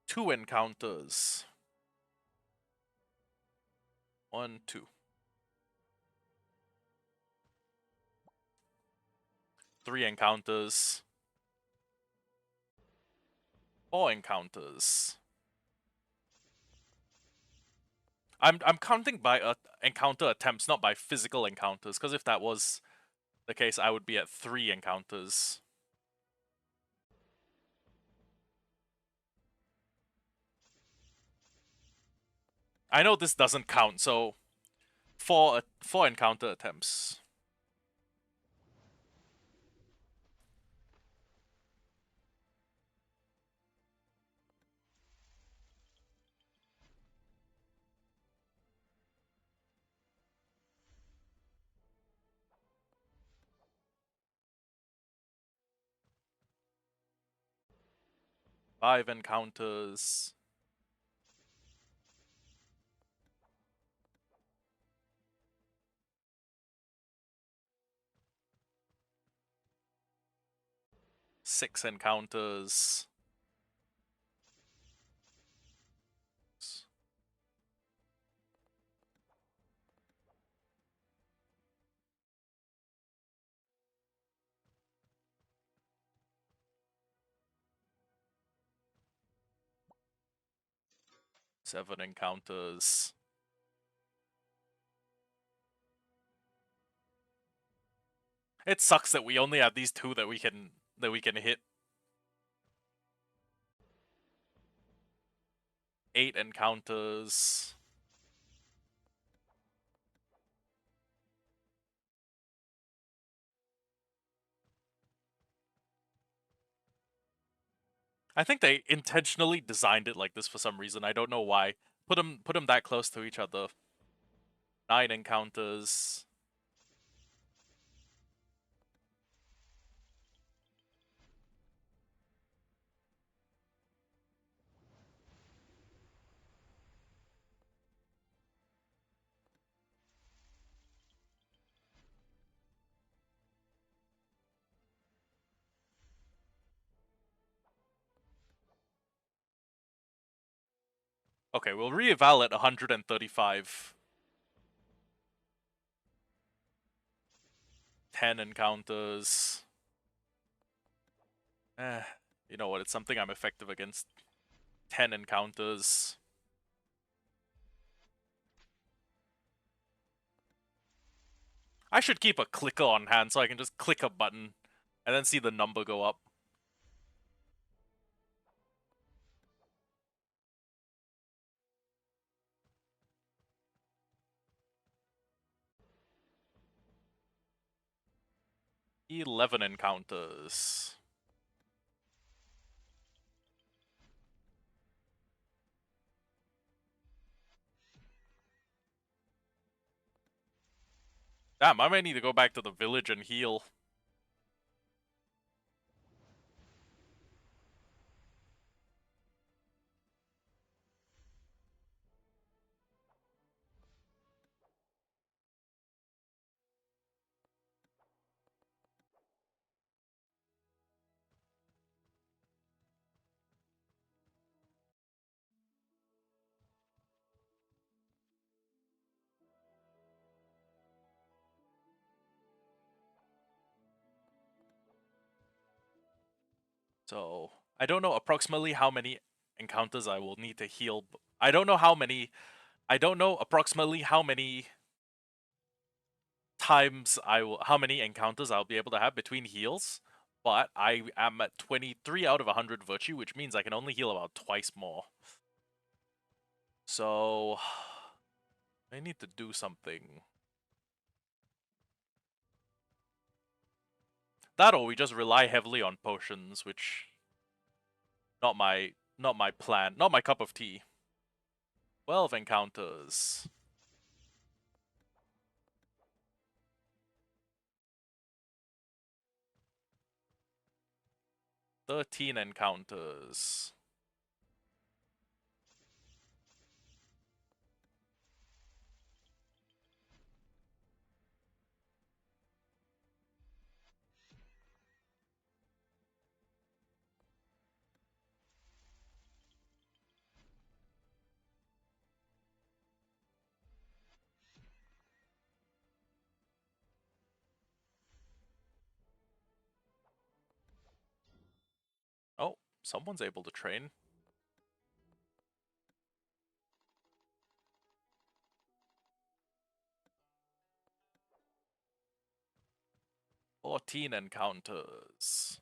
2 encounters. 1, 2. 3 encounters. 4 encounters. I'm counting by encounter attempts, not by physical encounters, because if that was the case, I would be at 3 encounters. I know this doesn't count, so 4 encounter attempts. Five encounters. Six encounters. 7 encounters. It sucks that we only have these 2 that we can hit. 8 encounters. I think they intentionally designed it like this for some reason. I don't know why. Put them that close to each other. 9 encounters. Okay, we'll re-eval at 135. 10 encounters. You know what? It's something I'm effective against. 10 encounters. I should keep a clicker on hand so I can just click a button and then see the number go up. $11 encounters. Damn, I might need to go back to the village and heal. So, I don't know approximately how many encounters I will need to heal. I don't know approximately how many how many encounters I'll be able to have between heals, but I am at 23 out of 100 virtue, which means I can only heal about twice more. So, I need to do something. That or we just rely heavily on potions, which not my plan, not my cup of tea. 12 encounters. 13 encounters. Oh, someone's able to train. 14 encounters.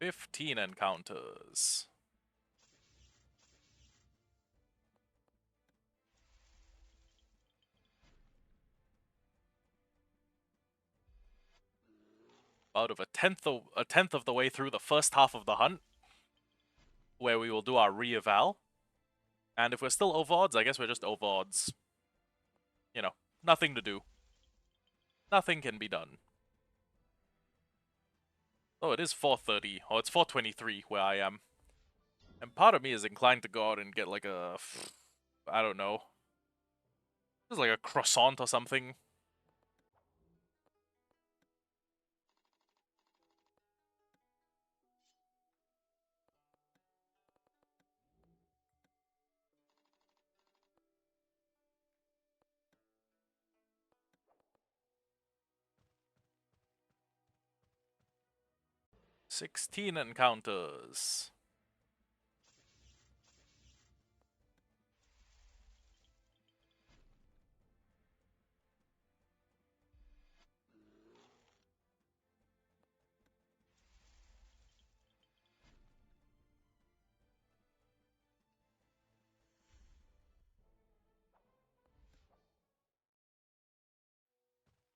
15 encounters. 10th of the way through the first half of the hunt, where we will do our re-eval. And if we're still over odds, I guess we're just over odds. You know, nothing to do. Nothing can be done. Oh, it is 4:30. Oh, it's 4:23 where I am. And part of me is inclined to go out and get like I don't know, just like a croissant or something. 16 encounters.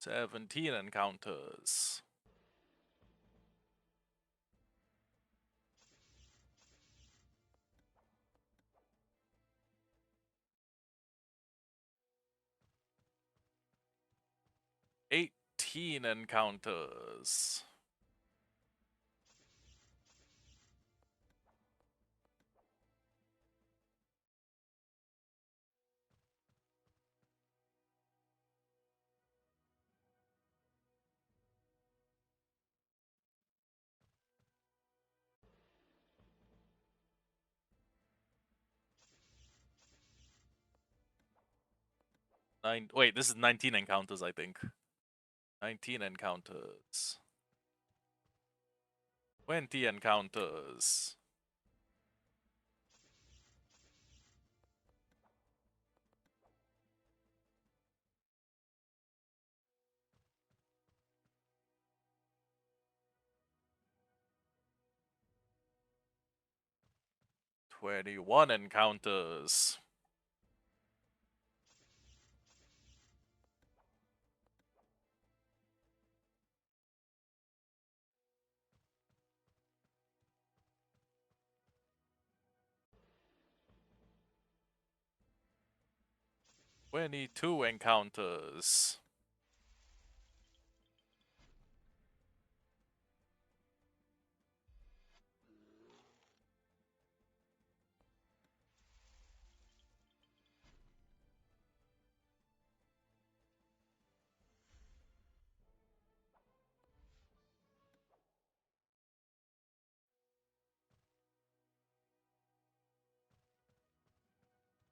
Seventeen encounters. 18 encounters. 9. Wait, this is 19 encounters, I think. 19 encounters. 20 encounters. 21 encounters. 22 encounters.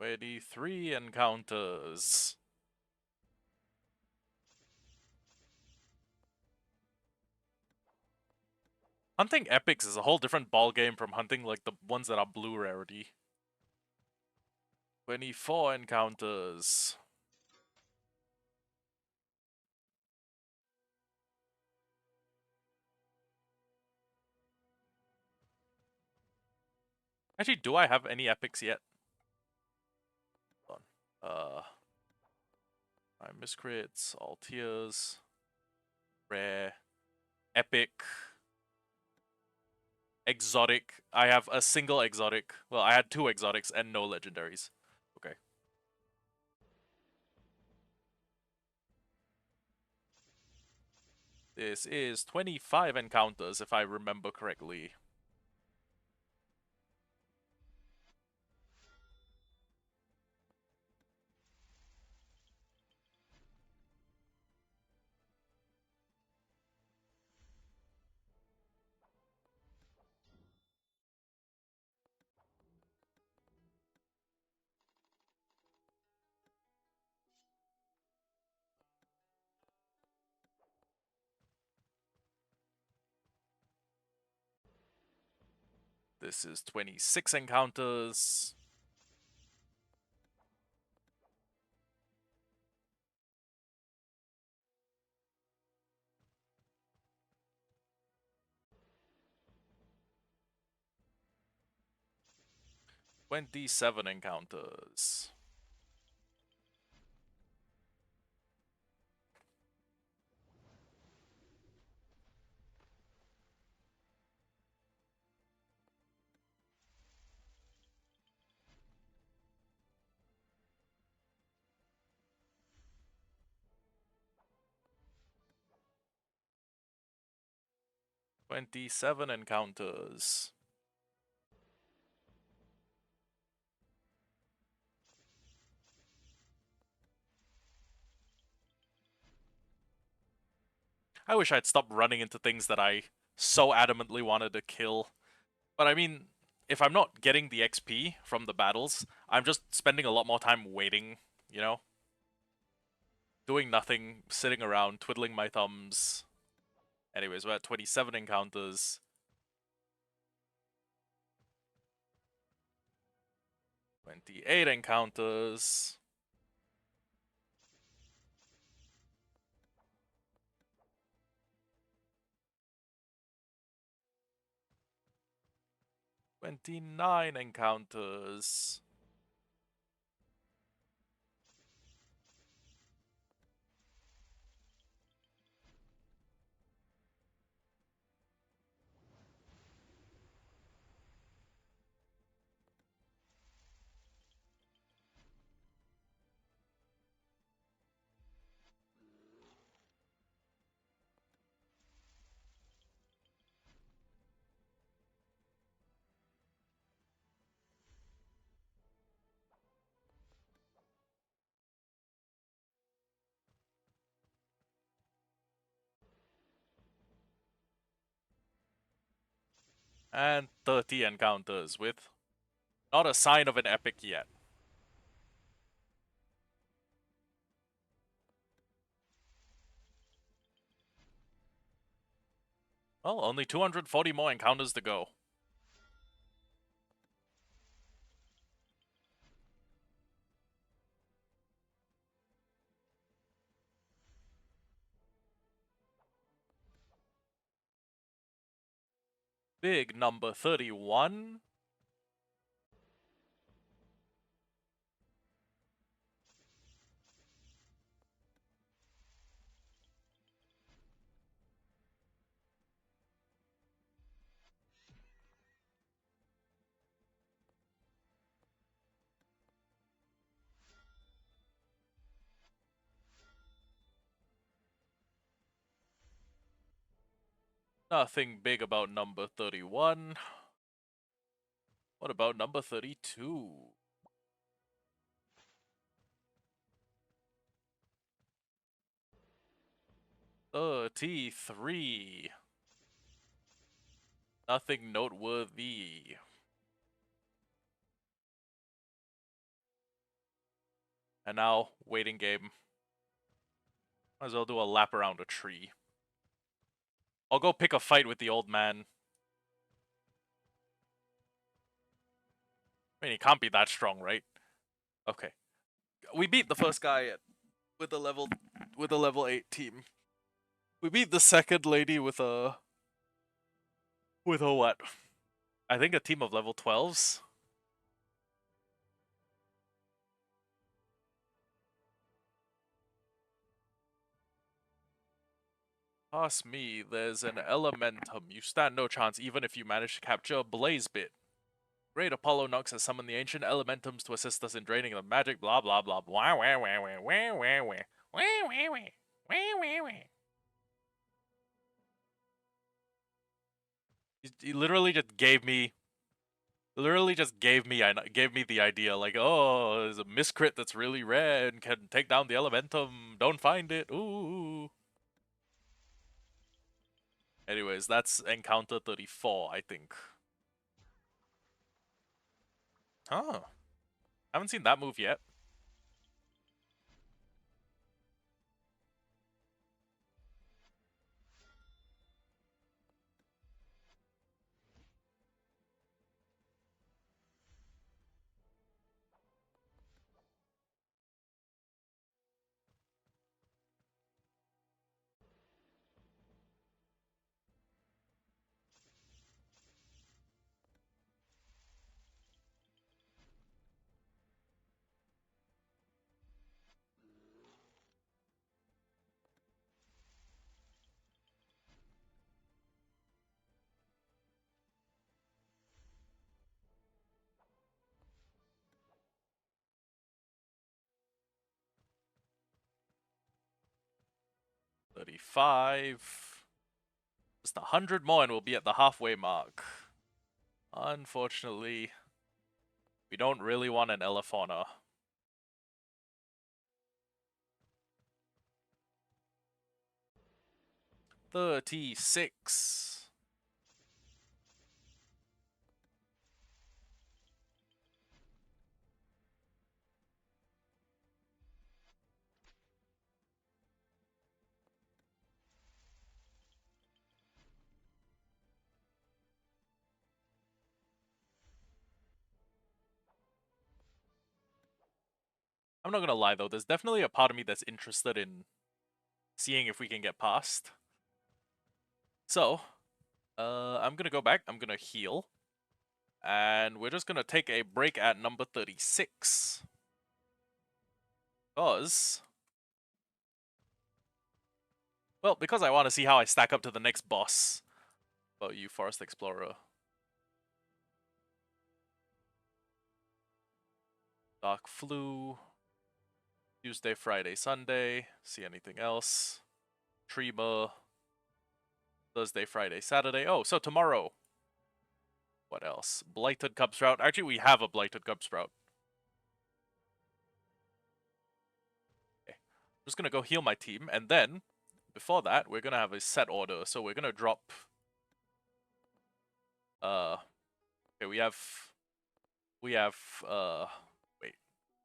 23 encounters. Hunting epics is a whole different ballgame from hunting like the ones that are blue rarity. 24 encounters. Actually, do I have any epics yet? Hold on. My Miscrits, all tiers, rare, epic, exotic. I have a single exotic. Well, I had 2 exotics and no legendaries. Okay. This is 25 encounters, if I remember correctly. This is 26 encounters. Twenty-seven encounters. 27 encounters. I wish I'd stopped running into things that I so adamantly wanted to kill. But I mean, if I'm not getting the XP from the battles, I'm just spending a lot more time waiting, you know? Doing nothing, sitting around, twiddling my thumbs. Anyways, we're at 27 encounters. 28 encounters. "29 encounters. And 30 encounters with not a sign of an epic yet. Well, only 240 more encounters to go. Big number 31. Nothing big about number 31. What about number 32? 33. Nothing noteworthy. And now, waiting game. Might as well do a lap around a tree. I'll go pick a fight with the old man. I mean, he can't be that strong, right? Okay. We beat the first guy with a level 8 team. We beat the second lady with a what? I think a team of level 12s. Toss me, there's an elementum. You stand no chance even if you manage to capture a blaze bit. Great Apollo Nox has summoned the ancient elementums to assist us in draining the magic blah blah blah wah wah wah wah wah wah wah wah wah wah wah. He literally just gave me the idea like, oh, there's a miscrit that's really rare and can take down the elementum. Don't find it. Ooh. Anyways, that's encounter 34, I think. Huh. Haven't seen that move yet. 35. Just 100 more and we'll be at the halfway mark. Unfortunately, we don't really want an Elefauna. 36. I'm not gonna lie though, there's definitely a part of me that's interested in seeing if we can get past. So, I'm gonna go back, I'm gonna heal. And we're just gonna take a break at number 36. Because, well, because I want to see how I stack up to the next boss. About you, Forest Explorer. Dark Flu. Tuesday, Friday, Sunday. See anything else? Trema. Thursday, Friday, Saturday. Oh, so tomorrow. What else? Blighted Cubsprout. Actually, we have a Blighted Cubsprout. Okay. I'm just gonna go heal my team, and then, before that, we're gonna have a set order. So we're gonna drop... Okay, we have... Wait.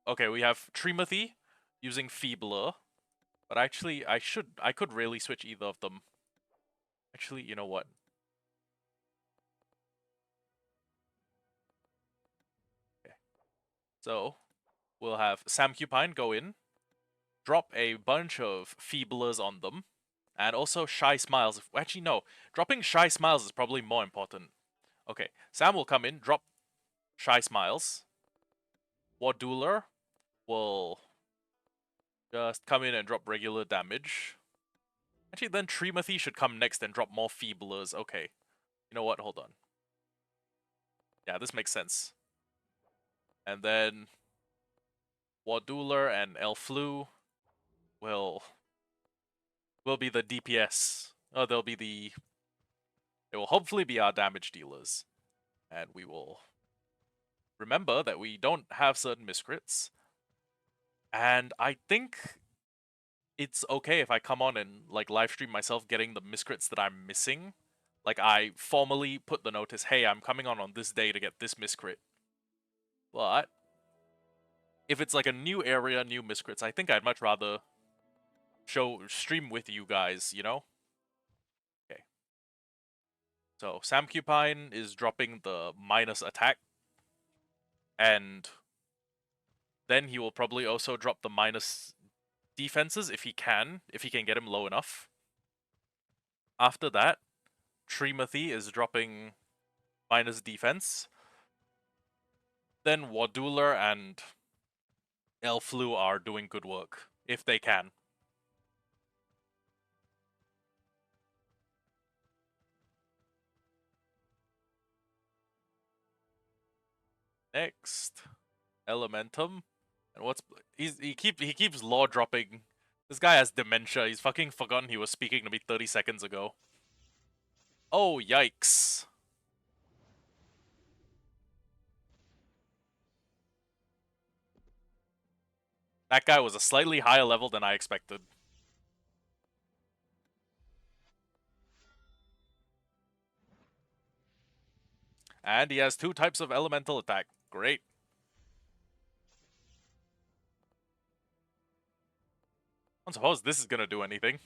Okay, we have Tremothy using Feebler. But actually, I could really switch either of them. Actually, you know what? Okay. So, we'll have Samcupine go in, drop a bunch of Feeblers on them, and also Shy Smiles. Actually, no. Dropping Shy Smiles is probably more important. Okay, Sam will come in, drop Shy Smiles. Warduler will just come in and drop regular damage. Actually, then Tremothy should come next and drop more Feeblers. Okay. You know what? Hold on. Yeah, this makes sense. And then Warduler and Elflu will be the DPS. Oh, they will hopefully be our damage dealers. And we will remember that we don't have certain Miscrits. And I think it's okay if I come on and like live stream myself getting the Miscrits that I'm missing. Like I formally put the notice, hey, I'm coming on this day to get this Miscrit. But if it's like a new area, new Miscrits, I think I'd much rather stream with you guys, you know? Okay. So Samcupine is dropping the minus attack, and then he will probably also drop the minus defenses if he can get him low enough. After that, Tremothy is dropping minus defense. Then Warduler and Elflu are doing good work, if they can. Next, Elementum. And he keeps law dropping. This guy has dementia. He's fucking forgotten he was speaking to me 30 seconds ago. Oh, yikes. That guy was a slightly higher level than I expected. And he has 2 types of elemental attack. Great. I don't suppose this is gonna do anything.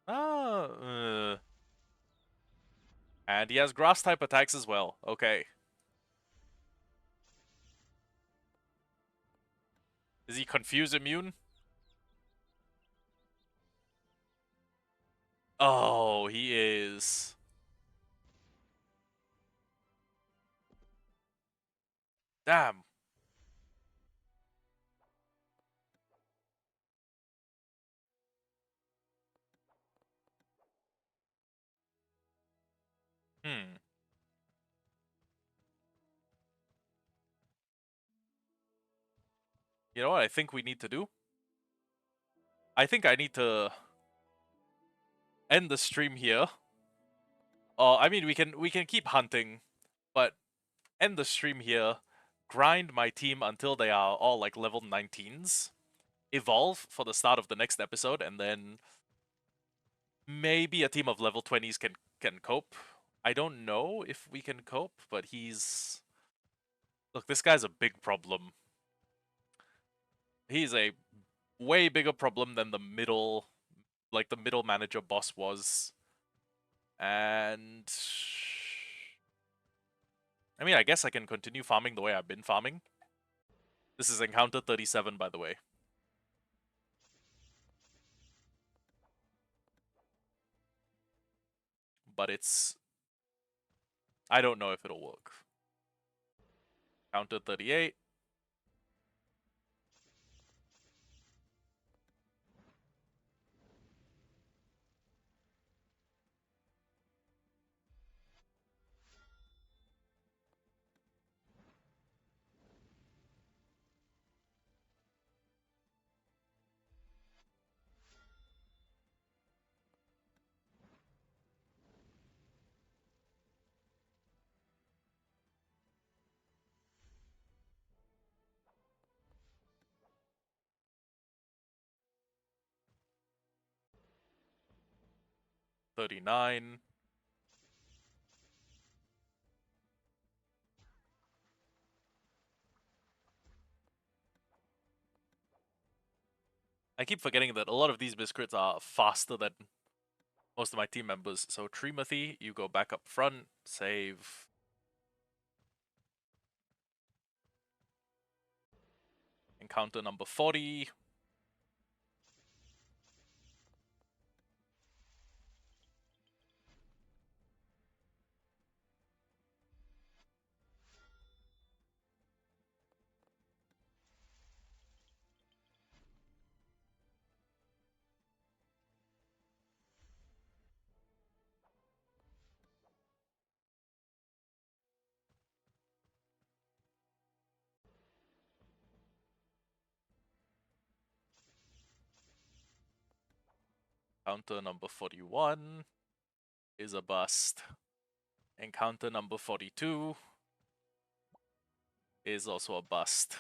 Ah, And he has grass type attacks as well. Okay. Is he confuse immune? Oh, he is. Damn. Hmm. You know what I think we need to do? I think I need to end the stream here. I mean we can keep hunting, but end the stream here. Grind my team until they are all like level 19s. Evolve for the start of the next episode, and then maybe a team of level 20s can cope. I don't know if we can cope, but he's... Look, this guy's a big problem. He's a way bigger problem than the middle manager boss was. And I mean, I guess I can continue farming the way I've been farming. This is encounter 37, by the way. But it's... I don't know if it'll work. Counter 38. $39. I keep forgetting that a lot of these Miscrits are faster than most of my team members. So Trimothy, you go back up front, save. Encounter number 40. Encounter number 41 is a bust. Encounter number 42 is also a bust.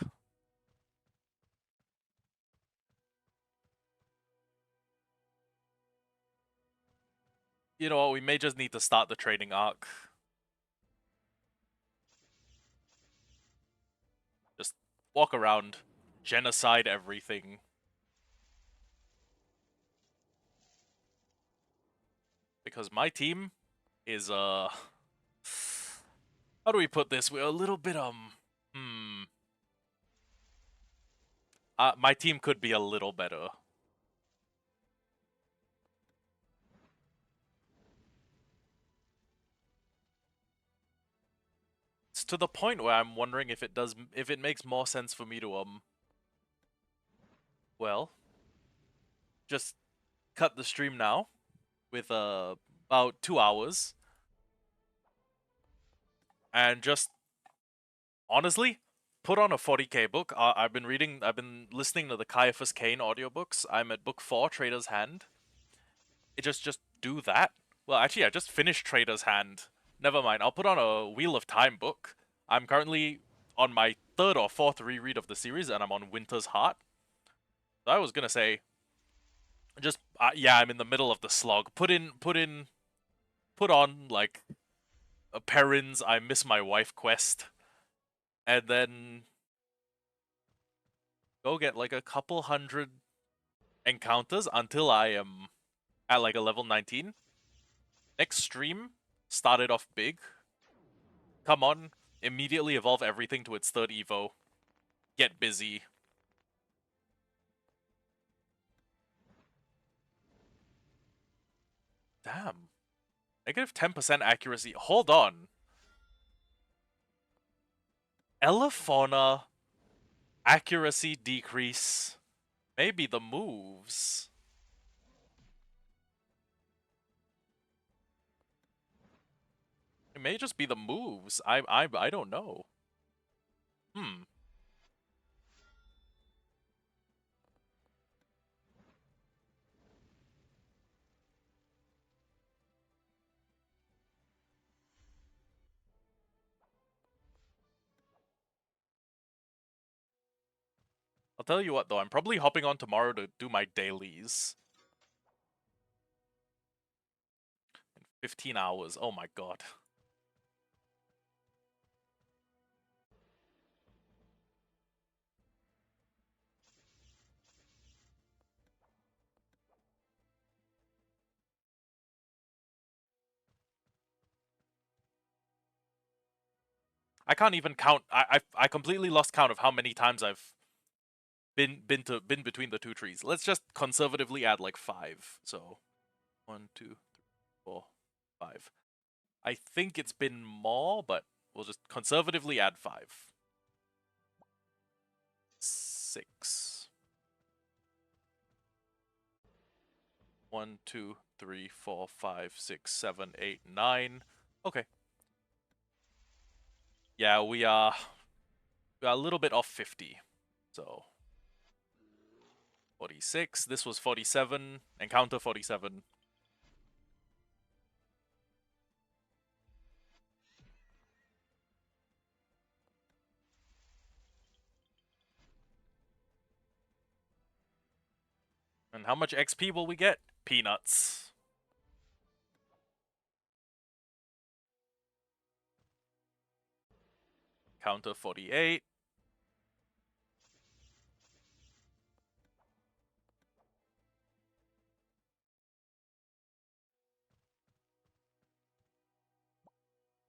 You know what, we may just need to start the training arc. Just walk around, genocide everything. Because my team is, how do we put this? We're a little bit, my team could be a little better. It's to the point where I'm wondering if it makes more sense for me to, well, just cut the stream now with, about 2 hours. And just, honestly, put on a 40k book. I've been listening to the Caiaphas Cain audiobooks. I'm at book 4, Trader's Hand. Just do that. Well, actually, I just finished Trader's Hand. Never mind, I'll put on a Wheel of Time book. I'm currently on my 3rd or 4th reread of the series, and I'm on Winter's Heart. So I was gonna say, just, yeah, I'm in the middle of the slog. Put on, like, a Perrin's I Miss My Wife quest. And then go get like a couple hundred encounters until I am at like a level 19. Next stream, start it off big. Come on, immediately evolve everything to its 3rd evo. Get busy. Damn. Negative 10% accuracy. Hold on. Elefauna accuracy decrease. Maybe the moves. It may just be the moves. I don't know. I'll tell you what though, I'm probably hopping on tomorrow to do my dailies. 15 hours. Oh my god. I can't even count. I completely lost count of how many times I've been between the two trees. Let's just conservatively add like 5. So 1, 2, 3, 4, 5. I think it's been more, but we'll just conservatively add 5. 6. 1, 2, 3, 4, 5, 6, 7, 8, 9. Okay. Yeah, we are a little bit off 50. So 46. This was 47. Encounter 47. And how much XP will we get? Peanuts. Counter 48.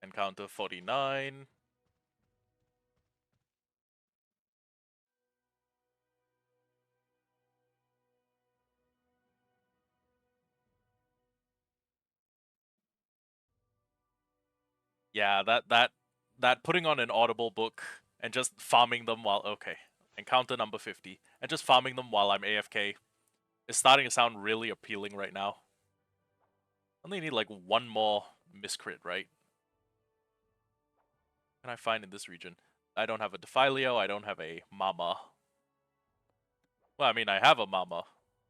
Encounter 49. Yeah, that putting on an Audible book and just farming them while okay. Encounter number 50. And just farming them while I'm AFK is starting to sound really appealing right now. Only need like one more miscrit, right? What can I find in this region? I don't have a Defilio, I don't have a Mama. Well, I mean, I have a Mama,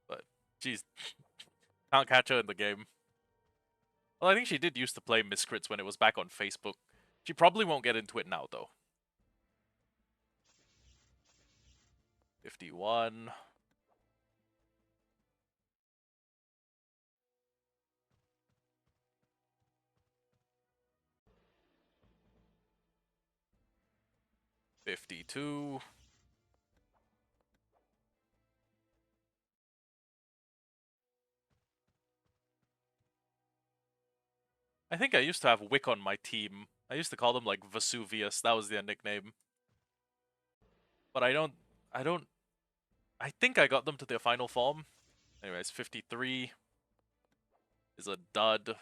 but geez, can't catch her in the game. Well, I think she did used to play Miscrits when it was back on Facebook. She probably won't get into it now, though. 51. 52. I think I used to have Wick on my team. I used to call them like Vesuvius. That was their nickname. But I think I got them to their final form. Anyways, 53 is a dud.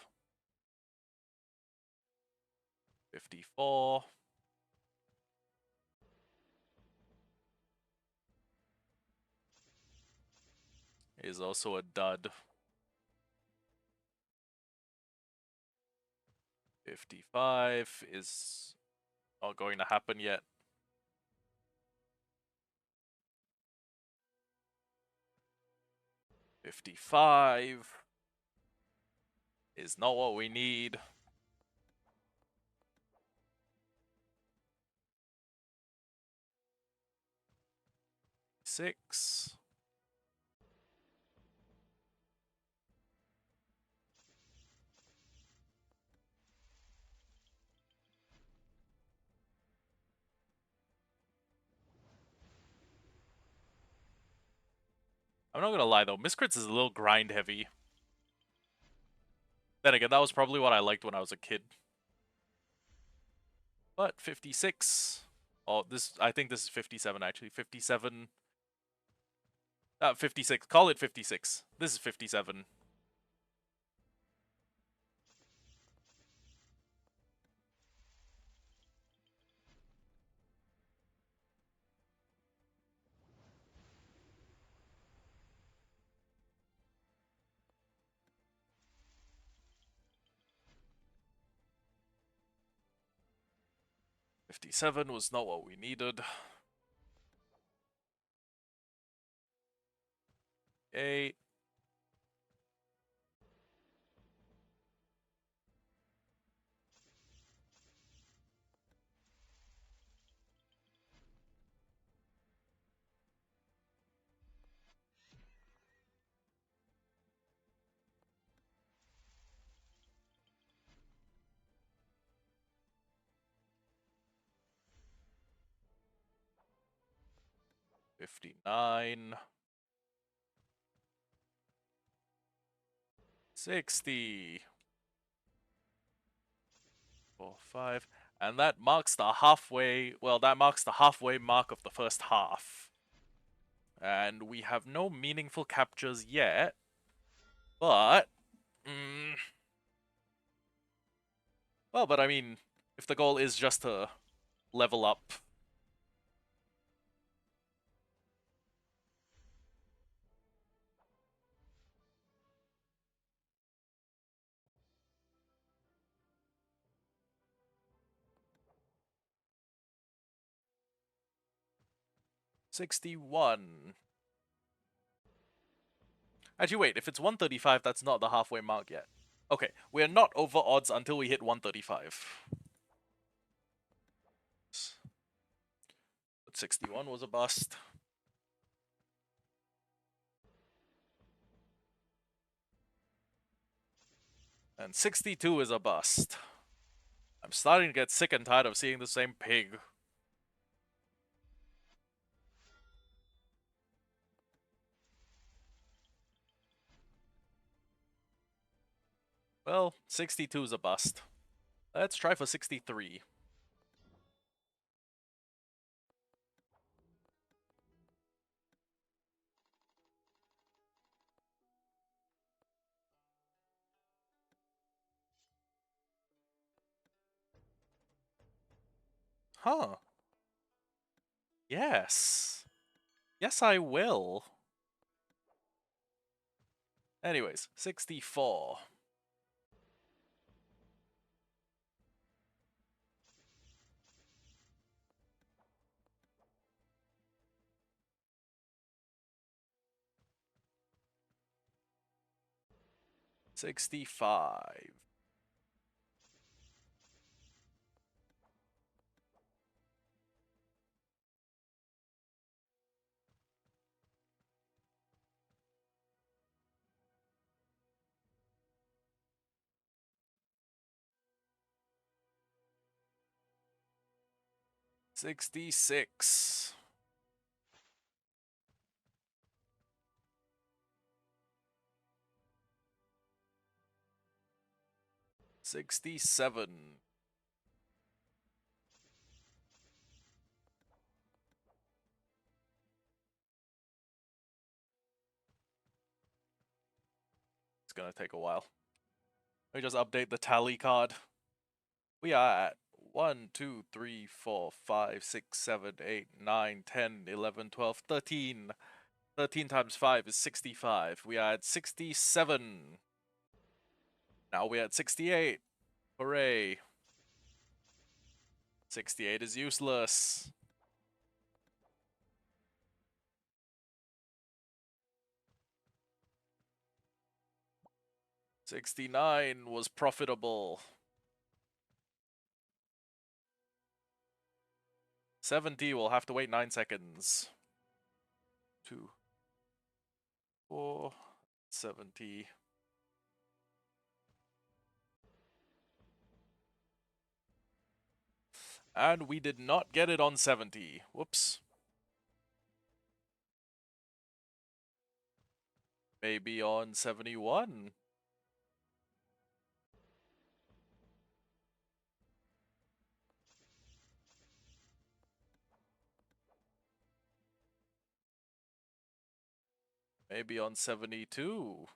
54 is also a dud. 55 is not going to happen yet. 55 is not what we need. 6. I'm not gonna lie though, Miscrits is a little grind heavy. Then again, that was probably what I liked when I was a kid. But 56. Oh, I think this is 57 actually. 57. 56. Call it 56. This is 57. $57 was not what we needed. 8. 59. 60. 4, 5. And that marks the halfway, well, that marks the halfway mark of the first half. And we have no meaningful captures yet, but... well, but I mean, if the goal is just to level up... 61. Actually, wait, if it's 135, that's not the halfway mark yet. Okay, we're not over odds until we hit 135. But 61 was a bust. And 62 is a bust. I'm starting to get sick and tired of seeing the same pig. Well, 62 is a bust. Let's try for 63. Huh. Yes. Yes, I will. Anyways, 64. $65. $66. $67. It's gonna take a while. Let me just update the tally card. We are at 1, 2, 3, 4, 5, 6, 7, 8, 9, 10, 11, 12, 13. 13 times 5 is 65. We are at 67. Now we're at 68. Hooray. 68 is useless. $69 was profitable. 70 will have to wait 9 seconds. 2, 4, 70. And we did not get it on 70. Whoops. Maybe on 71. Maybe on 72.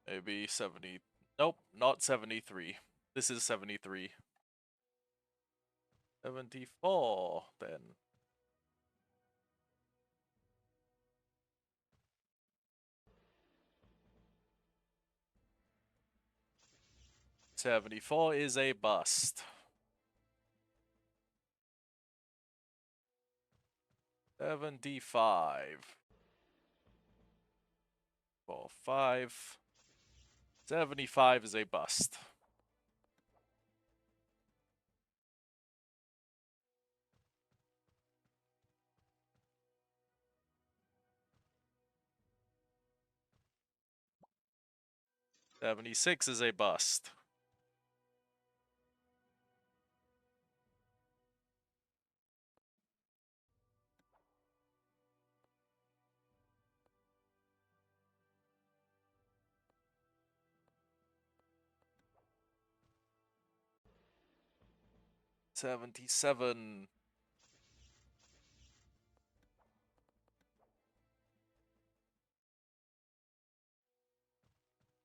Maybe 70. Nope, not 73. This is 73. 74, then. $74 is a bust. 75. 4, 5. 75 is a bust. 76 is a bust. $77.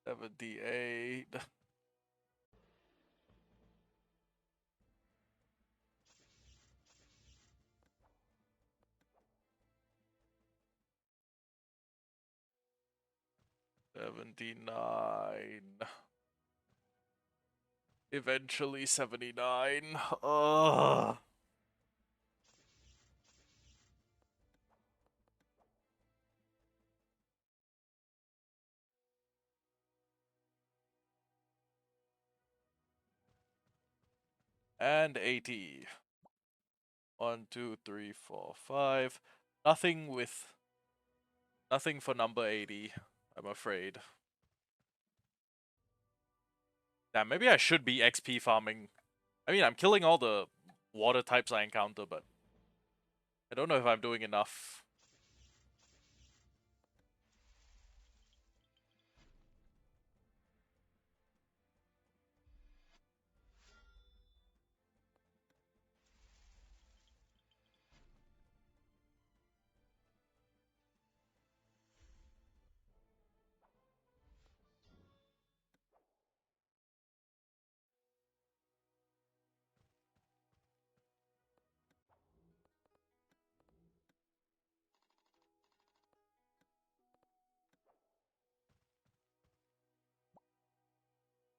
78. 79. Eventually 79. Ugh. And 80. 1, 2, 3, 4, 5. Nothing for number 80, I'm afraid. Damn, maybe I should be XP farming. I mean, I'm killing all the water types I encounter, but I don't know if I'm doing enough.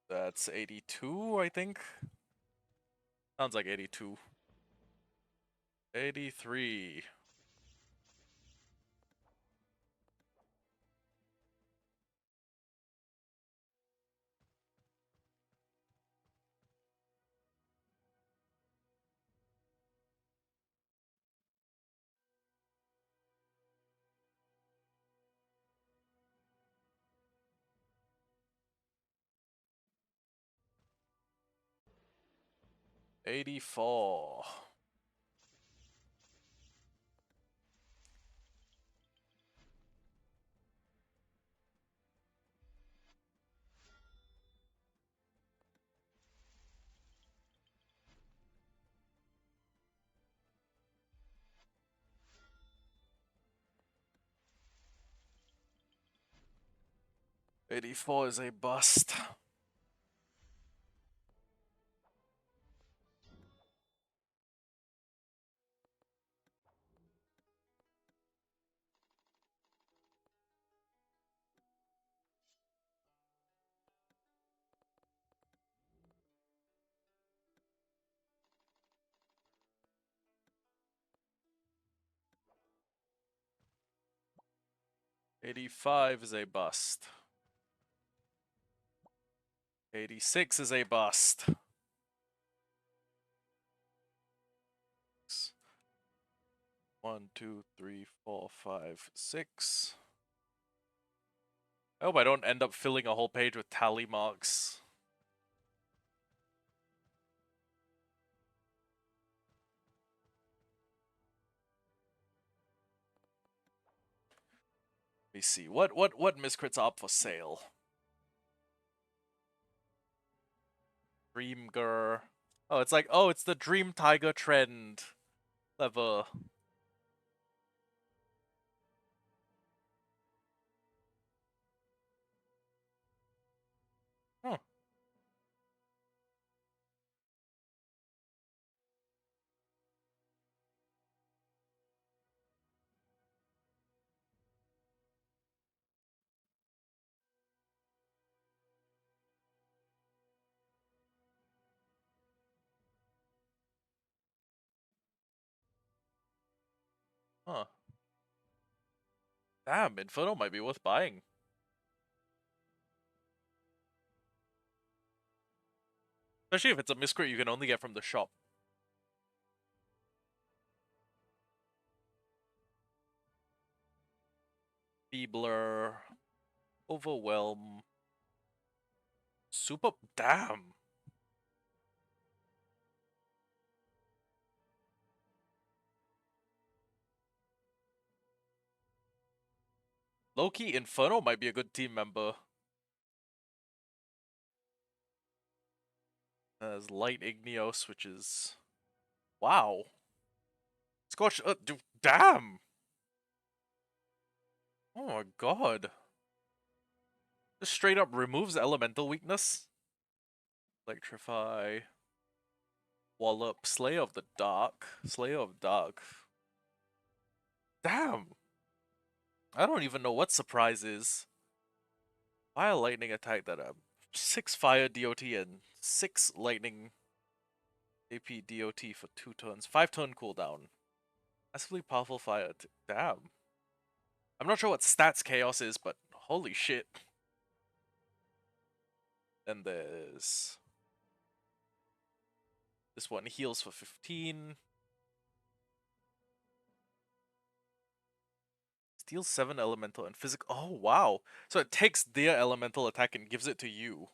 That's 82, I think. Sounds like 82. 83. 84. 84 is a bust. 85 is a bust. 86 is a bust. 1, 2, 3, 4, 5, 6. I hope I don't end up filling a whole page with tally marks. Let me see. What miscrits are up for sale? Dreamger. Oh, it's the Dream Tiger trend. Clever. Huh. Huh. Damn, Inferno might be worth buying. Especially if it's a miscrit you can only get from the shop. Feebler. Overwhelm. Super. Damn. Loki Inferno might be a good team member. As Light Igneos, which is. Wow. Scorch. Damn! Oh my god. Just straight up removes elemental weakness. Electrify. Wallop. Slayer of the Dark. Slayer of Dark. Damn! I don't even know what surprise is. Fire lightning attack that 6 fire DOT and 6 lightning AP DOT for 2 turns. 5 turn cooldown. Massively powerful fire. Damn. I'm not sure what stats chaos is, but holy shit. Then there's this one heals for 15. Steals 7 elemental and physical. Oh wow. So it takes their elemental attack and gives it to you.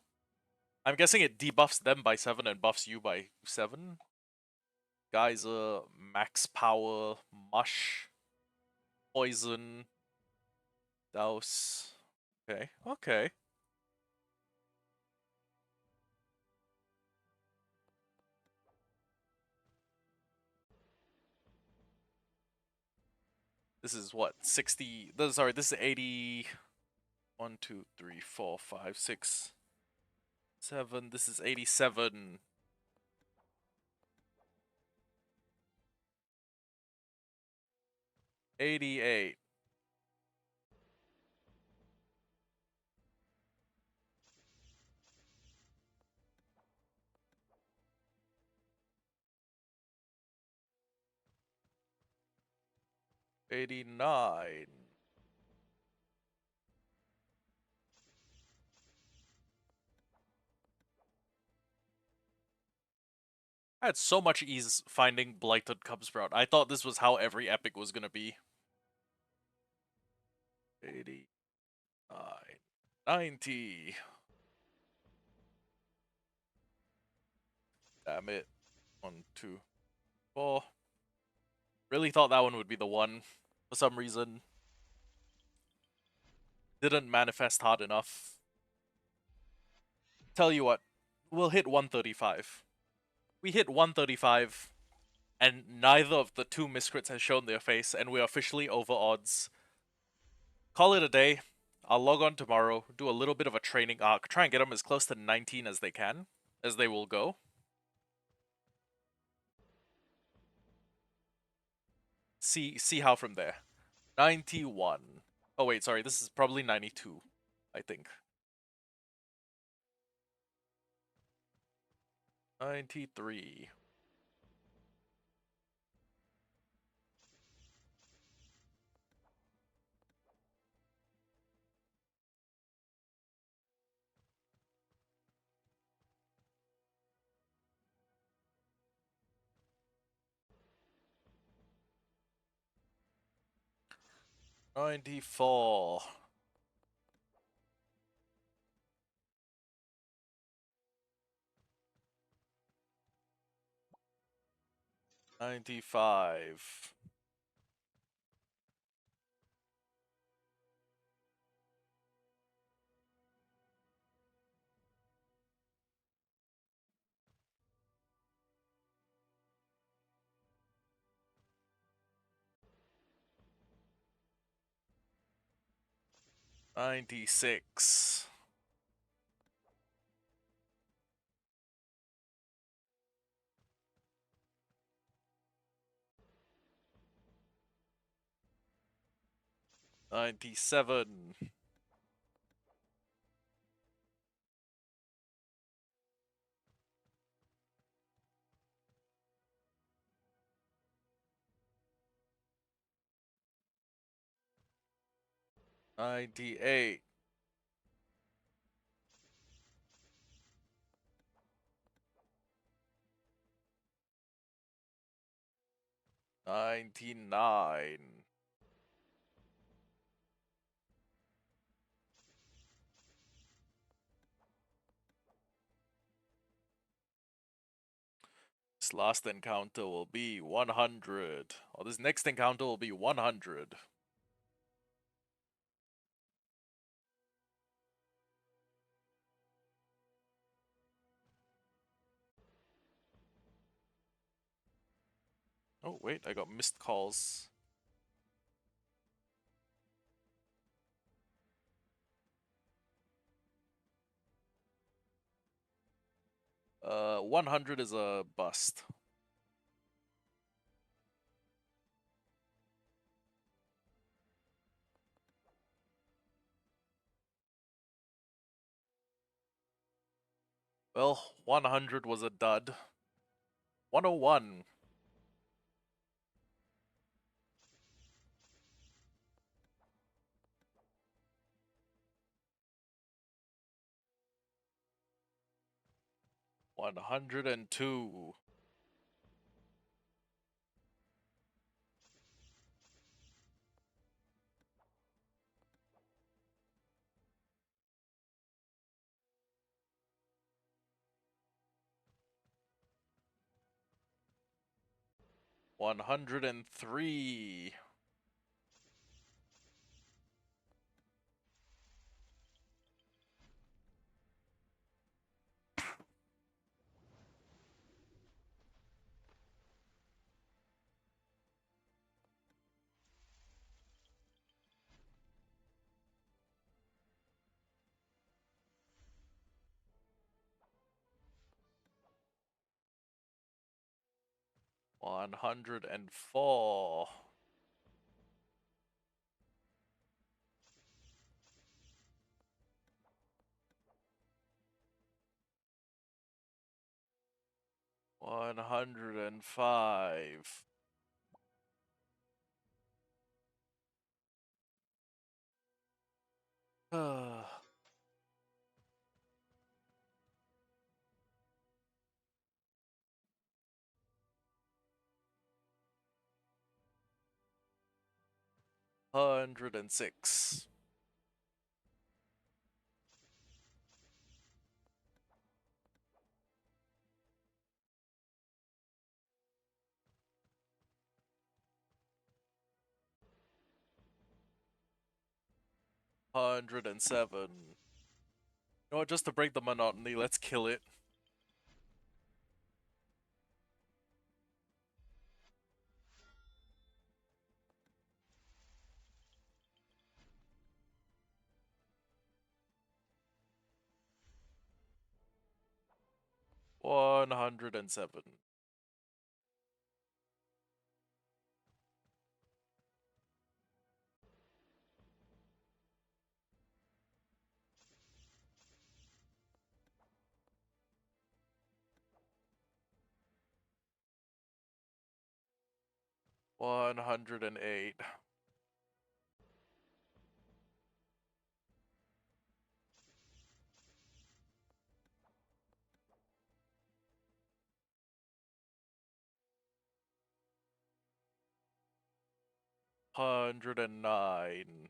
I'm guessing it debuffs them by 7 and buffs you by 7. Geyser, max power, mush, poison, douse. Okay, okay. This is what, 60. Sorry, this is 80. 1, 2, 3, 4, 5, 6, 7. This is 87. 88. 89. I had so much ease finding Blighted Cubsprout. I thought this was how every epic was gonna be. 89. 90. Damn it. 1, 2, 4. Really thought that one would be the one. For some reason. Didn't manifest hard enough. Tell you what, we'll hit 135. We hit 135, and neither of the 2 Miscrits has shown their face, and we're officially over odds. Call it a day. I'll log on tomorrow, do a little bit of a training arc, try and get them as close to 19 as they can, as they will go. See how from there. 91. Oh wait, sorry, this is probably 92, I think. 93. 94. 95. 96. 97. 98. 99. This last encounter will be 100. Or this next encounter will be 100. Oh, wait, I got missed calls. 100 is a bust. Well, 100 was a dud. 101. 102. 103. 104. 105. 106. 107. You know what, just to break the monotony, let's kill it. 107. 108. 109.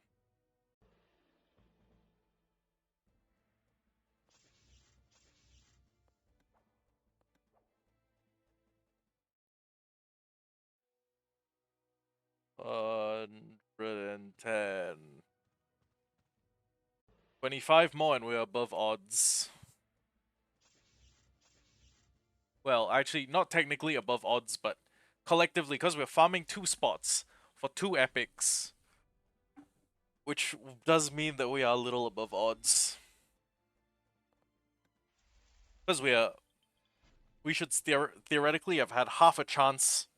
110. 25 more and we're above odds. Well, actually, not technically above odds, but collectively, because we're farming 2 spots for 2 epics, which does mean that we are a little above odds. Because we should theoretically have had half a chance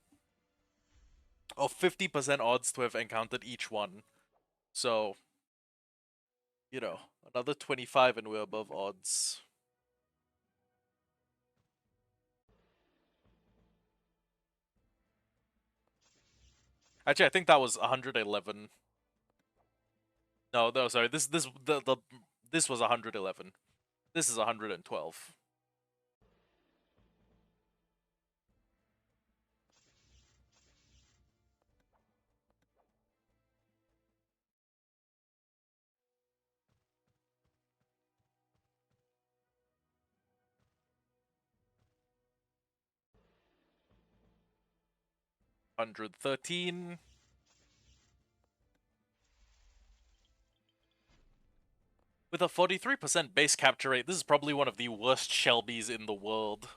of 50% odds to have encountered each one. So, you know, another 25 and we're above odds. Actually, I think that was 111. No, sorry. This was 111. This is 112. 113. With a 43% base capture rate, this is probably one of the worst Shelbys in the world.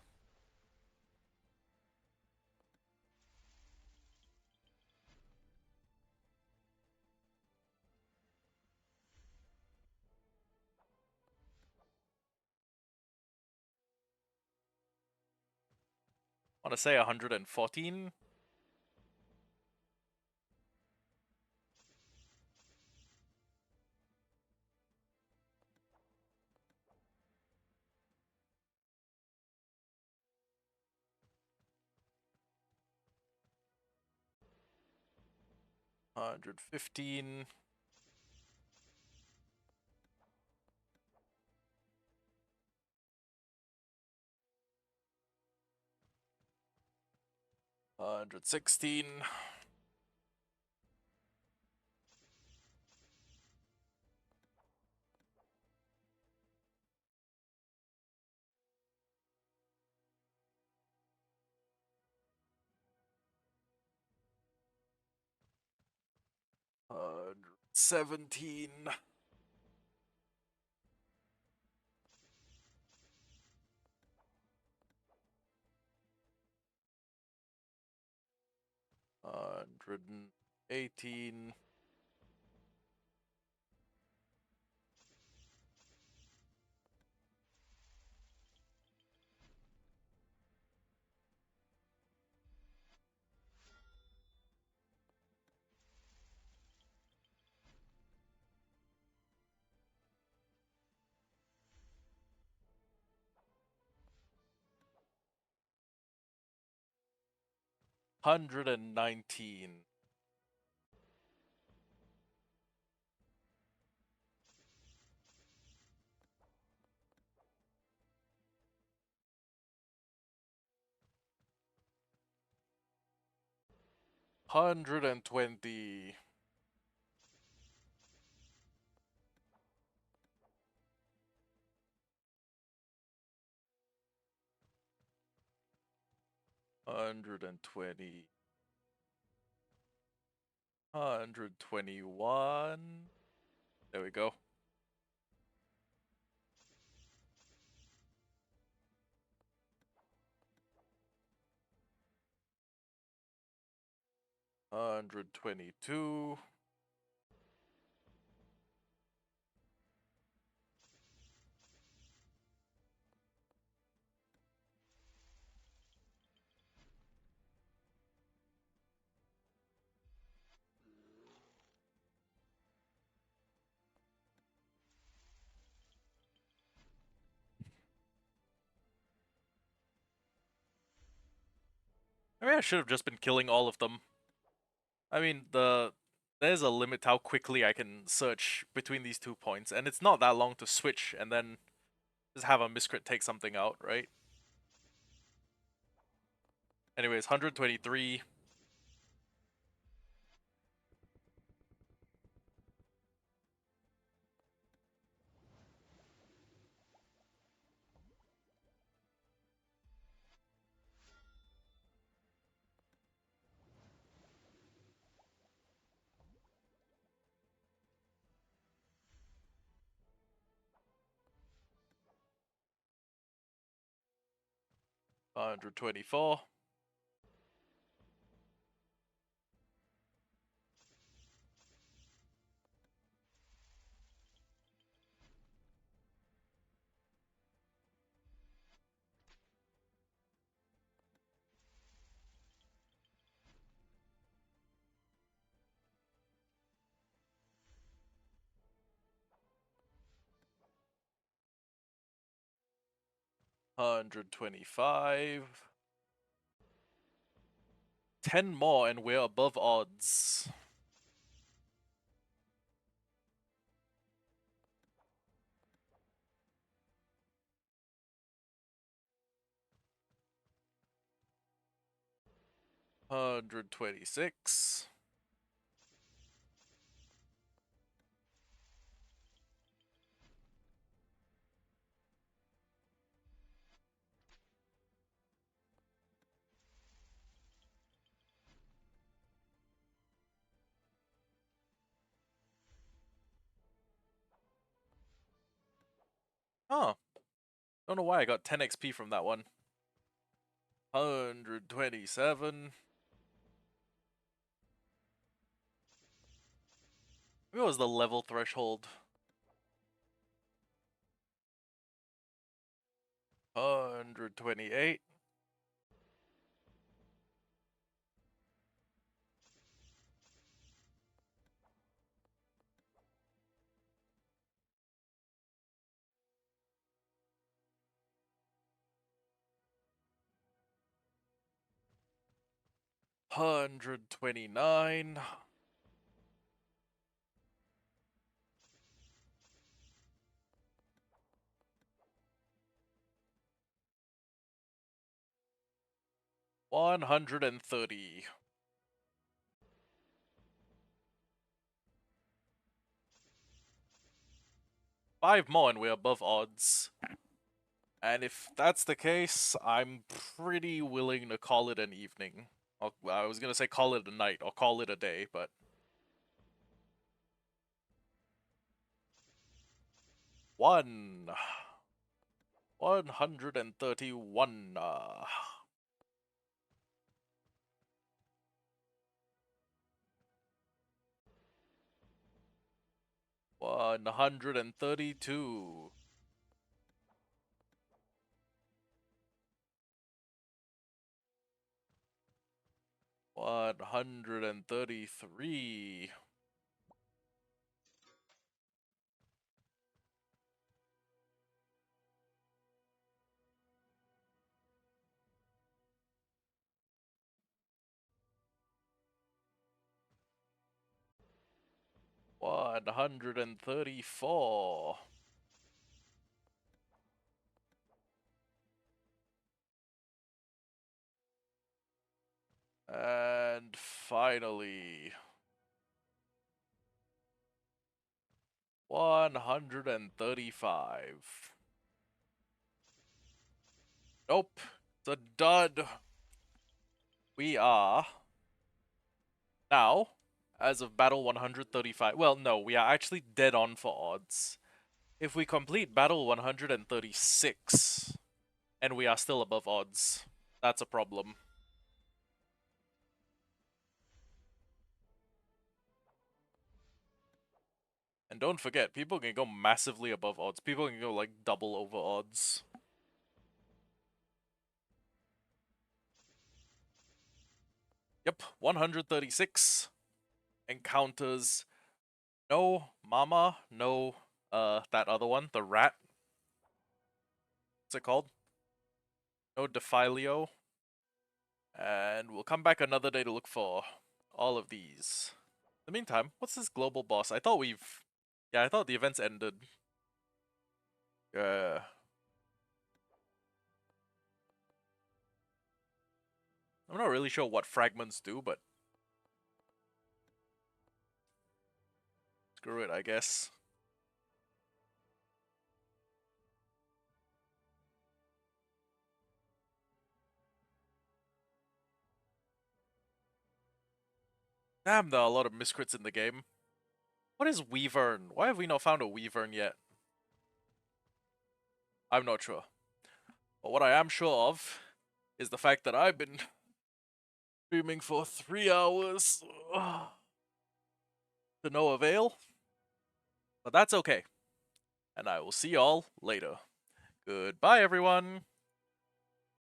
I want to say 114. $115. $116. $117. $118. $119. $120. $120. $121. There we go. $122. I mean, I should have just been killing all of them. I mean, there's a limit to how quickly I can search between these 2 points, and it's not that long to switch and then just have a miscrit take something out, right? Anyways, 123. $124. $125. 10 more and we're above odds. $126. Huh. Don't know why I got 10 XP from that one. 127. Maybe it was the level threshold. 128. 129. 130. 5 more and we're above odds. And if that's the case, I'm pretty willing to call it an evening. I was gonna say call it a night or call it a day, but 131. 132. 133. 134. And finally, 135. Nope, it's a dud. We are now, as of battle 135. Well, no, we are actually dead on for odds. If we complete battle 136, and we are still above odds, that's a problem. And don't forget, people can go massively above odds. People can go like double over odds. Yep, 136 encounters no Mama, no that other one, the rat. What's it called? No Defilio. And we'll come back another day to look for all of these. In the meantime, what's this global boss? I thought I thought the events ended. Yeah. I'm not really sure what fragments do, but screw it, I guess. Damn, there are a lot of miscrits in the game. What is Weavern? Why have we not found a Weavern yet? I'm not sure. But what I am sure of is the fact that I've been streaming for 3 hours to no avail. But that's okay. And I will see y'all later. Goodbye, everyone!